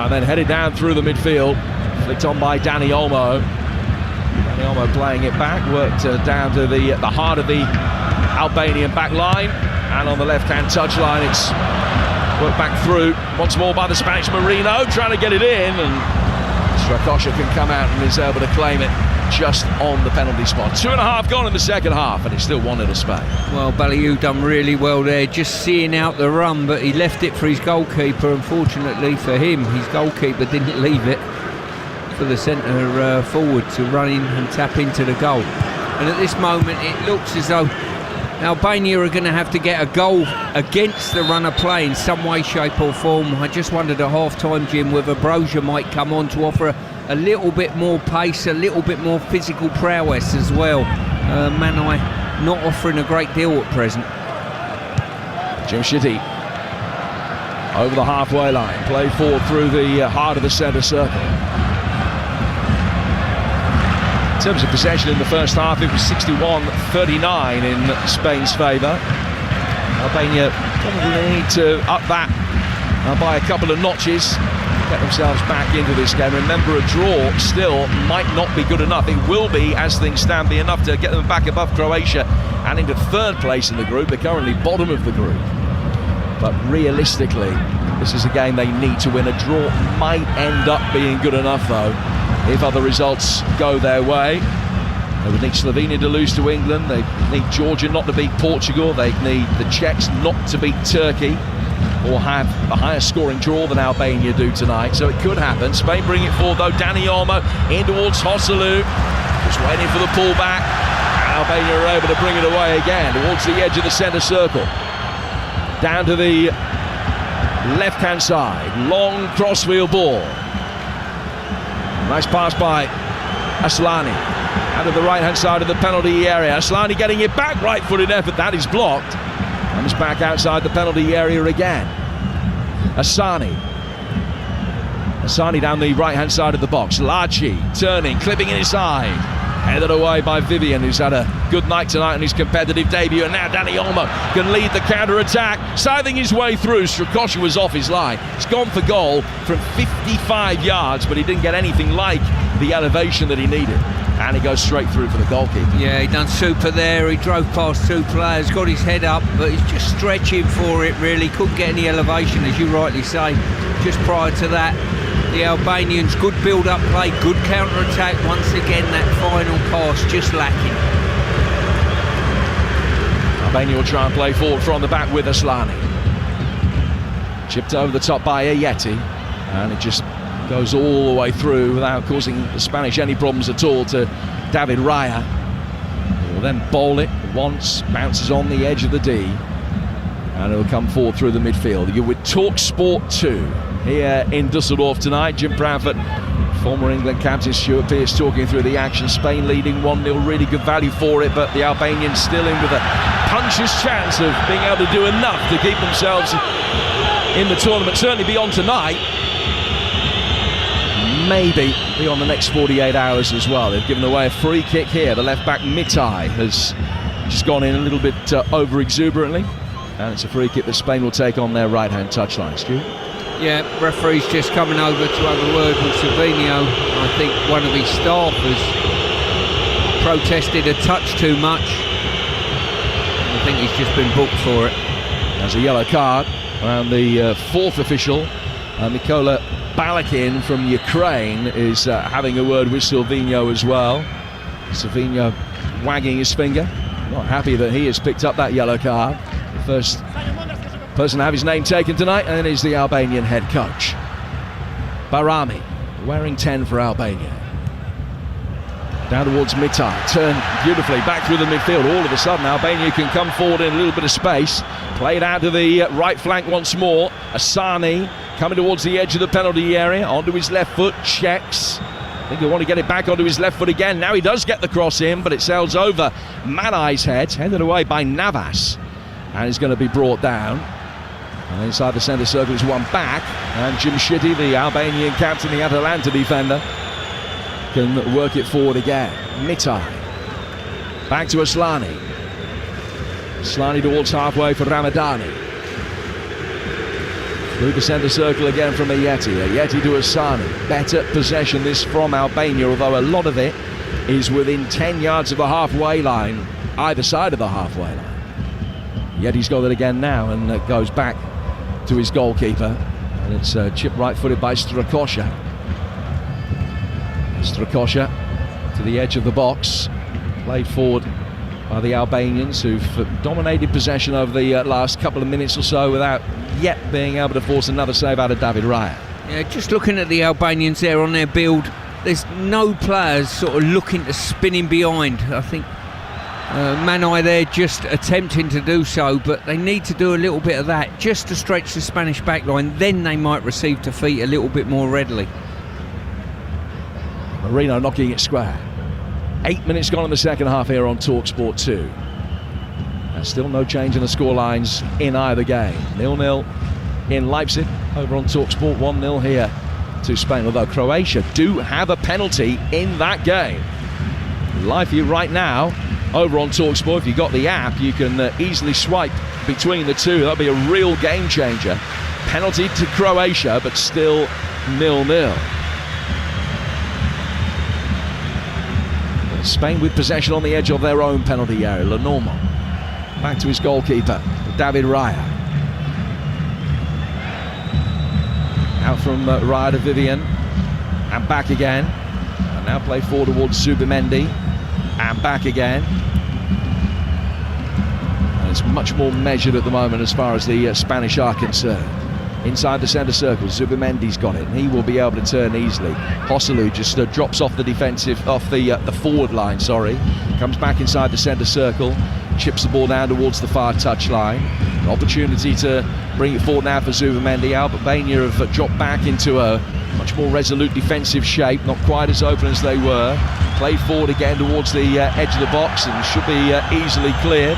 Then headed down through the midfield. Flicked on by Dani Olmo. Dani Olmo playing it back. Worked down to the heart of the Albanian back line. And on the left-hand touchline, it's worked back through. Once more by the Spanish Marino. Trying to get it in. And Strakosha can come out and is able to claim it just on the penalty spot. 2.5 gone in the second half, and it's still 1-0 Spain. Well, Ballyhoo done really well there, just seeing out the run, but he left it for his goalkeeper. Unfortunately for him, his goalkeeper didn't leave it for the centre forward to run in and tap into the goal. And at this moment, it looks as though Albania are going to have to get a goal against the run of play in some way, shape or form. I just wondered at half-time, Jim, whether Brozier might come on to offer a little bit more pace, a little bit more physical prowess as well. Manai not offering a great deal at present. Jim Shitty over the halfway line, play forward through the heart of the centre circle. In terms of possession in the first half, it was 61-39 in Spain's favour. Albania probably need to up that by a couple of notches, get themselves back into this game. Remember, a draw still might not be good enough. It will be, as things stand, be enough to get them back above Croatia and into third place in the group. They're currently bottom of the group. But realistically, this is a game they need to win. A draw might end up being good enough, though, if other results go their way. They would need Slovenia to lose to England. They need Georgia not to beat Portugal. They need the Czechs not to beat Turkey or have a higher scoring draw than Albania do tonight. So it could happen. Spain bring it forward, though. Dani Olmo in towards Joselu. Just waiting for the pullback. Albania are able to bring it away again towards the edge of the centre circle. Down to the left-hand side. Long crossfield ball. Nice pass by Aslani. Out of the right-hand side of the penalty area. Aslani getting it back. Right-footed effort. That is blocked. Comes back outside the penalty area again. Asani down the right-hand side of the box. Laci turning, clipping it inside. Headed away by Vivian, who's had a good night tonight on his competitive debut. And now Dani Olmo can lead the counter-attack, scything his way through. Strakosha was off his line. He's gone for goal from 55 yards, but he didn't get anything like the elevation that he needed. And he goes straight through for the goalkeeper. Yeah, he done super there. He drove past two players, got his head up, but he's just stretching for it, really. Couldn't get any elevation, as you rightly say. Just prior to that, the Albanians, good build-up play, good counter-attack. Once again, that final pass just lacking. Albania will try and play forward from the back with Aslani. Chipped over the top by Ayeti, and it just goes all the way through without causing the Spanish any problems at all to David Raya. He will then bowl it once, bounces on the edge of the D, and it will come forward through the midfield. You're with TalkSport 2 here in Dusseldorf tonight. Jim Proudfoot, former England captain Stuart Pearce talking through the action. Spain leading 1-0, really good value for it, but the Albanians still in with a puncher's chance of being able to do enough to keep themselves in the tournament, certainly beyond tonight. Maybe beyond the next 48 hours as well. They've given away a free kick here. The left back Mitai has just gone in a little bit over exuberantly, and it's a free kick that Spain will take on their right-hand touchline. Stu? Yeah, referee's just coming over to have a word with Silvino. I think one of his staff has protested a touch too much. I think he's just been booked for it. There's a yellow card around the fourth official, Mikola Balakin from Ukraine, is having a word with Silvino as well. Silvino wagging his finger, not happy that he has picked up that yellow card. The first person to have his name taken tonight, and it is the Albanian head coach. Barami, wearing 10 for Albania. Down towards Mitai, turn beautifully back through the midfield. All of a sudden Albania can come forward in a little bit of space. Played out to the right flank once more. Asani coming towards the edge of the penalty area, onto his left foot, checks. I think he'll want to get it back onto his left foot again. Now he does get the cross in, but it sails over Manai's head, headed away by Navas, and is going to be brought down. And inside the centre circle is one back, and Jim Shitty, the Albanian captain, the Atalanta defender, can work it forward again. Mitai back to Aslani. Aslani towards halfway for Ramadani. Through the centre circle again from Ayeti. Ayeti to Asani. Better possession this from Albania, although a lot of it is within 10 yards of the halfway line, either side of the halfway line. Ayeti's got it again now, and goes back to his goalkeeper, and it's chipped right-footed by Strakosha. Strakosha to the edge of the box, played forward by the Albanians, who've dominated possession over the last couple of minutes or so without yet being able to force another save out of David Raya. Yeah, just looking at the Albanians there on their build, there's no players sort of looking to spin in behind. I think Manai there just attempting to do so, but they need to do a little bit of that just to stretch the Spanish backline, then they might receive defeat a little bit more readily. Marino knocking it square. 8 minutes gone in the second half here on TalkSport 2. There's still no change in the scorelines in either game. 0-0 in Leipzig over on TalkSport, 1-0 here to Spain, although Croatia do have a penalty in that game. Live for you right now over on TalkSport. If you've got the app, you can easily swipe between the two. That'll be a real game changer. Penalty to Croatia, but still 0-0. Spain with possession on the edge of their own penalty area. Lenormand back to his goalkeeper, David Raya. Out from Raya to Vivian, and back again. And now play forward towards Zubimendi, and back again. And it's much more measured at the moment as far as the Spanish are concerned. Inside the centre circle, Zubimendi's got it, and he will be able to turn easily. Hosselu just drops off the the forward line, comes back inside the centre circle, chips the ball down towards the far touchline. An opportunity to bring it forward now for Zubimendi. Albania have dropped back into a much more resolute defensive shape, not quite as open as they were. Played forward again towards the edge of the box, and should be easily cleared.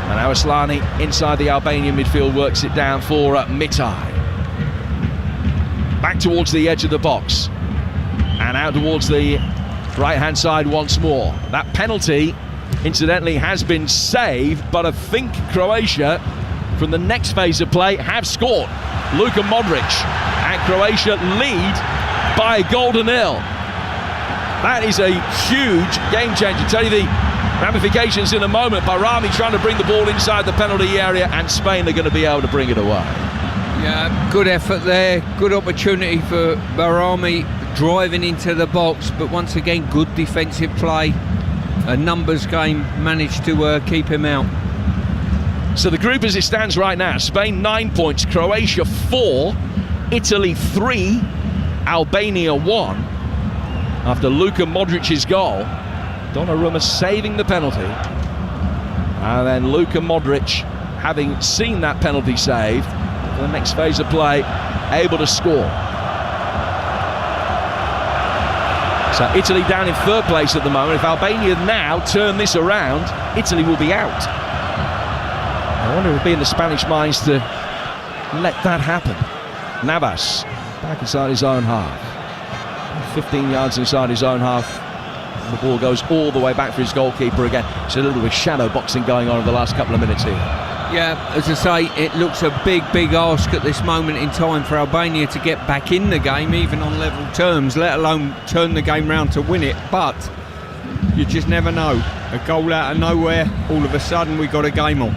And now Aslani inside the Albanian midfield works it down for Mitai. Back towards the edge of the box. And out towards the right-hand side once more. That penalty, incidentally, has been saved, but I think Croatia, from the next phase of play, have scored. Luka Modric, and Croatia lead by a goal to nil. That is a huge game changer. Tell you the ramifications in a moment. Barami trying to bring the ball inside the penalty area, and Spain are going to be able to bring it away. Yeah, good effort there. Good opportunity for Barami driving into the box, but once again, good defensive play. A numbers game, managed to keep him out. So the group as it stands right now, Spain 9 points, Croatia 4, Italy 3, Albania 1. After Luka Modric's goal, Donnarumma saving the penalty, and then Luka Modric, having seen that penalty save, for the next phase of play, able to score. So Italy down in third place at the moment. If Albania now turn this around, Italy will be out. I wonder if it would be in the Spanish minds to let that happen. Navas back inside his own half, 15 yards inside his own half. The ball goes all the way back for his goalkeeper again. It's a little bit of shadow boxing going on in the last couple of minutes here. Yeah, as I say, it looks a big ask at this moment in time for Albania to get back in the game, even on level terms, let alone turn the game round to win it. But you just never know. A goal out of nowhere, all of a sudden we got a game on.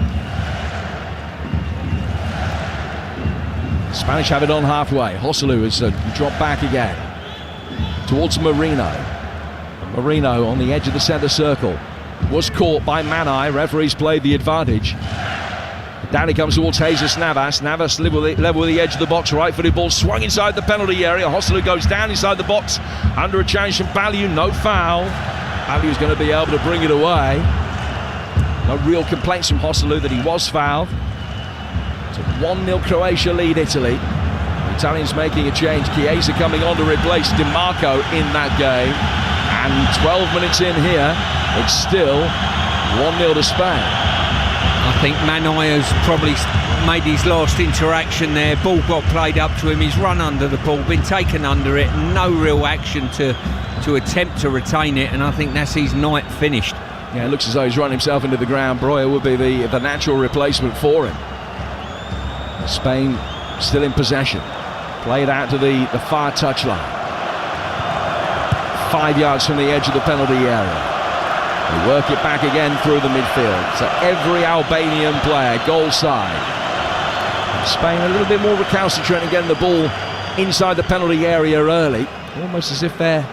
Spanish have it on halfway. Hosselu has dropped back again towards Marino. Marino on the edge of the centre circle was caught by Manai. Referees played the advantage. Down he comes towards Jesus Navas. Navas level with the edge of the box. Right-footed ball swung inside the penalty area. Hosselu goes down inside the box under a challenge from Balliu. No foul. Balliu's going to be able to bring it away. No real complaints from Hosselu that he was fouled. It's a 1-0 Croatia lead Italy. The Italians making a change. Chiesa coming on to replace Di Marco in that game. And 12 minutes in here, it's still 1-0 to Spain. I think Manai has probably made his last interaction there. Ball got played up to him. He's run under the ball, been taken under it. No real action to attempt to retain it, and I think that's his night finished. Yeah, it looks as though he's run himself into the ground. Breuer would be the natural replacement for him. Spain still in possession. Played out to the far touchline. 5 yards from the edge of the penalty area. They work it back again through the midfield. So every Albanian player, goal side. Spain a little bit more recalcitrant and getting the ball inside the penalty area early. Almost as if they're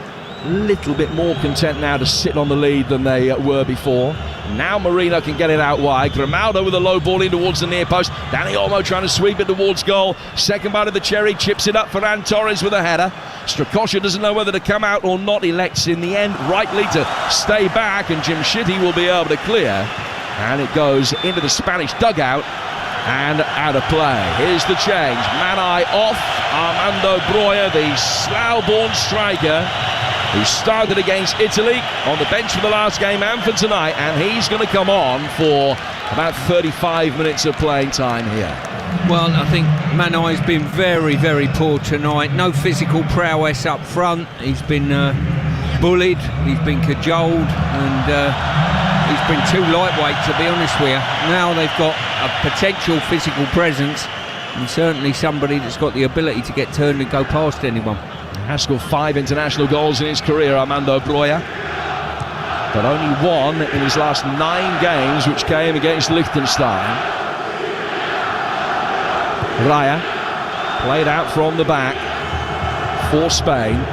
a little bit more content now to sit on the lead than they were before. Now Marino can get it out wide. Grimaldo with a low ball in towards the near post. Dani Olmo trying to sweep it towards goal. Second bite of the cherry, chips it up for Ferran Torres with a header. Strakosha doesn't know whether to come out or not. Elects in the end rightly to stay back, and Jim Shitty will be able to clear. And it goes into the Spanish dugout and out of play. Here's the change. Manai off. Armando Breuer, the Slough-born striker, who started against Italy on the bench for the last game and for tonight, and he's going to come on for about 35 minutes of playing time here. Well, I think Manai's been very, very poor tonight. No physical prowess up front. He's been bullied, he's been cajoled, and he's been too lightweight, to be honest with you. Now they've got a potential physical presence, and certainly somebody that's got the ability to get turned and go past anyone. Has scored 5 international goals in his career, Armando Breuer, but only 1 in his last 9 games, which came against Liechtenstein. Raya played out from the back for Spain.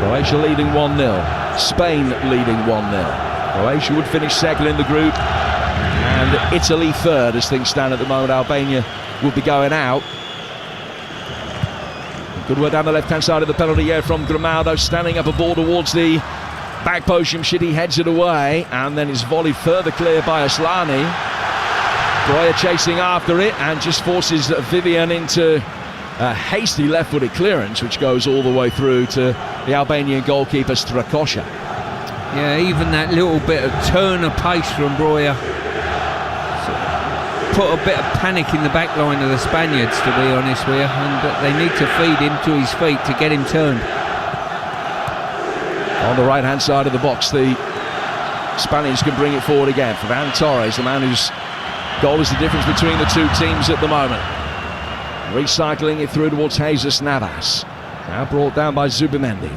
Croatia leading 1-0. Spain leading 1-0. Croatia would finish second in the group, and Italy third as things stand at the moment. Albania would be going out. Good work down the left-hand side of the penalty area from Grimaldo, standing up a ball towards the back post. Shitty heads it away, and then is volleyed further clear by Aslani. Breuer chasing after it and just forces Vivian into a hasty left-footed clearance, which goes all the way through to the Albanian goalkeeper Strakosha. Yeah, even that little bit of turn of pace from Breuer put a bit of panic in the back line of the Spaniards, to be honest with you, and they need to feed him to his feet to get him turned. On the right-hand side of the box, the Spaniards can bring it forward again. Ferran Torres, the man whose goal is the difference between the two teams at the moment. Recycling it through towards Jesus Navas. Now brought down by Zubimendi.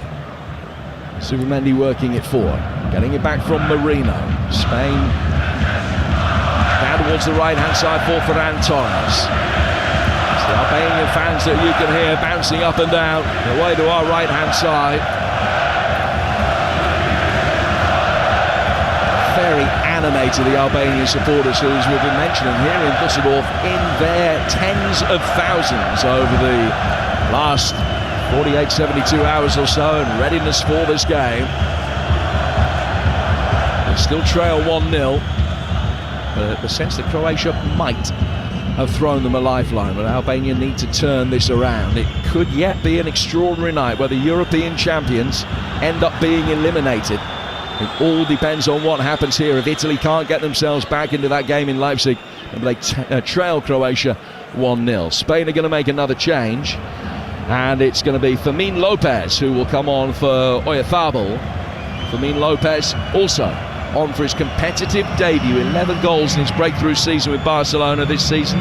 Zubimendi working it forward. Getting it back from Marino. Spain down towards the right-hand side for Ferran Torres. It's the Albanian fans that you can hear bouncing up and down the way to our right-hand side. Very animated, the Albanian supporters, as we've been mentioning here in Düsseldorf, in their tens of thousands over the last 48, 72 hours or so, in readiness for this game. They still trail 1-0, but the sense that Croatia might have thrown them a lifeline, but Albania need to turn this around. It could yet be an extraordinary night where the European champions end up being eliminated. It all depends on what happens here. If Italy can't get themselves back into that game in Leipzig, and they trail Croatia 1-0. Spain are going to make another change, and it's going to be Fermin Lopez who will come on for Oyarzabal. Fermin Lopez also on for his competitive debut. 11 goals in his breakthrough season with Barcelona this season.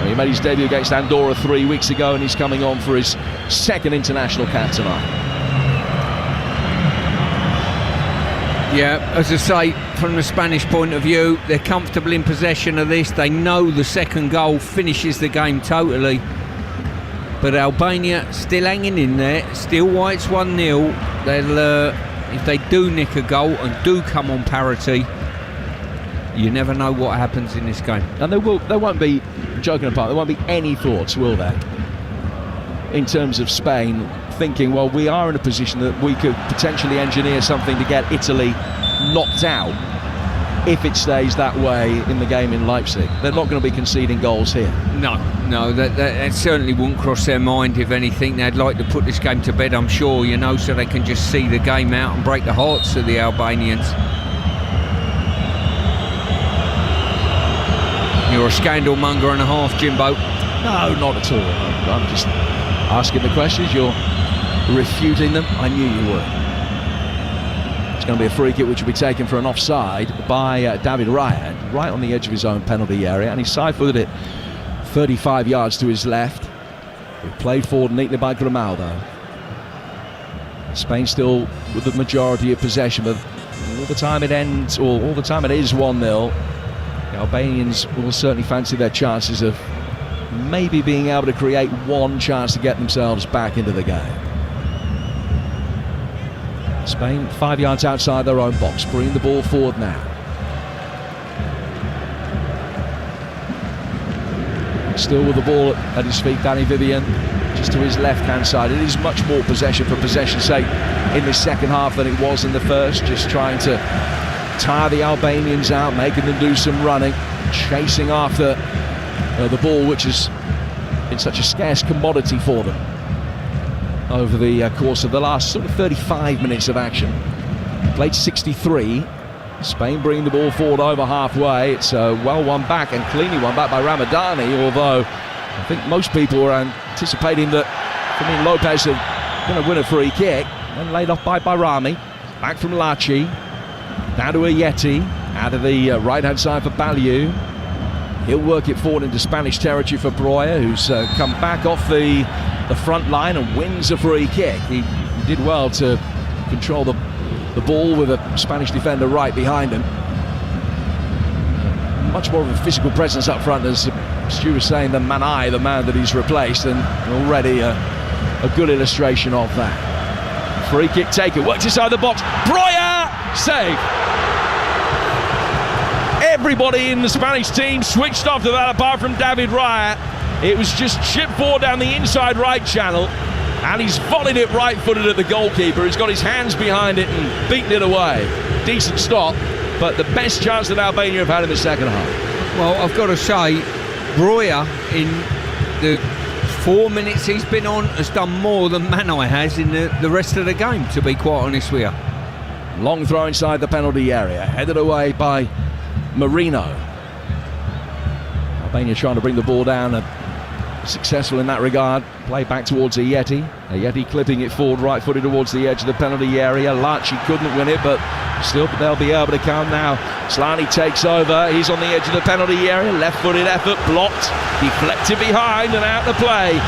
He made his debut against Andorra 3 weeks ago, and he's coming on for his second international cap tonight. Yeah, as I say, from the Spanish point of view, they're comfortable in possession of this. They know the second goal finishes the game totally. But Albania still hanging in there. Still why it's 1-0. They'll, if they do nick a goal and do come on parity, You never know what happens in this game. And there won't be, joking apart, there won't be any thoughts, will there, in terms of Spain thinking, well, we are in a position that we could potentially engineer something to get Italy knocked out if it stays that way in the game in Leipzig. They're not going to be conceding goals here. No, that certainly wouldn't cross their mind. If anything, they'd like to put this game to bed, I'm sure, so they can just see the game out and break the hearts of the Albanians. You're a scandal monger and a half, Jimbo. No, not at all. I'm just asking the questions. You're refuting them. I knew you would. It's going to be a free kick which will be taken for an offside by David Raya, right on the edge of his own penalty area, and he side-footed it 35 yards to his left. He played forward neatly by Grimaldo. Spain still with the majority of possession, but all the time it ends, or all the time it is 1-0. The Albanians will certainly fancy their chances of maybe being able to create one chance to get themselves back into the game. Spain 5 yards outside their own box, bringing the ball forward now. Still with the ball at his feet, Danny Vivian, just to his left-hand side. It is much more possession for possession's sake in the second half than it was in the first, just trying to tire the Albanians out, making them do some running, chasing after the ball, which has been such a scarce commodity for them over the course of the last sort of 35 minutes of action. Played 63. Spain bringing the ball forward over halfway. It's well won back and cleanly won back by Ramadani, although I think most people were anticipating that Fermin Lopez is going to win a free kick, and laid off by Bayrami. Back from Laci. Down to Ayeti, out of the right-hand side for Baliu. He'll work it forward into Spanish territory for Breuer, who's come back off the front line and wins a free kick. He did well to control the ball with a Spanish defender right behind him. Much more of a physical presence up front, as Stu was saying, than Manai, the man that he's replaced, and already a good illustration of that. Free kick taken, works inside the box. Breuer! Save! Everybody in the Spanish team switched off to that apart from David Raya. It was just chipped forward down the inside right channel, and he's volleyed it right-footed at the goalkeeper. He's got his hands behind it and beaten it away. Decent stop, but the best chance that Albania have had in the second half. Well, I've got to say, Breuer, in the 4 minutes he's been on, has done more than Manai has in the rest of the game, to be quite honest with you. Long throw inside the penalty area, headed away by Marino. Albania trying to bring the ball down, successful in that regard. Play back towards Ayeti. Ayeti clipping it forward right-footed towards the edge of the penalty area. Laci couldn't win it, but still they'll be able to come now. Slani takes over. He's on the edge of the penalty area. Left-footed effort, blocked, deflected behind and out to play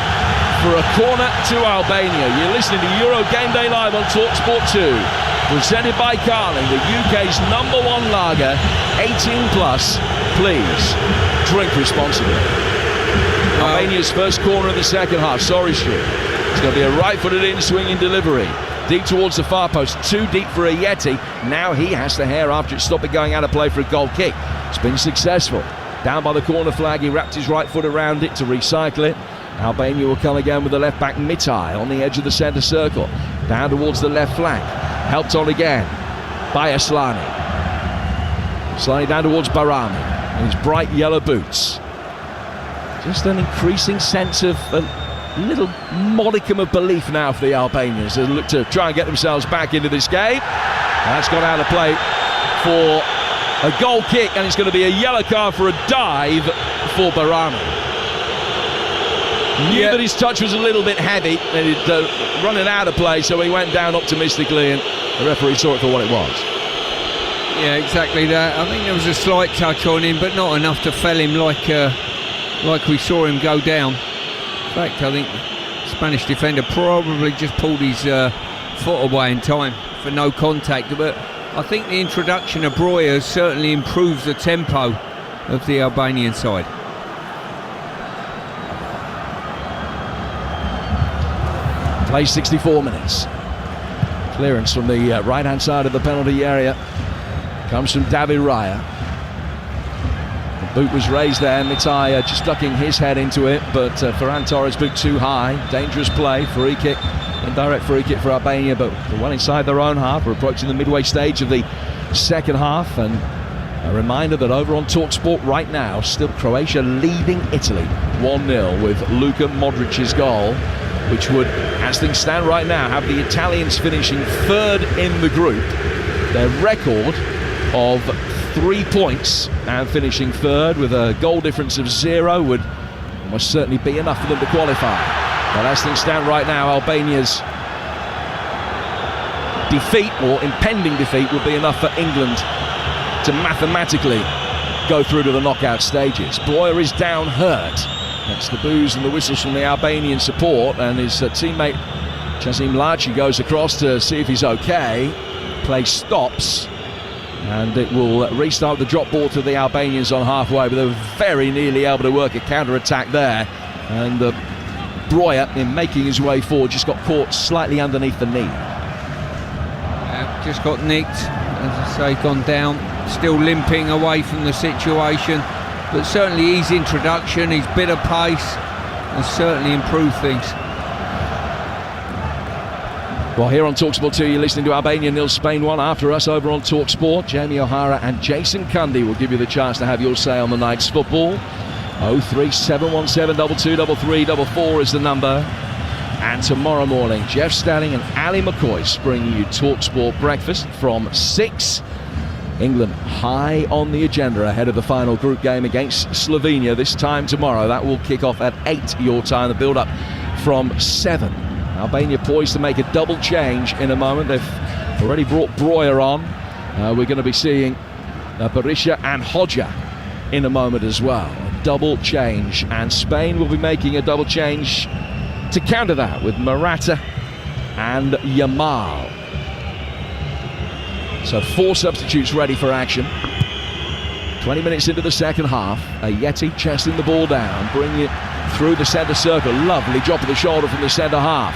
for a corner to Albania. You're listening to Euro Game Day Live on TalkSport 2. Presented by Carling, the UK's #1 lager, 18 plus. Please drink responsibly. Albania's first corner of the second half. Sorry, Stu. It's going to be a right-footed in-swinging delivery. Deep towards the far post. Too deep for Ayeti. Now he has to hair after it, stop it going out of play for a goal kick. It's been successful. Down by the corner flag, he wrapped his right foot around it to recycle it. Albania will come again with the left-back Mitai on the edge of the centre circle. Down towards the left flank. Helped on again by Aslani. Slani down towards Bayrami in his bright yellow boots. Just an increasing sense of a little modicum of belief now for the Albanians. They look to try and get themselves back into this game. That's gone out of play for a goal kick, and it's going to be a yellow card for a dive for Bayrami. Knew that his touch was a little bit heavy and he'd running out of play, so he went down optimistically, and the referee saw it for what it was. Yeah, exactly that. I think there was a slight touch on him, but not enough to fell him like we saw him go down. In fact, I think the Spanish defender probably just pulled his foot away in time for no contact, but I think the introduction of Breuer certainly improves the tempo of the Albanian side. Play 64 minutes. Clearance from the right-hand side of the penalty area comes from David Raya. Boot was raised there, Mitai just ducking his head into it, but Ferran Torres boot too high. Dangerous play, free kick, indirect free kick for Albania, but they're well inside their own half. We're approaching the midway stage of the second half, and a reminder that over on TalkSport right now, still Croatia leading Italy 1-0 with Luka Modric's goal, which would, as things stand right now, have the Italians finishing third in the group. Their record of 3 points and finishing third with a goal difference of 0 would almost certainly be enough for them to qualify. But as things stand right now, Albania's defeat, or impending defeat, would be enough for England to mathematically go through to the knockout stages. Breuer is down hurt. That's the boos and the whistles from the Albanian support, and his teammate Chazim Laci goes across to see if he's okay. Play stops, and it will restart the drop ball to the Albanians on halfway, but they were very nearly able to work a counter-attack there, and Breuer, in making his way forward, just got caught slightly underneath the knee. Just got nicked, as I say, gone down, still limping away from the situation, but certainly his introduction, his bit of pace has certainly improved things. Well, here on TalkSport 2, you're listening to Albania 0, Spain 1. After us, over on TalkSport, Jamie O'Hara and Jason Cundy will give you the chance to have your say on the night's football. 03717 223344 is the number. And tomorrow morning, Jeff Stanning and Ali McCoy bringing you TalkSport breakfast from 6. England high on the agenda ahead of the final group game against Slovenia this time tomorrow. That will kick off at 8 your time, the build-up from 7. Albania poised to make a double change in a moment. They've already brought Breuer on. We're going to be seeing Berisha and Hodja in a moment as well. A double change, and Spain will be making a double change to counter that with Morata and Yamal. So 4 substitutes ready for action. 20 minutes into the second half, Yeti chesting the ball down, bringing it through the centre circle. Lovely drop of the shoulder from the centre half.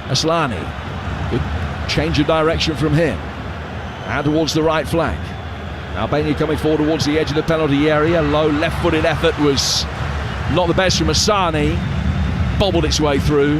Aslani, good change of direction from him. And towards the right flank. Albania coming forward towards the edge of the penalty area. Low left-footed effort was not the best from Asani. Bobbled its way through.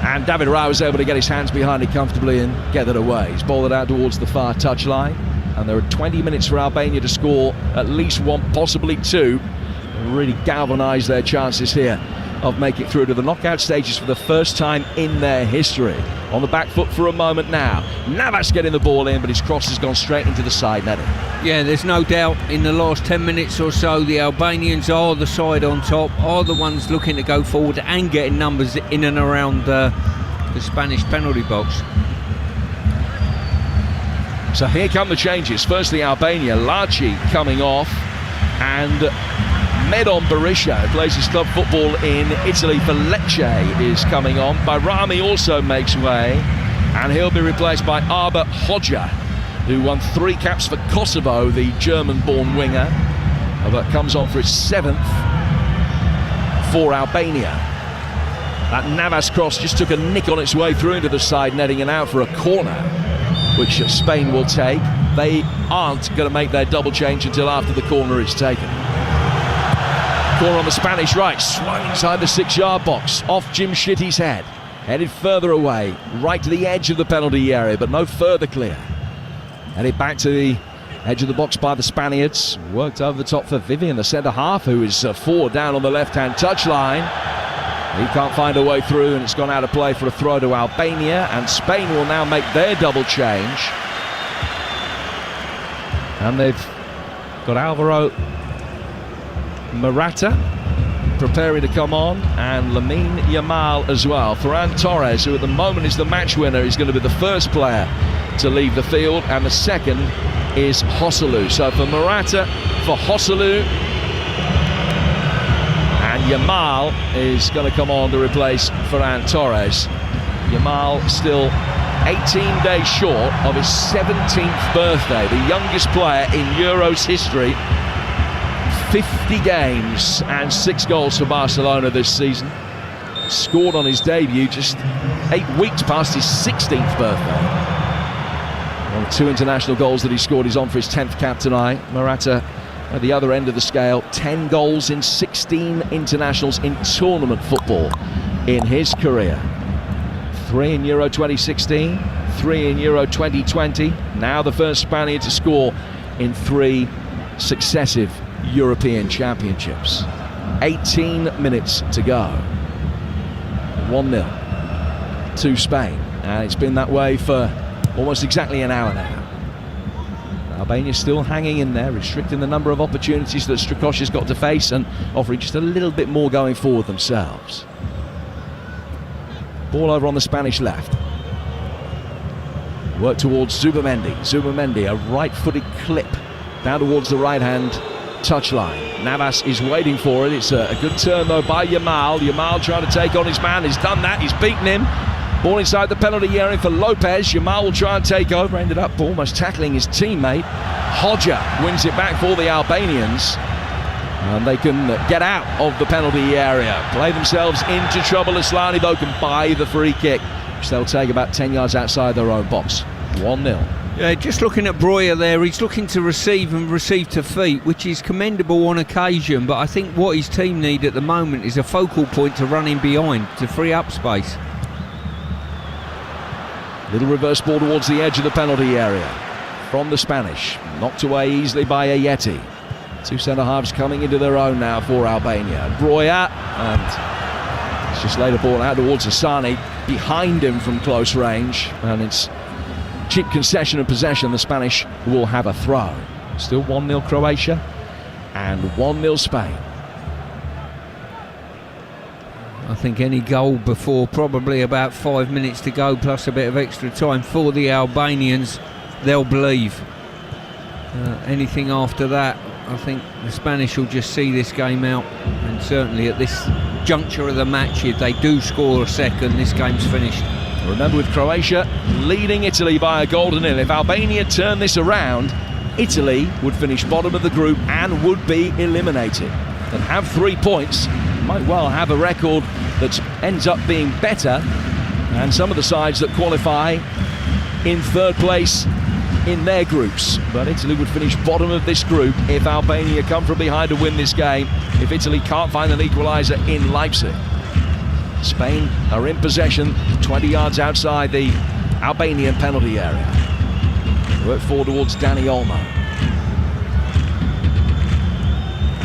And David Rao was able to get his hands behind it comfortably and get it away. He's bowled it out towards the far touchline. And there are 20 minutes for Albania to score at least 1, possibly 2. And really galvanise their chances here of making it through to the knockout stages for the first time in their history. On the back foot for a moment now. Navas getting the ball in, but his cross has gone straight into the side netting. Yeah, there's no doubt in the last 10 minutes or so, the Albanians are the side on top, are the ones looking to go forward and getting numbers in and around the Spanish penalty box. So here come the changes. Firstly, Albania, Laci coming off, and Medon Berisha, who plays his club football in Italy for Lecce, is coming on. Bayrami also makes way, and he'll be replaced by Arba Hodja, who won 3 caps for Kosovo, the German-born winger, but comes on for his 7th for Albania. That Navas cross just took a nick on its way through into the side netting and out for a corner, which Spain will take. They aren't going to make their double change until after the corner is taken. Corner on the Spanish right, swung inside the 6-yard box, off Jim Shitty's head, headed further away, right to the edge of the penalty area, but no further clear. Headed back to the edge of the box by the Spaniards, worked over the top for Vivian, the centre half, who is 4 down on the left-hand touchline. He can't find a way through, and it's gone out of play for a throw to Albania, and Spain will now make their double change. And they've got Alvaro Morata preparing to come on, and Lamine Yamal as well. Ferran Torres, who at the moment is the match winner, is going to be the first player to leave the field, and the second is Joselu. So for Morata, for Joselu, and Yamal is going to come on to replace Ferran Torres. Yamal still 18 days short of his 17th birthday, the youngest player in Euros history. 50 games and 6 goals for Barcelona this season. Scored on his debut just 8 weeks past his 16th birthday. One of 2 international goals that he scored. He's on for his 10th cap tonight. Morata At the other end of the scale, 10 goals in 16 internationals in tournament football in his career. 3 in Euro 2016, 3 in Euro 2020. Now the first Spaniard to score in 3 successive European Championships. 18 minutes to go. 1-0 to Spain. And it's been that way for almost exactly an hour now. Albania still hanging in there, restricting the number of opportunities that Strakosha's got to face and offering just a little bit more going forward themselves. Ball over on the Spanish left. Work towards Zubamendi. Zubamendi, a right-footed clip down towards the right-hand touchline. Navas is waiting for it. It's a good turn though by Yamal. Yamal trying to take on his man. He's done that. He's beaten him. Ball inside the penalty area for Lopez. Yamal will try and take over. Ended up almost tackling his teammate. Hodja wins it back for the Albanians. And they can get out of the penalty area. Play themselves into trouble. Aslani though can buy the free kick, which they'll take about 10 yards outside their own box. 1-0. Yeah, just looking at Breuer there, he's looking to receive and receive to feet, which is commendable on occasion, but I think what his team need at the moment is a focal point to run in behind, to free up space. Little reverse ball towards the edge of the penalty area from the Spanish. Knocked away easily by Ayeti. 2 centre-halves coming into their own now for Albania. Breuer, and it's just laid a ball out towards Asani, behind him from close range, and it's cheap concession of possession. The Spanish will have a throw. Still 1-0 Croatia and 1-0 Spain. I think any goal before probably about 5 minutes to go plus a bit of extra time for the Albanians, they'll believe. Anything after that, I think the Spanish will just see this game out, and certainly at this juncture of the match, if they do score a second, this game's finished. Remember, with Croatia leading Italy by a goal to nil, if Albania turn this around, Italy would finish bottom of the group and would be eliminated. And have 3 points, might well have a record that ends up being better than some of the sides that qualify in 3rd place in their groups. But Italy would finish bottom of this group if Albania come from behind to win this game, if Italy can't find an equaliser in Leipzig. Spain are in possession, 20 yards outside the Albanian penalty area. Work forward towards Dani Olmo.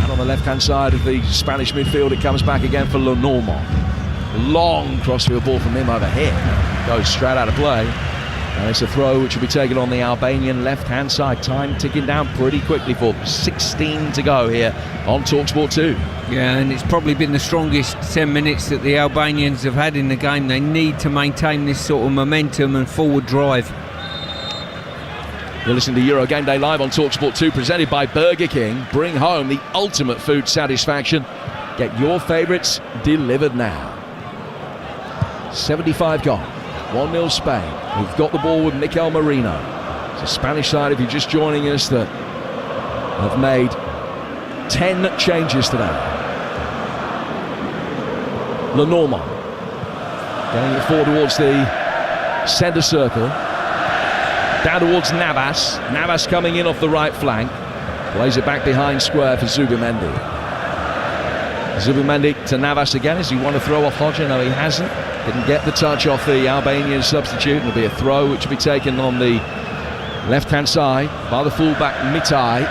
And on the left-hand side of the Spanish midfield, it comes back again for Lenormand. Long crossfield ball from him over here. Goes straight out of play. And it's a throw which will be taken on the Albanian left-hand side. Time ticking down pretty quickly for 16 to go here on TalkSport 2. Yeah, and it's probably been the strongest 10 minutes that the Albanians have had in the game. They need to maintain this sort of momentum and forward drive. You're listening to Euro Game Day live on TalkSport 2, presented by Burger King. Bring home the ultimate food satisfaction. Get your favourites delivered now. 75 gone. 1-0 Spain. We've got the ball with Mikel Merino. It's a Spanish side, if you're just joining us, that have made 10 changes today. Lenormand getting it forward towards the centre circle. Down towards Navas. Navas coming in off the right flank. Plays it back behind square for Zubamendi. Zubamendi to Navas again. Does he want to throw off Hodja? No, he hasn't. Didn't get the touch off the Albanian substitute. It'll be a throw which will be taken on the left-hand side by the fullback Mitai.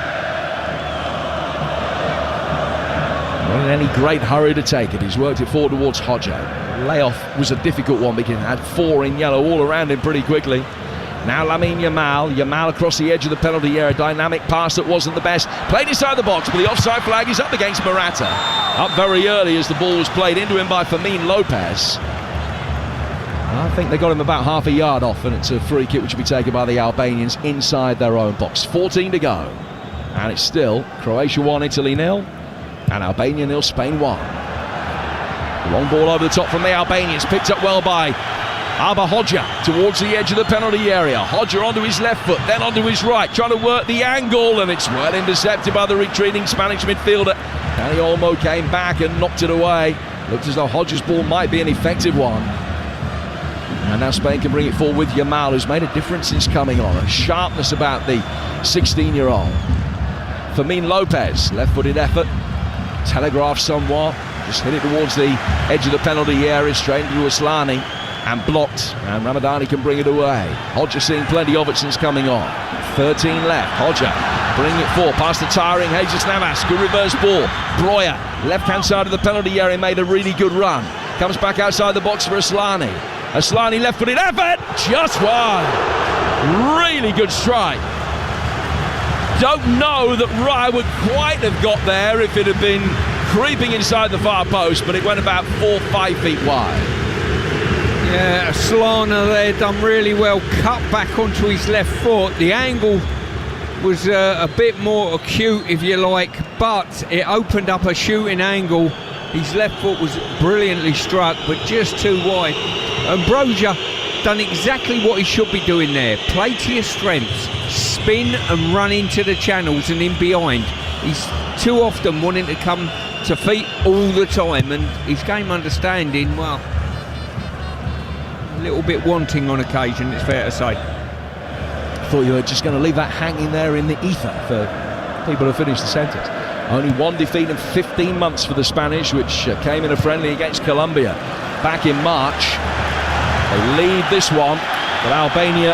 Not in any great hurry to take it. He's worked it forward towards Hodja. Layoff was a difficult one because he had 4 in yellow all around him pretty quickly. Now Lamine Yamal. Yamal across the edge of the penalty area. Dynamic pass that wasn't the best. Played inside the box, but the offside flag is up against Morata. Up very early as the ball was played into him by Fermin Lopez. I think they got him about half a yard off, and it's a free kick which will be taken by the Albanians inside their own box. 14 to go. And it's still Croatia 1, Italy 0. And Albania 0, Spain 1. Long ball over the top from the Albanians. Picked up well by Alba Hodja towards the edge of the penalty area. Hodja onto his left foot, then onto his right, trying to work the angle, and it's well intercepted by the retreating Spanish midfielder. Dani Olmo came back and knocked it away. Looked as though Hodja's ball might be an effective one. And now Spain can bring it forward with Yamal, who's made a difference since coming on. A sharpness about the 16-year-old. Fermin Lopez, left-footed effort, telegraphed somewhat, just hit it towards the edge of the penalty area, straight into Aslani, and blocked, and Ramadani can bring it away. Hodger seeing plenty of it since coming on. 13 left, Hodger bringing it forward, past the tiring Jesus Navas, good reverse ball. Breuer, left-hand side of the penalty area, made a really good run. Comes back outside the box for Aslani. Aslani left-footed effort, just one. Really good strike. Don't know that Rye would quite have got there if it had been creeping inside the far post, but it went about 4-5 feet wide. Yeah, Aslana there done really well, cut back onto his left foot. The angle was a bit more acute, if you like, but it opened up a shooting angle. His left foot was brilliantly struck, but just too wide. And Broja done exactly what he should be doing there. Play to your strengths, spin and run into the channels and in behind. He's too often wanting to come to feet all the time, and his game understanding, well, a little bit wanting on occasion, it's fair to say. Thought you were just going to leave that hanging there in the ether for people to finish the sentence. Only one defeat in 15 months for the Spanish, which came in a friendly against Colombia back in March. They lead this one, but Albania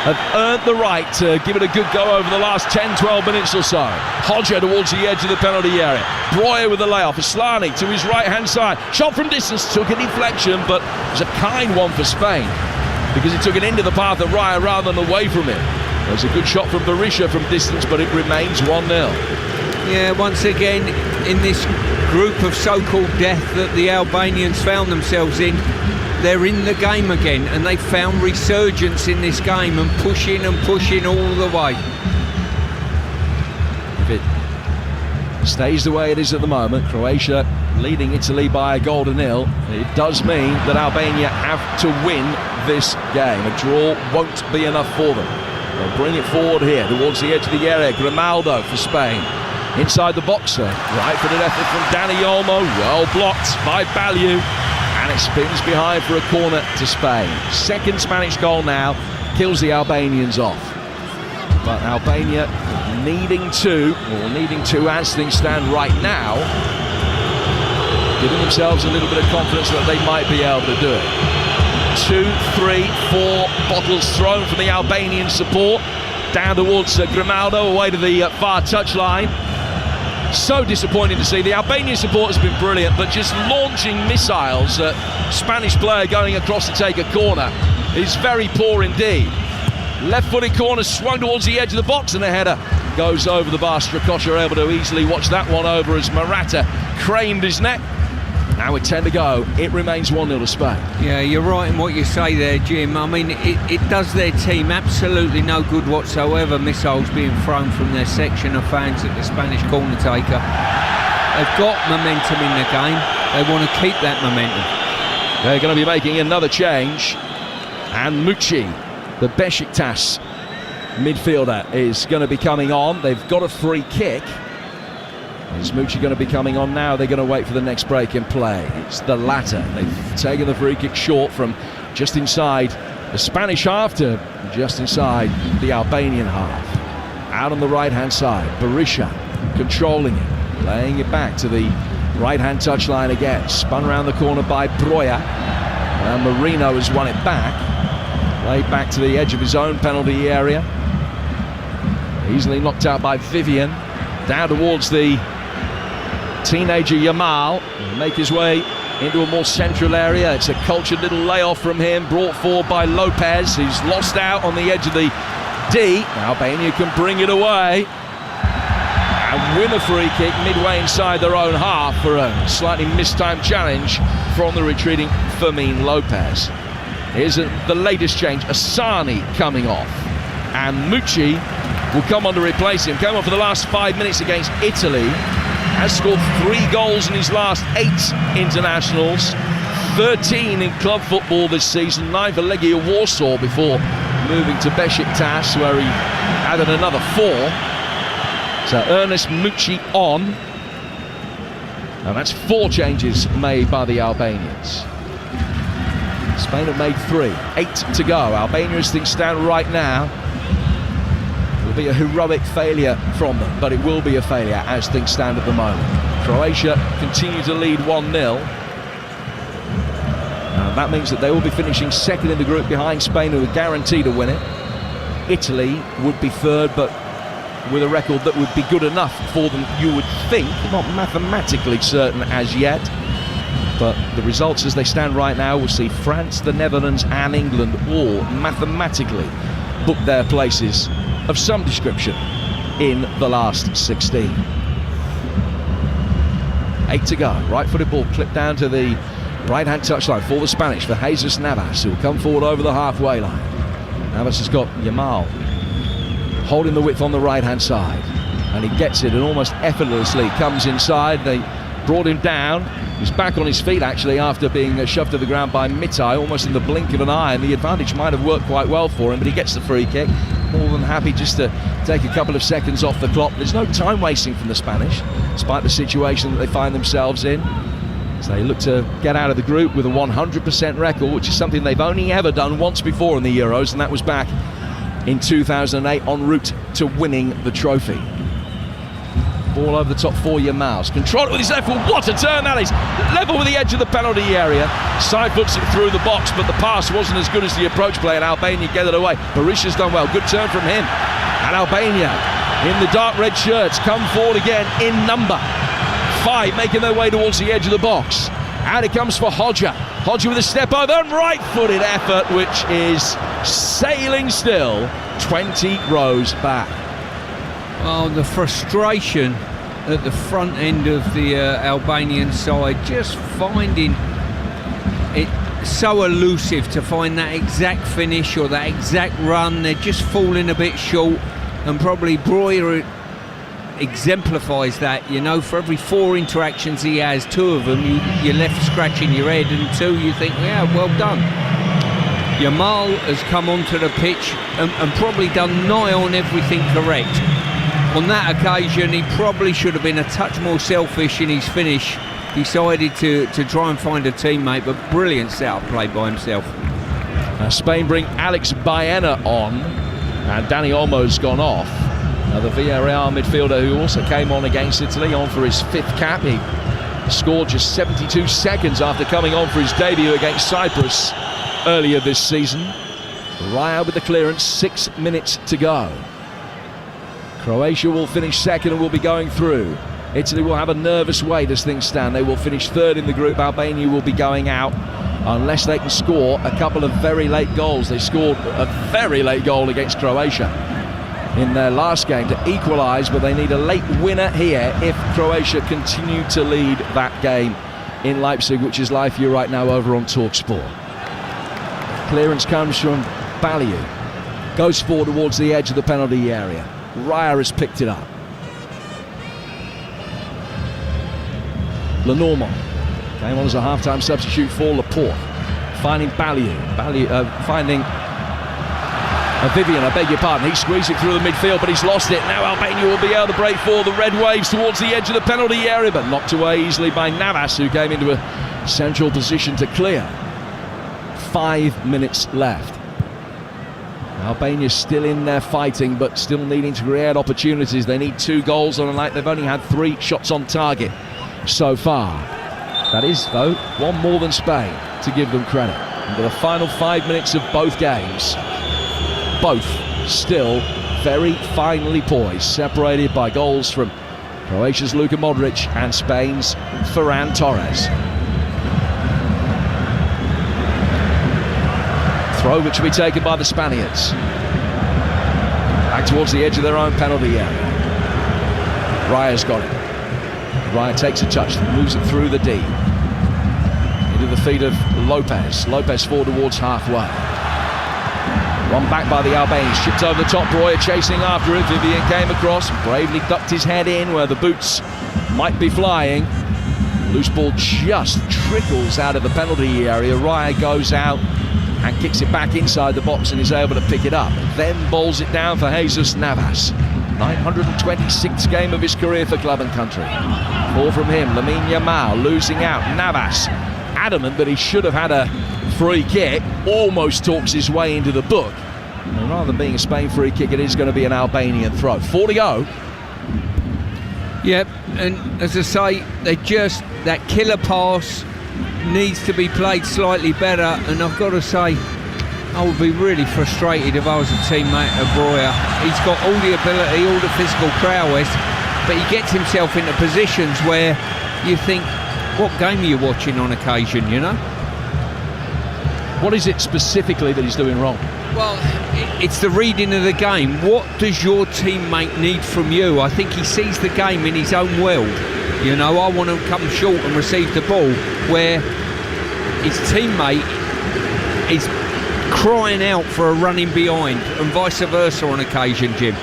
have earned the right to give it a good go over the last 10-12 minutes or so. Hodger towards the edge of the penalty area. Breuer with the layoff. Aslani to his right-hand side. Shot from distance, took a deflection, but it was a kind one for Spain because it took it into the path of Raya rather than away from it. There's a good shot from Berisha from distance, but it remains 1-0. Yeah, once again, in this group of so-called death that the Albanians found themselves in, they're in the game again, and they found resurgence in this game and pushing all the way. If it stays the way it is at the moment, Croatia leading Italy by a goal to nil, it does mean that Albania have to win this game. A draw won't be enough for them. They'll bring it forward here towards the edge of the area. Grimaldo for Spain. Inside the boxer, right-footed effort from Dani Olmo, well blocked by Balliu, and it spins behind for a corner to Spain. Second Spanish goal now, kills the Albanians off. But Albania needing to as things stand right now, giving themselves a little bit of confidence that they might be able to do it. 2, 3, 4 bottles thrown from the Albanian support, down towards Grimaldo, away to the far touchline. So disappointing to see. The Albanian support has been brilliant, but just launching missiles at Spanish player going across to take a corner is very poor indeed. Left-footed corner swung towards the edge of the box, and the header goes over the bar. Strakosha able to easily watch that one over as Morata craned his neck. Now with 10 to go, it remains 1-0 to Spain. Yeah, you're right in what you say there, Jim. I mean, it does their team absolutely no good whatsoever, missiles being thrown from their section of fans at the Spanish corner taker. They've got momentum in the game. They want to keep that momentum. They're going to be making another change. And Mucci, the Besiktas midfielder, is going to be coming on. They've got a free kick. Is Mucci going to be coming on now? They're going to wait for the next break in play. It's the latter. They've taken the free kick short from just inside the Spanish half to just inside the Albanian half. Out on the right-hand side, Berisha controlling it, laying it back to the right-hand touchline again. Spun around the corner by Breuer. And Marino has won it back. Laid back to the edge of his own penalty area. Easily knocked out by Vivian. Down towards the teenager Yamal, will make his way into a more central area. It's a cultured little layoff from him, brought forward by Lopez. He's lost out on the edge of the D. Albania can bring it away and win a free kick midway inside their own half for a slightly mistimed challenge from the retreating Fermin Lopez. Here's the latest change, Asani coming off, and Mucci will come on to replace him. Came on for the last 5 minutes against Italy. Has scored 3 goals in his last 8 internationals. 13 in club football this season. 9 for Legia Warsaw before moving to Besiktas, where he added another 4. So Ernest Mucci on. And that's 4 changes made by the Albanians. Spain have made 3. 8 to go. Albania, as things stand right now, would be a heroic failure from them, but it will be a failure as things stand at the moment. Croatia continue to lead 1-0. That means that they will be finishing second in the group behind Spain, who are guaranteed to win it. Italy would be third, but with a record that would be good enough for them, you would think. Not mathematically certain as yet, but the results as they stand right now will see France, the Netherlands and England all mathematically book their places of some description in the last 16. 8 to go. Right-footed ball clipped down to the right-hand touchline for the Spanish, for Jesus Navas, who will come forward over the halfway line. Navas has got Yamal holding the width on the right-hand side, and he gets it and almost effortlessly comes inside. They brought him down. He's back on his feet actually after being shoved to the ground by Mitai almost in the blink of an eye, and the advantage might have worked quite well for him, but he gets the free kick. More than happy just to take a couple of seconds off the clock. There's no time wasting from the Spanish, despite the situation that they find themselves in. So they look to get out of the group with a 100% record, which is something they've only ever done once before in the Euros, and that was back in 2008 en route to winning the trophy. Ball over the top for Yamal. Control it with his left foot. What a turn that is! Level with the edge of the penalty area. Side foots it through the box, but the pass wasn't as good as the approach play, and Albania get it away. Berisha's done well. Good turn from him. And Albania, in the dark red shirts, come forward again in number 5, making their way towards the edge of the box. Out it comes for Hodja. Hodja with a step over and right-footed effort, which is sailing still 20 rows back. Oh, the frustration at the front end of the Albanian side, just finding it so elusive to find that exact finish or that exact run. They're just falling a bit short, and probably Breuer exemplifies that. You know, for every 4 interactions he has, 2 of them you're left scratching your head, and 2 you think, yeah, well done. Yamal has come onto the pitch and probably done nigh on everything correct. On that occasion, he probably should have been a touch more selfish in his finish. Decided to try and find a teammate, but brilliant setup play by himself. Spain bring Alex Baena on, and Dani Olmo's gone off. The Villarreal midfielder who also came on against Italy, on for his 5th cap. He scored just 72 seconds after coming on for his debut against Cyprus earlier this season. Raya with the clearance, 6 minutes to go. Croatia will finish second and will be going through. Italy will have a nervous wait as things stand. They will finish 3rd in the group. Albania will be going out unless they can score a couple of very late goals. They scored a very late goal against Croatia in their last game to equalise, but they need a late winner here if Croatia continue to lead that game in Leipzig, which is live for you right now over on TalkSport. Clearance comes from Baliu. Goes forward towards the edge of the penalty area. Raya has picked it up. Lenormand came on as a half-time substitute for Laporte. Finding Baliu. Finding Vivian, I beg your pardon. He squeezed it through the midfield, but he's lost it. Now Albania will be able to break for the Red Waves towards the edge of the penalty area, but knocked away easily by Navas, who came into a central position to clear. 5 minutes left. Albania's still in there fighting, but still needing to create opportunities. They need 2 goals on a night. They've only had 3 shots on target so far. That is, though, 1 more than Spain, to give them credit. Into the final 5 minutes of both games. Both still very finely poised, separated by goals from Croatia's Luka Modric and Spain's Ferran Torres. Throw which will be taken by the Spaniards. Back towards the edge of their own penalty area. Raya's got it. Raya takes a touch, moves it through the D. Into the feet of Lopez. Lopez forward towards halfway. Run back by the Albanians, shipped over the top. Breuer chasing after it. Vivian came across, bravely ducked his head in where the boots might be flying. Loose ball just trickles out of the penalty area. Raya goes out and kicks it back inside the box and is able to pick it up. Then bowls it down for Jesus Navas. 926th game of his career for club and country. Ball from him, Lamine Yamal losing out. Navas, adamant that he should have had a free kick, almost talks his way into the book. And rather than being a Spain free kick, it is going to be an Albanian throw. 4 to go. Yep, and as I say, that killer pass needs to be played slightly better, and I've got to say, I would be really frustrated if I was a teammate of Breuer. He's got all the ability, all the physical prowess, but he gets himself into positions where you think, what game are you watching on occasion, you know? What is it specifically that he's doing wrong? Well, it's the reading of the game. What does your teammate need from you? I think he sees the game in his own world. You know, I want to come short and receive the ball, where his teammate is crying out for a running behind, and vice versa on occasion, Jim.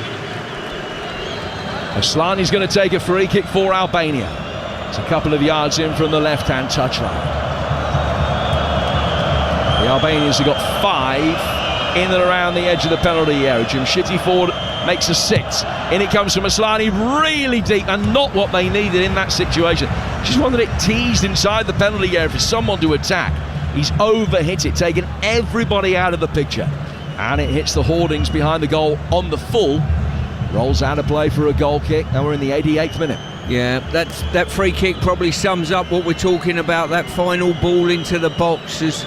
Aslani's going to take a free kick for Albania. It's a couple of yards in from the left-hand touchline. The Albanians have got 5 in and around the edge of the penalty area. Jimshiti Ford makes a 6. In it comes from Aslani, really deep, and not what they needed in that situation. Just one that it teased inside the penalty area for someone to attack. He's overhit it, taking everybody out of the picture. And it hits the hoardings behind the goal on the full. Rolls out of play for a goal kick, and we're in the 88th minute. Yeah, that free kick probably sums up what we're talking about. That final ball into the box is,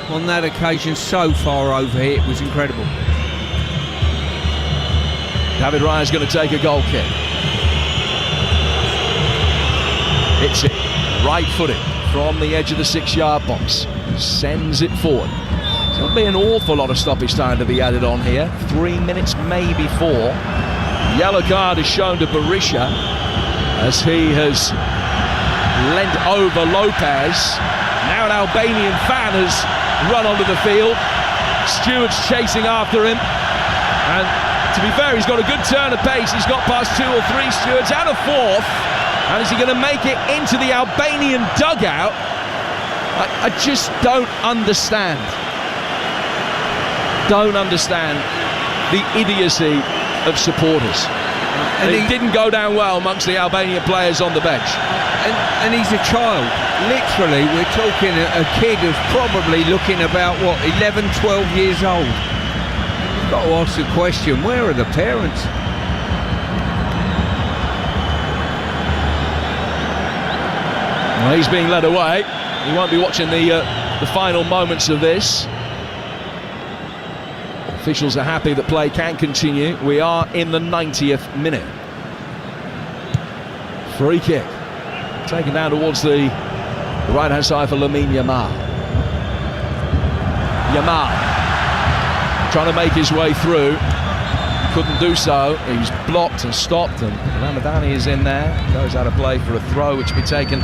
on that occasion, so far overhit, it was incredible. David Raya's going to take a goal kick. Hits it, right-footed, from the edge of the 6-yard box. Sends it forward. There'll be an awful lot of stoppage time to be added on here. 3 minutes, maybe 4. Yellow card is shown to Berisha as he has leant over Lopez. Now an Albanian fan has run onto the field. Stewart's chasing after him. And to be fair, he's got a good turn of pace. He's got past 2 or 3 stewards and a 4th. And is he going to make it into the Albanian dugout? I just don't understand. Don't understand the idiocy of supporters. And it didn't go down well amongst the Albanian players on the bench. And he's a child. Literally, we're talking a kid who's probably looking about, 11, 12 years old. You've got to ask the question, where are the parents? Well, he's being led away. He won't be watching the final moments of this. Officials are happy that play can continue. We are in the 90th minute. Free kick. Taken down towards the right-hand side for Lamine Yamal. Yamal trying to make his way through. Couldn't do so. He was blocked and stopped, and Ramadani is in there. Goes out of play for a throw, which will be taken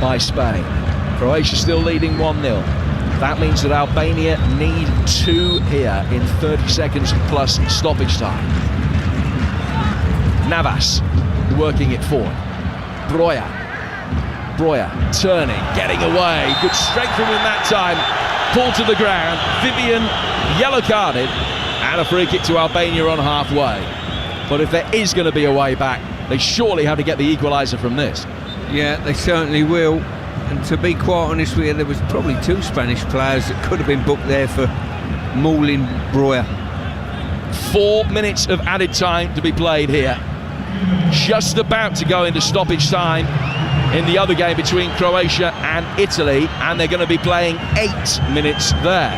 by Spain. Croatia still leading 1-0. That means that Albania need 2 here in 30 seconds plus stoppage time. Navas working it forward. Breuer turning, getting away. Good strength from him that time. Pulled to the ground. Vivian yellow carded. And a free kick to Albania on halfway. But if there is going to be a way back, they surely have to get the equaliser from this. Yeah, they certainly will. And to be quite honest with you, there was probably 2 Spanish players that could have been booked there for mauling Breuer. 4 minutes of added time to be played here. Just about to go into stoppage time in the other game between Croatia and Italy, and they're going to be playing 8 minutes there.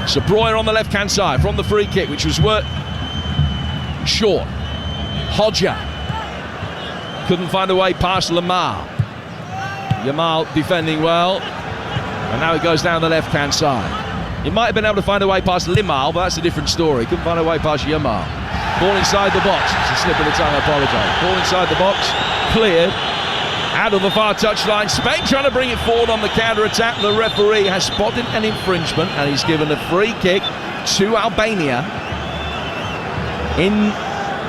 So Breuer on the left-hand side from the free kick, which was worked short. Hodja couldn't find a way past Lamar. Yamal defending well, and now it goes down the left-hand side. He might have been able to find a way past Limal, but that's a different story. Couldn't find a way past Yamal. Ball inside the box. It's a slip of the tongue, I apologise. Ball inside the box, cleared. Out of the far touchline. Spain trying to bring it forward on the counter-attack. The referee has spotted an infringement, and he's given a free kick to Albania in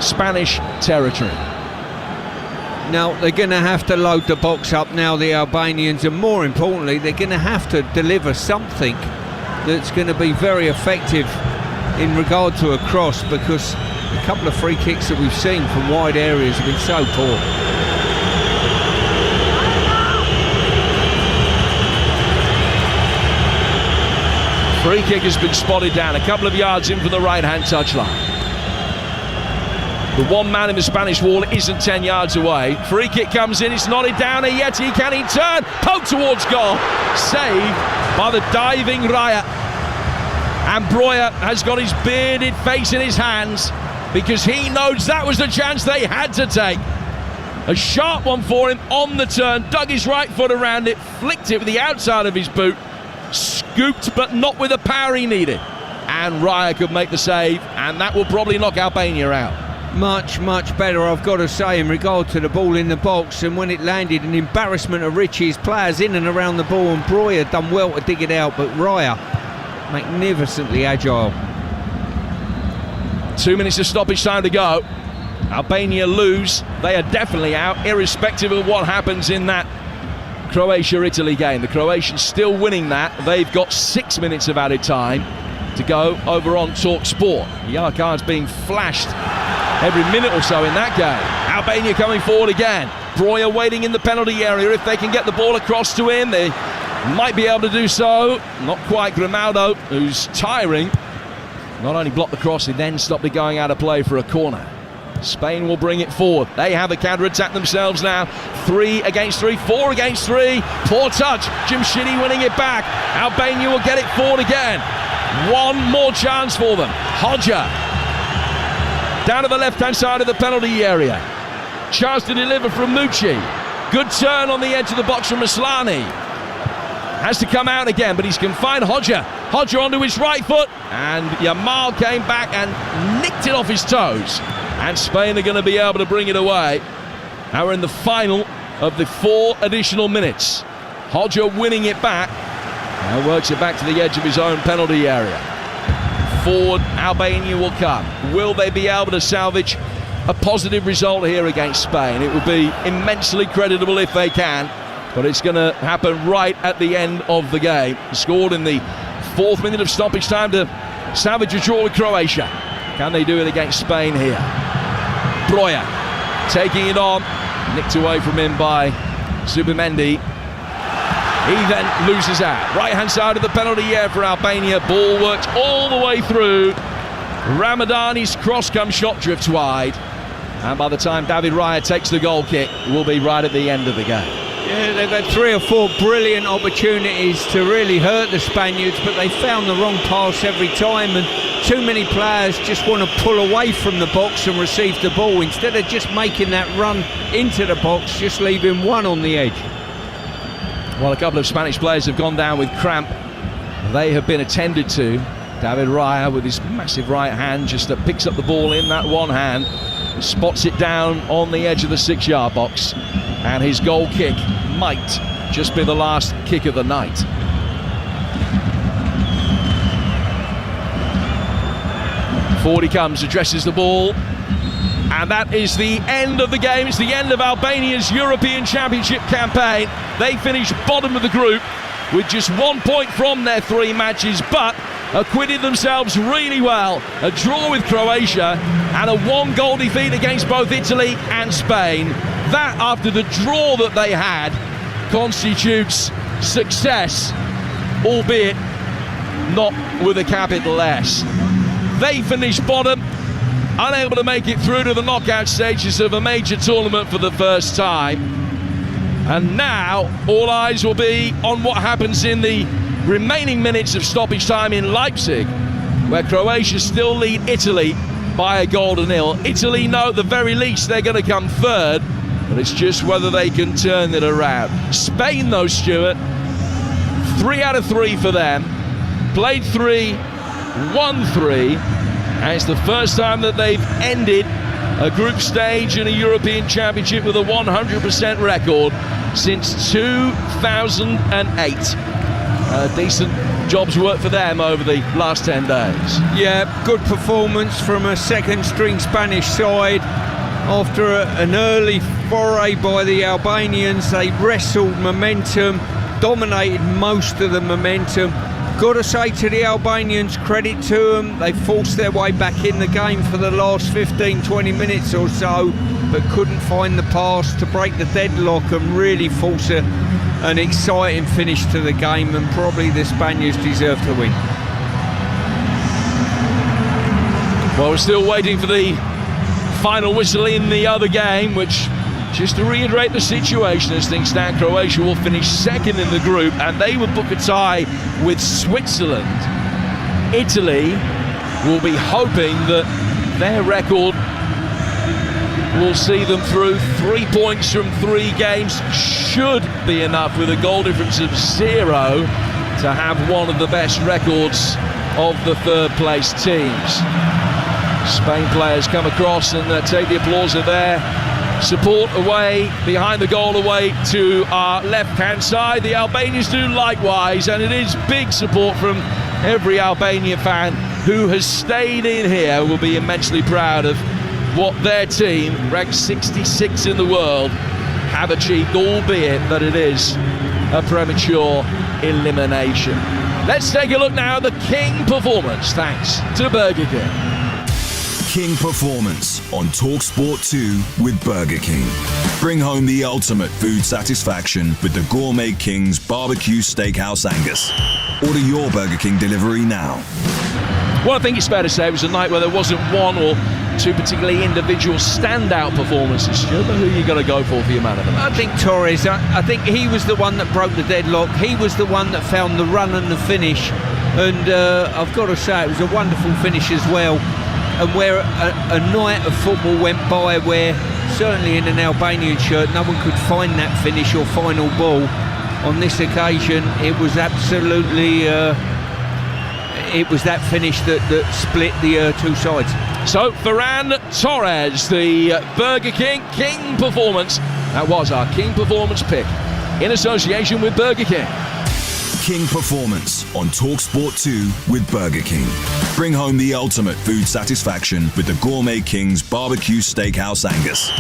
Spanish territory. Now, they're going to have to load the box up now, the Albanians, and more importantly, they're going to have to deliver something that's going to be very effective in regard to a cross, because a couple of free kicks that we've seen from wide areas have been so poor. Free kick has been spotted down a couple of yards in from the right-hand touchline. The one man in the Spanish wall isn't 10 yards away. Free kick comes in, it's nodded down, and yet he can turn, poke towards goal. Saved by the diving Raya. And Breuer has got his bearded face in his hands because he knows that was the chance they had to take. A sharp one for him on the turn, dug his right foot around it, flicked it with the outside of his boot, scooped but not with the power he needed. And Raya could make the save, and that will probably knock Albania out. Much better, I've got to say, in regard to the ball in the box. And when it landed, an embarrassment of riches. Players in and around the ball, and Breuer done well to dig it out, but Raya magnificently agile. 2 minutes of stoppage time to go. Albania lose. They are definitely out, irrespective of what happens in that Croatia-Italy game. The Croatians still winning that. They've got 6 minutes of added time to go over on TalkSport. Yellow cards being flashed every minute or so in that game. Albania coming forward again. Breuer waiting in the penalty area. If they can get the ball across to him, they might be able to do so. Not quite. Grimaldo, who's tiring, not only blocked the cross, he then stopped it going out of play for a corner. Spain will bring it forward. They have a counter-attack themselves now. 3 against 3, 4 against 3. Poor touch. Jimshidi winning it back. Albania will get it forward again. One more chance for them. Hodja down to the left-hand side of the penalty area. Chance to deliver from Mucci. Good turn on the edge of the box from Maslany. Has to come out again, but he's confined. Hodja onto his right foot, and Yamal came back and nicked it off his toes. And Spain are going to be able to bring it away. Now we're in the final of the 4 additional minutes. Hodja winning it back. Now works it back to the edge of his own penalty area. Forward, Albania will come. Will they be able to salvage a positive result here against Spain? It would be immensely creditable if they can, but it's going to happen right at the end of the game. Scored in the 4th minute of stoppage time to salvage a draw with Croatia. Can they do it against Spain here? Breuer taking it on, nicked away from him by Zubimendi. He then loses out. Right-hand side of the penalty area for Albania. Ball worked all the way through. Ramadani's cross comes shot drift wide. And by the time David Raya takes the goal kick, we'll be right at the end of the game. Yeah, they've had 3 or 4 brilliant opportunities to really hurt the Spaniards, but they found the wrong pass every time, and too many players just want to pull away from the box and receive the ball instead of just making that run into the box, just leaving one on the edge. Well, a couple of Spanish players have gone down with cramp. They have been attended to. David Raya with his massive right hand just picks up the ball in that one hand, spots it down on the edge of the 6-yard box, and his goal kick might just be the last kick of the night. Forward he comes, addresses the ball, and that is the end of the game. It's the end of Albania's European Championship campaign. They finished bottom of the group with just 1 point from their 3 matches, but acquitted themselves really well. A draw with Croatia and a 1-goal defeat against both Italy and Spain. That, after the draw that they had, constitutes success, albeit not with a capital S. They finished bottom, unable to make it through to the knockout stages of a major tournament for the first time. And now all eyes will be on what happens in the remaining minutes of stoppage time in Leipzig, where Croatia still lead Italy by a 1-0. Italy know at the very least they're going to come third, but it's just whether they can turn it around. Spain, though, Stuart, 3 out of 3 for them. Played 3, won 3, and it's the first time that they've ended a group stage in a European Championship with a 100% record since 2008. Decent job's work for them over the last 10 days. Yeah, good performance from a second-string Spanish side. After an early foray by the Albanians, they wrestled momentum, dominated most of the momentum. Got to say to the Albanians, credit to them, they forced their way back in the game for the last 15-20 minutes or so, but couldn't find the pass to break the deadlock and really force an exciting finish to the game, and probably the Spaniards deserve to win. Well, we're still waiting for the final whistle in the other game, which, just to reiterate the situation as things stand, Croatia will finish second in the group and they will book a tie with Switzerland. Italy will be hoping that their record will see them through. 3 points from 3 games should be enough, with a goal difference of 0, to have one of the best records of the third place teams. Spain players come across and take the applause of their support away, behind the goal, away to our left-hand side. The Albanians do likewise, and it is big support from every Albanian fan who has stayed in here. Will be immensely proud of what their team, ranked 66 in the world, have achieved, albeit that it is a premature elimination. Let's take a look now at the King performance, thanks to Burger King. King Performance on TalkSport 2 with Burger King. Bring home the ultimate food satisfaction with the Gourmet King's Barbecue Steakhouse Angus. Order your Burger King delivery now. Well, I think it's fair to say it was a night where there wasn't one or two particularly individual standout performances. Stuart, who are you going to go for your man of the match? I think Torres. I think he was the one that broke the deadlock. He was the one that found the run and the finish. And I've got to say, it was a wonderful finish as well. And where a night of football went by where, certainly in an Albanian shirt, no one could find that finish or final ball, on this occasion it was absolutely it was that finish that split the two sides. So Ferran Torres, the Burger King performance, that was our King performance pick in association with Burger King. King Performance on TalkSport 2 with Burger King. Bring home the ultimate food satisfaction with the Gourmet King's Barbecue Steakhouse Angus.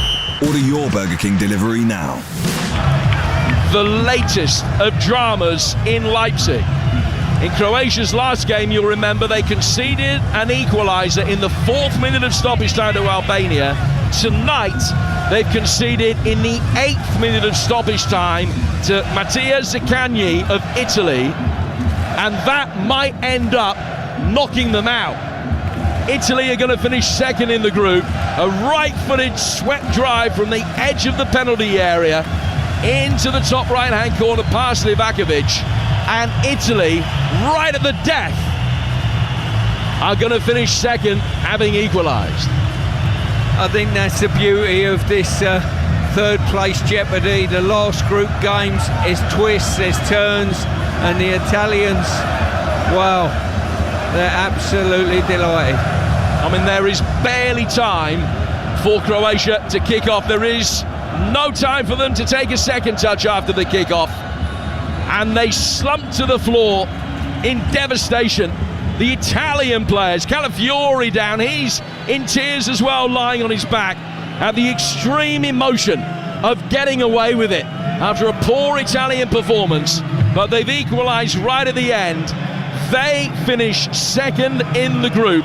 Order your Burger King delivery now. The latest of dramas in Leipzig. In Croatia's last game, you'll remember, they conceded an equaliser in the 4th minute of stoppage time to Albania. Tonight, they've conceded in the 8th minute of stoppage time to Mattia Zaccagni of Italy, and that might end up knocking them out. Italy are going to finish second in the group. A right-footed swept drive from the edge of the penalty area into the top right-hand corner past Livakovic, and Italy, right at the death, are going to finish second, having equalised. I think that's the beauty of this third place jeopardy. The last group games, there's twists, there's turns, and the Italians, wow, they're absolutely delighted. I mean, there is barely time for Croatia to kick off. There is no time for them to take a second touch after the kick-off, and they slump to the floor in devastation. The Italian players, Calafiori down, he's in tears as well, lying on his back at the extreme emotion of getting away with it after a poor Italian performance, but they've equalised right at the end. They finish second in the group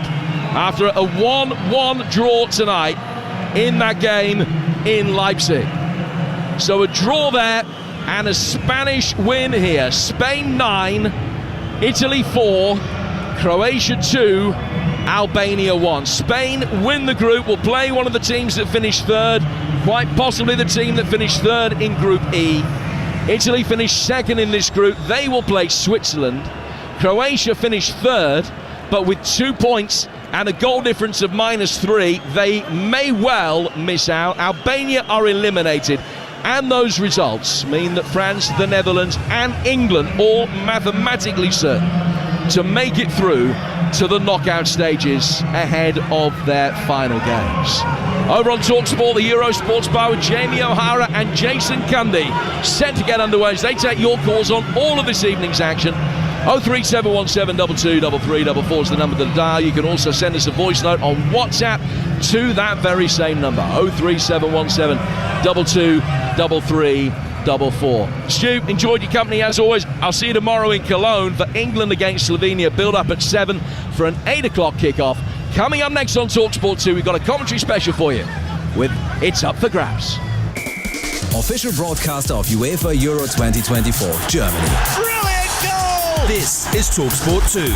after a 1-1 draw tonight in that game in Leipzig. So a draw there and a Spanish win here. Spain 9, Italy 4, Croatia 2, Albania 1. Spain win the group, will play one of the teams that finished third, quite possibly the team that finished third in Group E. Italy finished second in this group, they will play Switzerland. Croatia finished third, but with 2 points and a goal difference of -3, they may well miss out. Albania are eliminated, and those results mean that France, the Netherlands and England all mathematically certain to make it through to the knockout stages ahead of their final games. Over on TalkSport, the Euro Sports Bar with Jamie O'Hara and Jason Cundy set to get underway as they take your calls on all of this evening's action. 03717 223344 is the number to dial. You can also send us a voice note on WhatsApp to that very same number, 03717 223344. Stu, enjoyed your company as always. I'll see you tomorrow in Cologne for England against Slovenia. Build up at 7 for an 8 o'clock kickoff. Coming up next on TalkSport 2, we've got a commentary special for you with It's Up for Grabs. Official broadcaster of UEFA Euro 2024, Germany. Brilliant goal! This is TalkSport 2.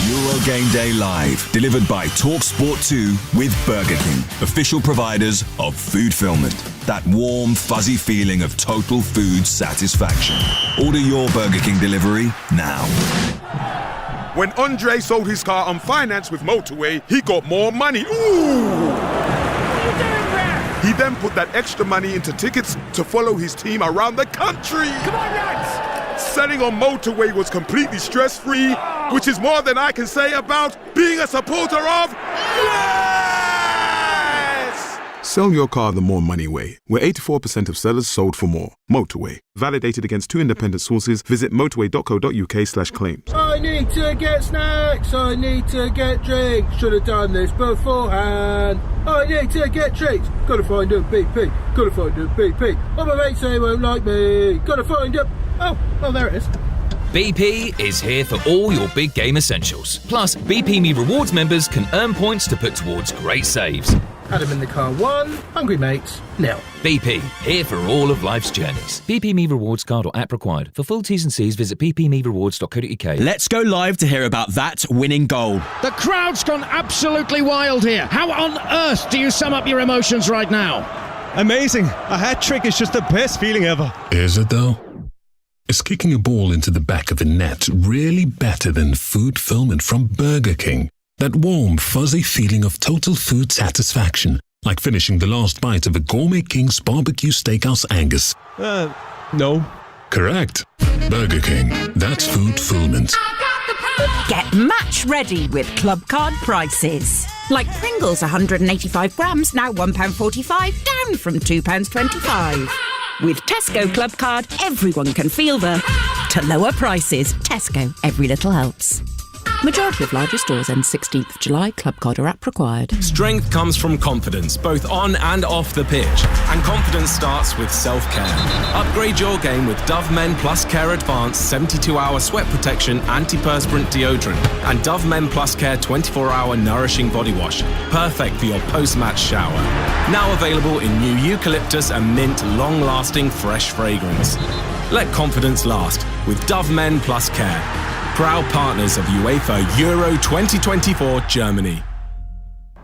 Euro Game Day Live, delivered by TalkSport 2 with Burger King, official providers of food fulfillment. That warm, fuzzy feeling of total food satisfaction. Order your Burger King delivery now. When Andre sold his car on finance with Motorway, he got more money. Ooh! He then put that extra money into tickets to follow his team around the country. Come on, lads! Selling on Motorway was completely stress-free, which is more than I can say about being a supporter of Yes! Sell your car the more money way, where 84% of sellers sold for more. Motorway. Validated against 2 independent sources. Visit motorway.co.uk/claims. I need to get snacks. I need to get drinks. Should have done this beforehand. I need to get treats. Gotta find a BP. Gotta find a BP. Oh, my mates say won't like me. Gotta find a... Oh, there it is. BP is here for all your big game essentials. Plus, BP Me Rewards members can earn points to put towards great saves. Adam in the car 1, hungry mates 0. BP, here for all of life's journeys. BP Me Rewards card or app required. For full T's and C's, visit bpmerewards.co.uk. Let's go live to hear about that winning goal. The crowd's gone absolutely wild here. How on earth do you sum up your emotions right now? Amazing. A hat-trick is just the best feeling ever. Is it though? Is kicking a ball into the back of the net really better than food fulfillment from Burger King? That warm, fuzzy feeling of total food satisfaction, like finishing the last bite of a Gourmet King's Barbecue Steakhouse Angus. No. Correct. Burger King. That's food fulfillment. Get match ready with club card prices. Like Pringles 185 grams, now £1.45, down from £2.25. With Tesco Club Card, everyone can feel the to lower prices. Tesco, every little helps. Majority of larger stores end 16th of July. Club card or app required. Strength comes from confidence, both on and off the pitch. And confidence starts with self-care. Upgrade your game with Dove Men Plus Care Advanced 72-hour sweat protection antiperspirant deodorant and Dove Men Plus Care 24-hour nourishing body wash. Perfect for your post-match shower. Now available in new eucalyptus and mint long-lasting fresh fragrance. Let confidence last with Dove Men Plus Care. Proud partners of UEFA Euro 2024 Germany.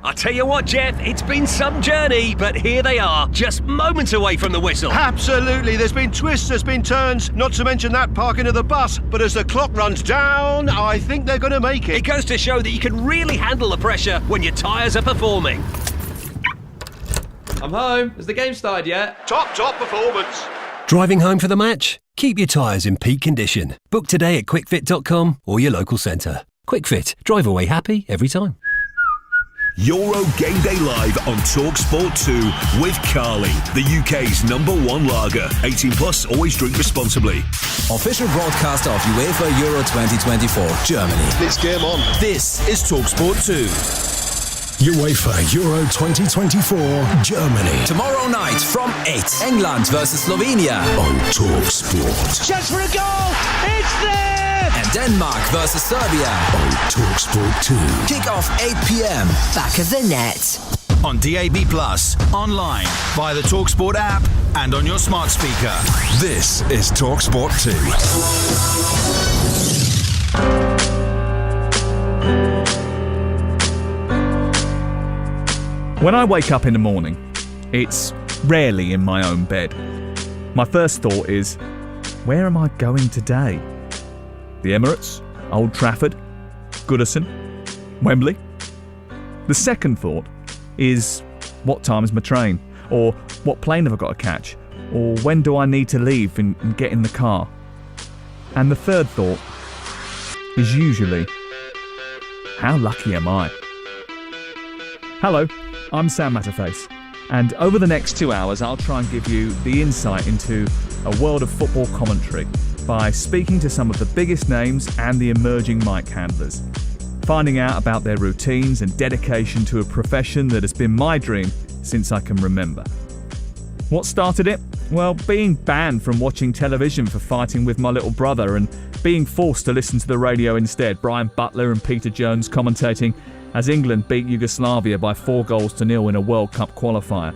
I tell you what, Jeff, it's been some journey, but here they are, just moments away from the whistle. Absolutely, there's been twists, there's been turns, not to mention that parking of the bus. But as the clock runs down, I think they're going to make it. It goes to show that you can really handle the pressure when your tyres are performing. I'm home. Has the game started yet? Top performance. Driving home for the match? Keep your tyres in peak condition. Book today at quickfit.com or your local centre. Quickfit. Drive away happy every time. Euro Game Day Live on TalkSport 2 with Carly, the UK's #1 lager. 18 plus, always drink responsibly. Official broadcaster of UEFA Euro 2024 Germany. It's game on. This is TalkSport 2. UEFA Euro 2024 Germany. Tomorrow night from 8. England versus Slovenia on TalkSport. Chance for a goal! It's there! And Denmark versus Serbia on TalkSport 2. Kick off 8 p.m. Back of the net. On DAB+, online, via the TalkSport app, and on your smart speaker. This is TalkSport 2. When I wake up in the morning, it's rarely in my own bed. My first thought is, where am I going today? The Emirates? Old Trafford? Goodison? Wembley? The second thought is, what time is my train? Or what plane have I got to catch? Or when do I need to leave and get in the car? And the third thought is usually, how lucky am I? Hello. I'm Sam Matterface, and over the next 2 hours I'll try and give you the insight into a world of football commentary by speaking to some of the biggest names and the emerging mic handlers, finding out about their routines and dedication to a profession that has been my dream since I can remember. What started it? Well, being banned from watching television for fighting with my little brother and being forced to listen to the radio instead. Brian Butler and Peter Jones commentating as England beat Yugoslavia by 4-0 in a World Cup qualifier.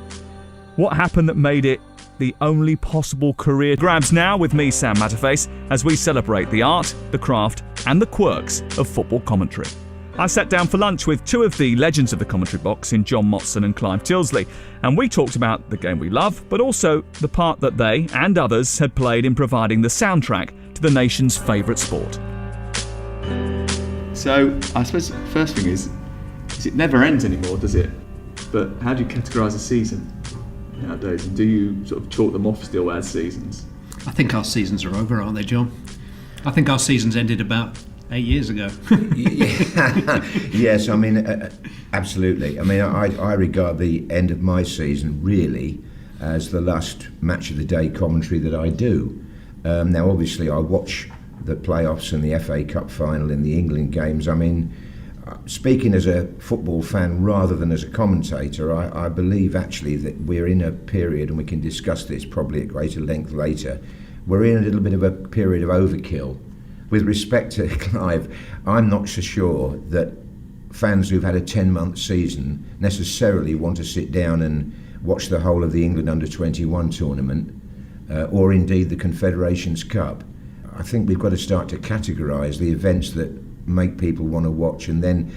What happened that made it the only possible career grabs now with me, Sam Matterface, as we celebrate the art, the craft and the quirks of football commentary. I sat down for lunch with two of the legends of the commentary box in John Motson and Clive Tilsley, and we talked about the game we love, but also the part that they and others had played in providing the soundtrack to the nation's favourite sport. So, I suppose the first thing is it never ends anymore, does it? But how do you categorise a season nowadays, and do you sort of chalk them off still as seasons? I think our seasons are over, aren't they, John? I think our seasons ended about 8 years ago. Yes, I mean, absolutely. I mean, I regard the end of my season really as the last match of the day commentary that I do. Now, obviously, I watch the playoffs and the FA Cup final and the England games. I mean, speaking as a football fan rather than as a commentator, I believe actually that we're in a period, and we can discuss this probably at greater length later, we're in a little bit of a period of overkill. With respect to Clive, I'm not so sure that fans who've had a 10-month season necessarily want to sit down and watch the whole of the England under-21 tournament or indeed the Confederations Cup. I think we've got to start to categorise the events that make people want to watch, and then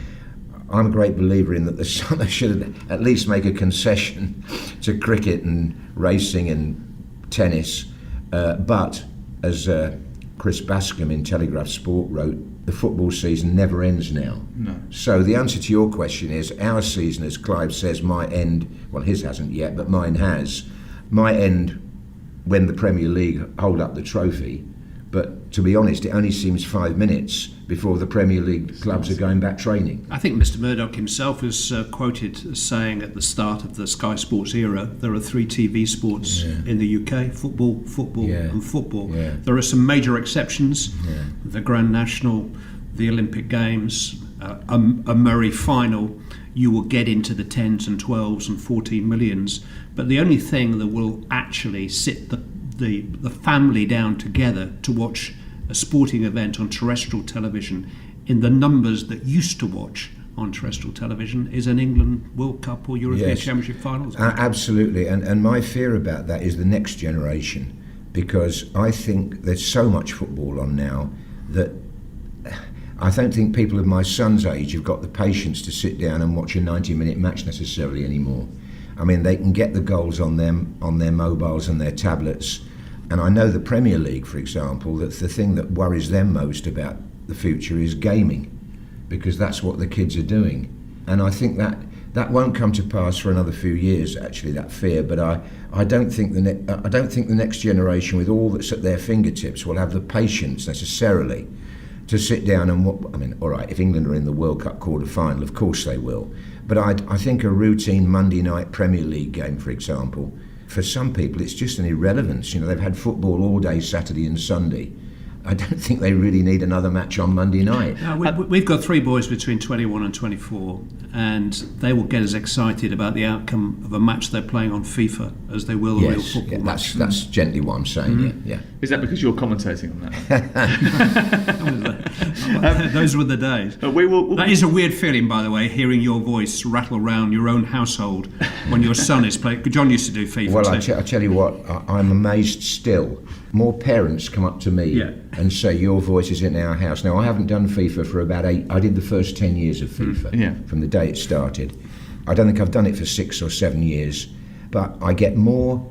I'm a great believer in that the summer should at least make a concession to cricket and racing and tennis, but as Chris Bascom in Telegraph Sport wrote, the football season never ends now. No. So the answer to your question is our season, as Clive says, might end, well, his hasn't yet, but mine has, might end when the Premier League hold up the trophy. But to be honest, it only seems 5 minutes before the Premier League clubs are going back training. I think Mr. Murdoch himself is quoted as saying at the start of the Sky Sports era, there are 3 TV sports in the UK, football, and football. Yeah. There are some major exceptions, the Grand National, the Olympic Games, a Murray final. You will get into the 10s and 12s and 14 millions. But the only thing that will actually sit the family down together to watch a sporting event on terrestrial television in the numbers that used to watch on terrestrial television is an England World Cup or European Championship finals. Absolutely, and my fear about that is the next generation, because I think there's so much football on now that I don't think people of my son's age have got the patience to sit down and watch a 90-minute match necessarily anymore. I mean, they can get the goals on their mobiles and their tablets. And I know the Premier League, for example, that the thing that worries them most about the future is gaming, because that's what the kids are doing. And I think that won't come to pass for another few years, actually, that fear. But I don't think the next generation, with all that's at their fingertips, will have the patience necessarily to sit down and I mean, all right, if England are in the World Cup quarter-final, of course they will. But I think a routine Monday night Premier League game, for example, for some people it's just an irrelevance. You know, they've had football all day Saturday and Sunday. I don't think they really need another match on Monday night. We've got 3 boys between 21 and 24, and they will get as excited about the outcome of a match they're playing on FIFA as they will a real football match. That's gently what I'm saying, yeah. Is that because you're commentating on that? Those were the days. That is a weird feeling, by the way, hearing your voice rattle around your own household when your son is playing. John used to do FIFA. Well, I tell you what, I'm amazed still. More parents come up to me and say, your voice is in our house. Now, I haven't done FIFA for about 8. I did the first 10 years of FIFA from the day it started. I don't think I've done it for 6 or 7 years. But I get more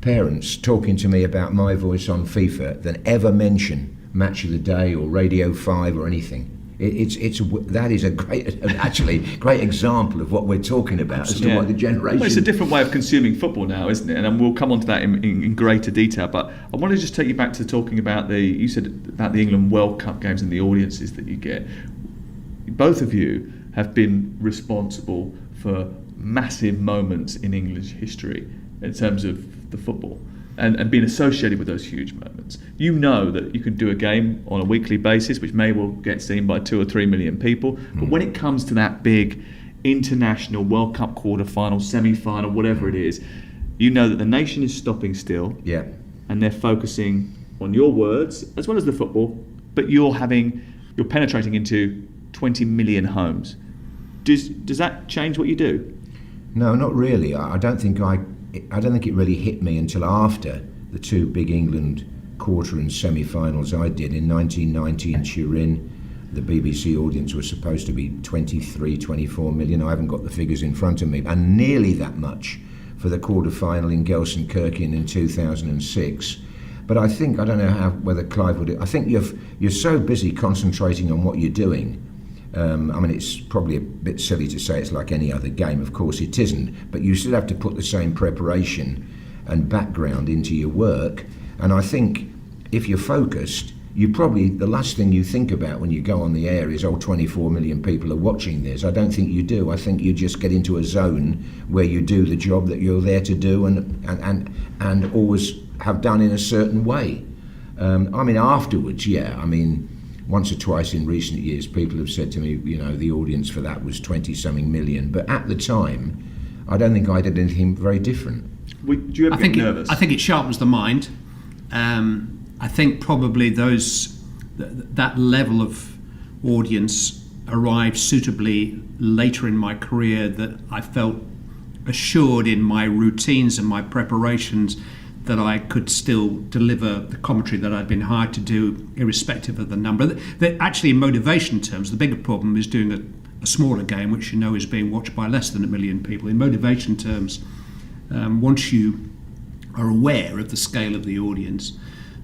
parents talking to me about my voice on FIFA than ever mention Match of the Day or Radio 5 or anything. That is a great example of what we're talking about as to what the generation. Well, it's a different way of consuming football now, isn't it? And we'll come on to that in greater detail. But I want to just take you back to talking about you said about the England World Cup games and the audiences that you get. Both of you have been responsible for massive moments in English history in terms of the football. And being associated with those huge moments. You know that you can do a game on a weekly basis, which may well get seen by 2 or 3 million people. But when it comes to that big international World Cup quarter-final, semi-final, whatever it is, you know that the nation is stopping still. Yeah. And they're focusing on your words as well as the football, but you're penetrating into 20 million homes. Does that change what you do? No, not really. I don't think it really hit me until after the 2 big England quarter and semi-finals I did in 1990 in Turin. The BBC audience was supposed to be 23, 24 million. I haven't got the figures in front of me. And nearly that much for the quarter-final in Gelsenkirchen in 2006. But I think, I don't know whether Clive would... I think you're so busy concentrating on what you're doing. I mean, it's probably a bit silly to say it's like any other game. Of course it isn't. But you still have to put the same preparation and background into your work. And I think if you're focused, you probably, the last thing you think about when you go on the air is, 24 million people are watching this. I don't think you do. I think you just get into a zone where you do the job that you're there to do and always have done in a certain way. I mean, afterwards, once or twice in recent years, people have said to me, the audience for that was 20-something million. But at the time, I don't think I did anything very different. Do you ever get nervous? I think it sharpens the mind. I think probably that level of audience arrived suitably later in my career, that I felt assured in my routines and my preparations that I could still deliver the commentary that I'd been hired to do, irrespective of the number. That actually, in motivation terms, the bigger problem is doing a smaller game, which is being watched by less than 1 million people. In motivation terms, once you are aware of the scale of the audience,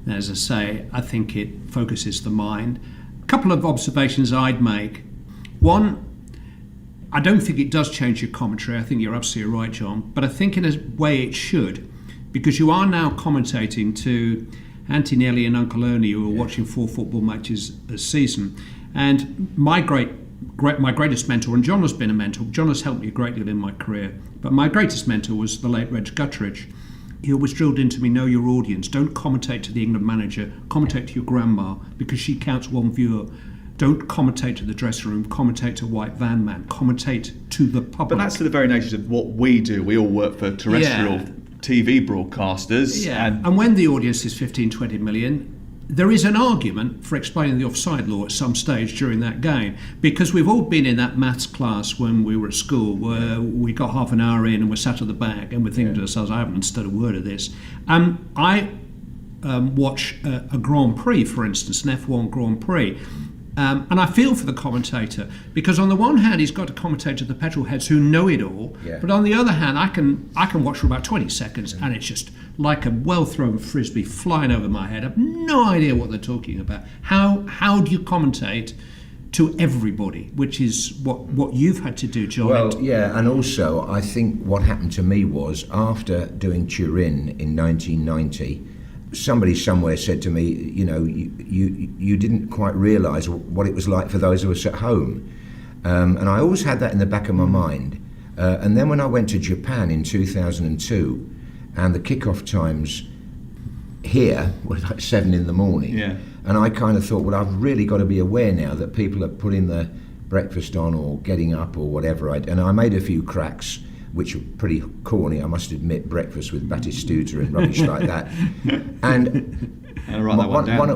as I say, I think it focuses the mind. A couple of observations I'd make. One, I don't think it does change your commentary. I think you're absolutely right, John. But I think in a way it should, because you are now commentating to Auntie Nellie and Uncle Ernie, who are watching 4 football matches a season. And my greatest mentor, and John has been a mentor, John has helped me a great deal in my career, but my greatest mentor was the late Reg Guttridge. He always drilled into me, know your audience. Don't commentate to the England manager, commentate to your grandma, because she counts one viewer. Don't commentate to the dressing room, commentate to White Van Man, commentate to the public. But that's to the very nature of what we do. We all work for terrestrial TV broadcasters. Yeah. And when the audience is 15, 20 million, there is an argument for explaining the offside law at some stage during that game, because we've all been in that maths class when we were at school where we got half an hour in and we're sat at the back and we're thinking to ourselves, I haven't understood a word of this. I watch a Grand Prix, for instance, an F1 Grand Prix. And I feel for the commentator, because on the one hand he's got to commentate to the petrol heads who know it all, but on the other hand I can watch for about 20 seconds and it's just like a well-thrown frisbee flying over my head. I have no idea what they're talking about. How do you commentate to everybody, which is what you've had to do, John? Well, yeah, and also I think what happened to me was, after doing Turin in 1990, somebody somewhere said to me, you didn't quite realise what it was like for those of us at home. And I always had that in the back of my mind. And then when I went to Japan in 2002, and the kickoff times here were like 7 in the morning, and I kind of thought, well, I've really got to be aware now that people are putting their breakfast on or getting up or whatever. And I made a few cracks, which were pretty corny, I must admit, breakfast with Batistuta and rubbish like that. And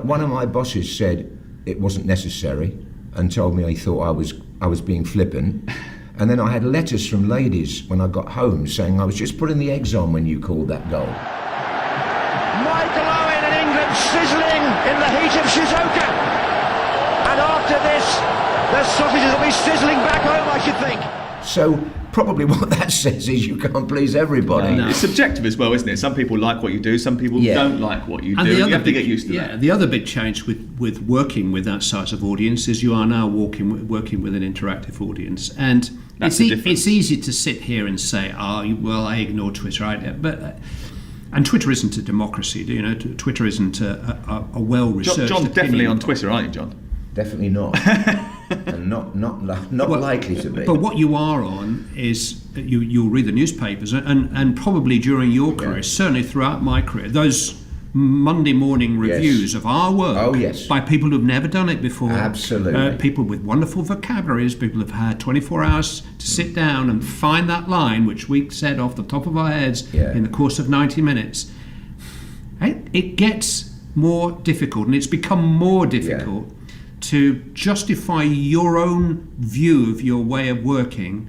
one of my bosses said it wasn't necessary and told me he thought I was being flippant. And then I had letters from ladies when I got home saying I was just putting the eggs on when you called that goal. Michael Owen and England sizzling in the heat of Shizuoka. And after this, the sausages will be sizzling back home, I should think. So probably what that says is you can't please everybody. No. It's subjective as well, isn't it? Some people like what you do, some people don't like what you do. You have to get used to that. The other big change with working with that size of audience is you are now working with an interactive audience. And it's easy to sit here and say, I ignore Twitter. And Twitter isn't a democracy. Twitter isn't a well-researched John's definitely on Twitter, aren't you, John? Definitely not. And not likely to be. But what you are on is you'll read the newspapers, and probably during your career, certainly throughout my career, those Monday morning reviews of our work by people who've never done it before. Absolutely. People with wonderful vocabularies, people who've had 24 hours to sit down and find that line, which we said off the top of our heads in the course of 90 minutes. It gets more difficult, and it's become more difficult to justify your own view of your way of working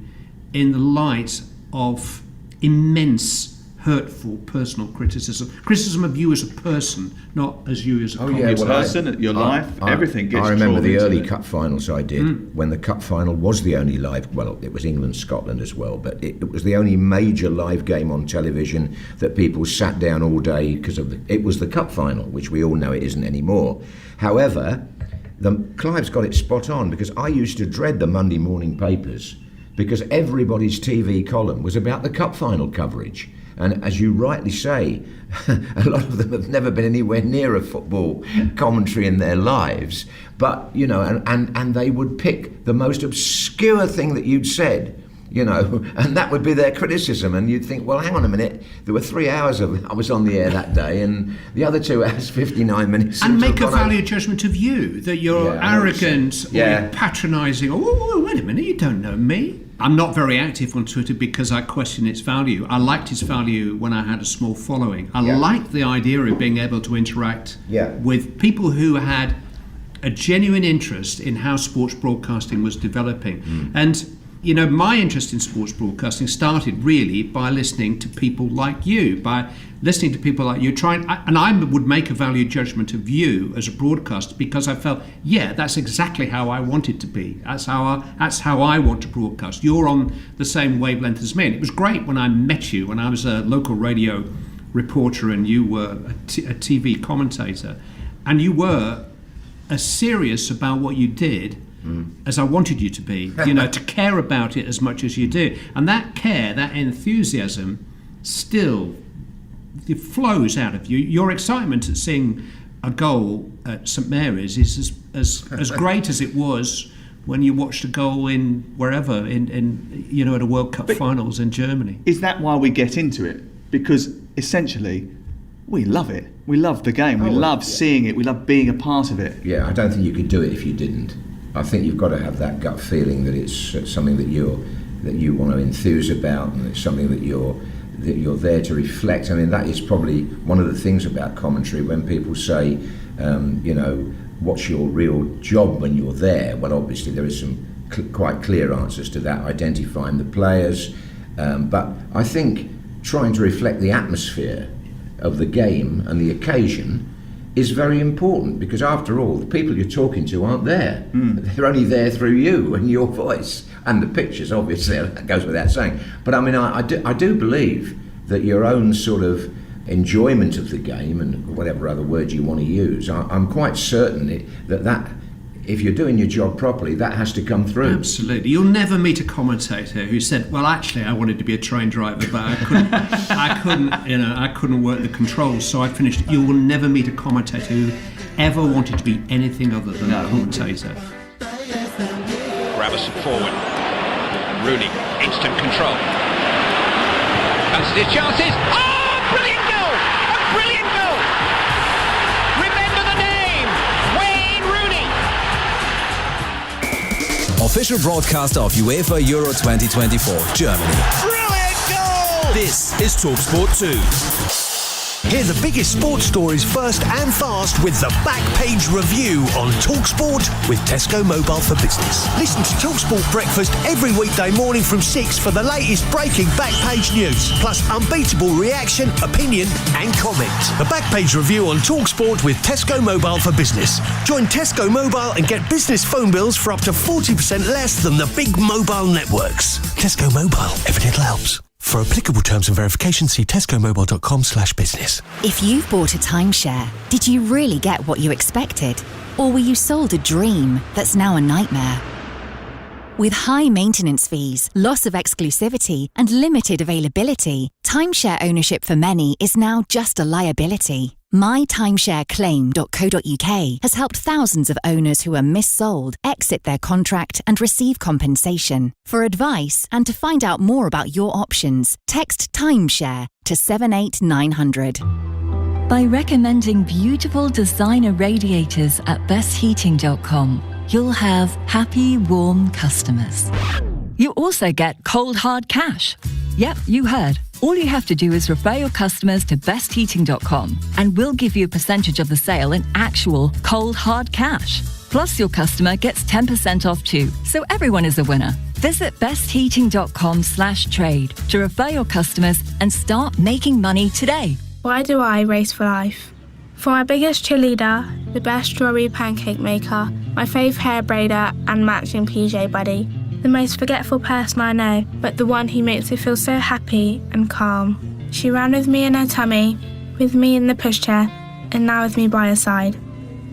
in the light of immense hurtful personal criticism of you as a person, not as you as a person, your life, everything gets. I remember the early it. cup finals I did when the cup final was the only live. Well, it was England-Scotland as well, but it was the only major live game on television that people sat down all day because it was the cup final, which we all know it isn't anymore. However, Clive's got it spot on, because I used to dread the Monday morning papers because everybody's TV column was about the cup final coverage. And as you rightly say, a lot of them have never been anywhere near a football commentary in their lives. But, you know, and they would pick the most obscure thing that you'd said, you know, and that would be their criticism. And you'd think, well, hang on a minute, there were 3 hours I was on the air that day, and the other 2 hours, 59 minutes. And make a value judgment of you, that you're arrogant or you're patronising. Oh, wait a minute, you don't know me. I'm not very active on Twitter because I question its value. I liked its value when I had a small following. I liked the idea of being able to interact with people who had a genuine interest in how sports broadcasting was developing. And, you know, my interest in sports broadcasting started really by listening to people like you, and I would make a value judgment of you as a broadcaster because I felt, that's exactly how I want it to be. That's how I want to broadcast. You're on the same wavelength as me. And it was great when I met you, when I was a local radio reporter and you were a TV commentator, and you were as serious about what you did as I wanted you to be, you know, to care about it as much as you do. And that care, that enthusiasm still it flows out of you. Your excitement at seeing a goal at St Mary's is as great as it was when you watched a goal in wherever, in you know, at a World Cup finals in Germany. Is that why we get into it? Because essentially we love it. We love the game. We love seeing it. We love being a part of it. Yeah, I don't think you could do it if you didn't. I think you've got to have that gut feeling that it's something that you want to enthuse about, and it's something that you're there to reflect. I mean, that is probably one of the things about commentary. When people say, you know, what's your real job when you're there? Well, obviously there is some quite clear answers to that, identifying the players. But I think trying to reflect the atmosphere of the game and the occasion is very important, because after all, the people you're talking to aren't there. They're only there through you and your voice and the pictures, obviously, that goes without saying. But I mean, I do believe that your own sort of enjoyment of the game, and whatever other word you want to use, I'm quite certain that if you're doing your job properly, that has to come through. Absolutely. You'll never meet a commentator who said, well, actually, I wanted to be a train driver, but I couldn't work the controls, so I finished. You will never meet a commentator who ever wanted to be anything other than a commentator. Gravison forward. Rooney, instant control. Fancies his chances. Oh, brilliant goal! A brilliant goal! Remember the name, Wayne Rooney. Official broadcaster of UEFA Euro 2024, Germany. Brilliant goal! This is TalkSport 2. Hear the biggest sports stories first and fast with the Back Page Review on TalkSport with Tesco Mobile for Business. Listen to TalkSport Breakfast every weekday morning from 6 for the latest breaking Back Page news, plus unbeatable reaction, opinion and comment. The Back Page Review on TalkSport with Tesco Mobile for Business. Join Tesco Mobile and get business phone bills for up to 40% less than the big mobile networks. Tesco Mobile, every little helps. For applicable terms and verification, see tescomobile.com/business. If you've bought a timeshare, did you really get what you expected? Or were you sold a dream that's now a nightmare? With high maintenance fees, loss of exclusivity, and limited availability, timeshare ownership for many is now just a liability. MyTimeshareClaim.co.uk has helped thousands of owners who are missold exit their contract and receive compensation. For advice and to find out more about your options, text timeshare to 78900. By recommending beautiful designer radiators at bestheating.com, you'll have happy, warm customers. You also get cold, hard cash. Yep, you heard. All you have to do is refer your customers to bestheating.com and we'll give you a percentage of the sale in actual cold, hard cash. Plus, your customer gets 10% off too, so everyone is a winner. Visit bestheating.com/trade to refer your customers and start making money today. Why do I race for life? For my biggest cheerleader, the best strawberry pancake maker, my fave hair braider and matching PJ buddy. The most forgetful person I know, but the one who makes me feel so happy and calm. She ran with me in her tummy, with me in the pushchair, and now with me by her side.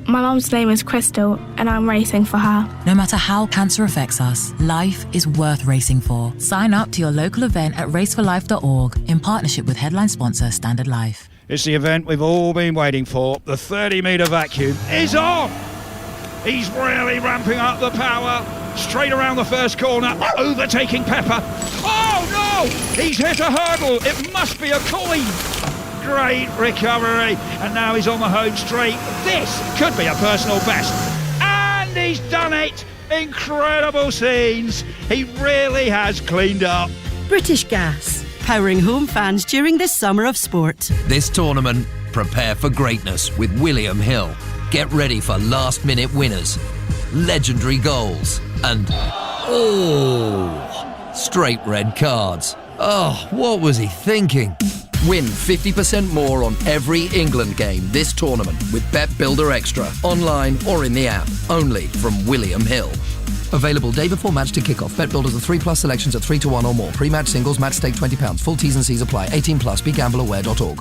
My mum's name is Crystal, and I'm racing for her. No matter how cancer affects us, life is worth racing for. Sign up to your local event at raceforlife.org in partnership with headline sponsor Standard Life. It's the event we've all been waiting for. The 30-metre vacuum is on! He's really ramping up the power. Straight around the first corner, overtaking Pepper. Oh no! He's hit a hurdle. It must be a coin. Great recovery. And now he's on the home straight. This could be a personal best. And he's done it. Incredible scenes. He really has cleaned up. British Gas, powering home fans during this summer of sport. This tournament, prepare for greatness with William Hill. Get ready for last-minute winners, legendary goals, and straight red cards. Oh, what was he thinking? Win 50% more on every England game this tournament with Bet Builder Extra, online or in the app, only from William Hill. Available day before match to kick-off. Bet Builders are 3+ selections at 3-1 or more. Pre-match singles, match stake £20. Full T's and C's apply. 18+, begambleaware.org.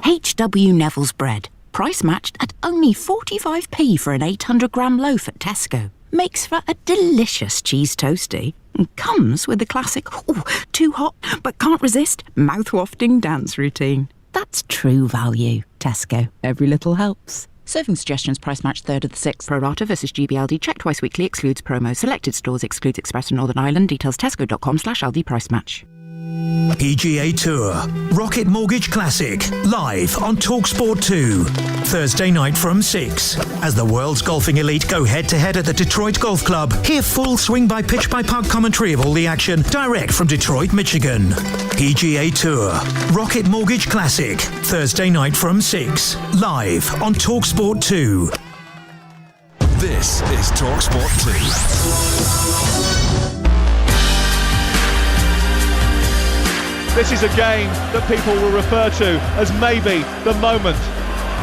H.W. Neville's bread. Price matched at only 45p for an 800-gram loaf at Tesco. Makes for a delicious cheese toastie. And comes with the classic, too hot, but can't resist, mouth-wafting dance routine. That's true value. Tesco. Every little helps. Serving suggestions price match 3rd of the 6th. Pro rata versus GBLD. Check twice weekly. Excludes promo. Selected stores. Excludes Express and Northern Ireland. Details tesco.com/Aldi price match. PGA Tour, Rocket Mortgage Classic, live on TalkSport 2, Thursday night from 6. As the world's golfing elite go head-to-head at the Detroit Golf Club, hear full swing-by-pitch-by-putt commentary of all the action, direct from Detroit, Michigan. PGA Tour, Rocket Mortgage Classic, Thursday night from 6, live on TalkSport 2. This is TalkSport 2. This is a game that people will refer to as maybe the moment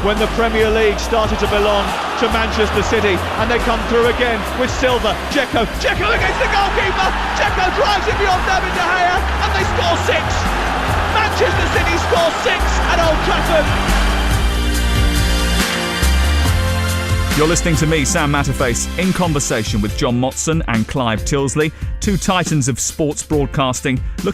when the Premier League started to belong to Manchester City, and they come through again with Silva. Dzeko against the goalkeeper. Dzeko drives it beyond David De Gea, and they score 6. Manchester City score 6 at Old Trafford. You're listening to me, Sam Matterface, in conversation with John Motson and Clive Tilsley, two titans of sports broadcasting, looking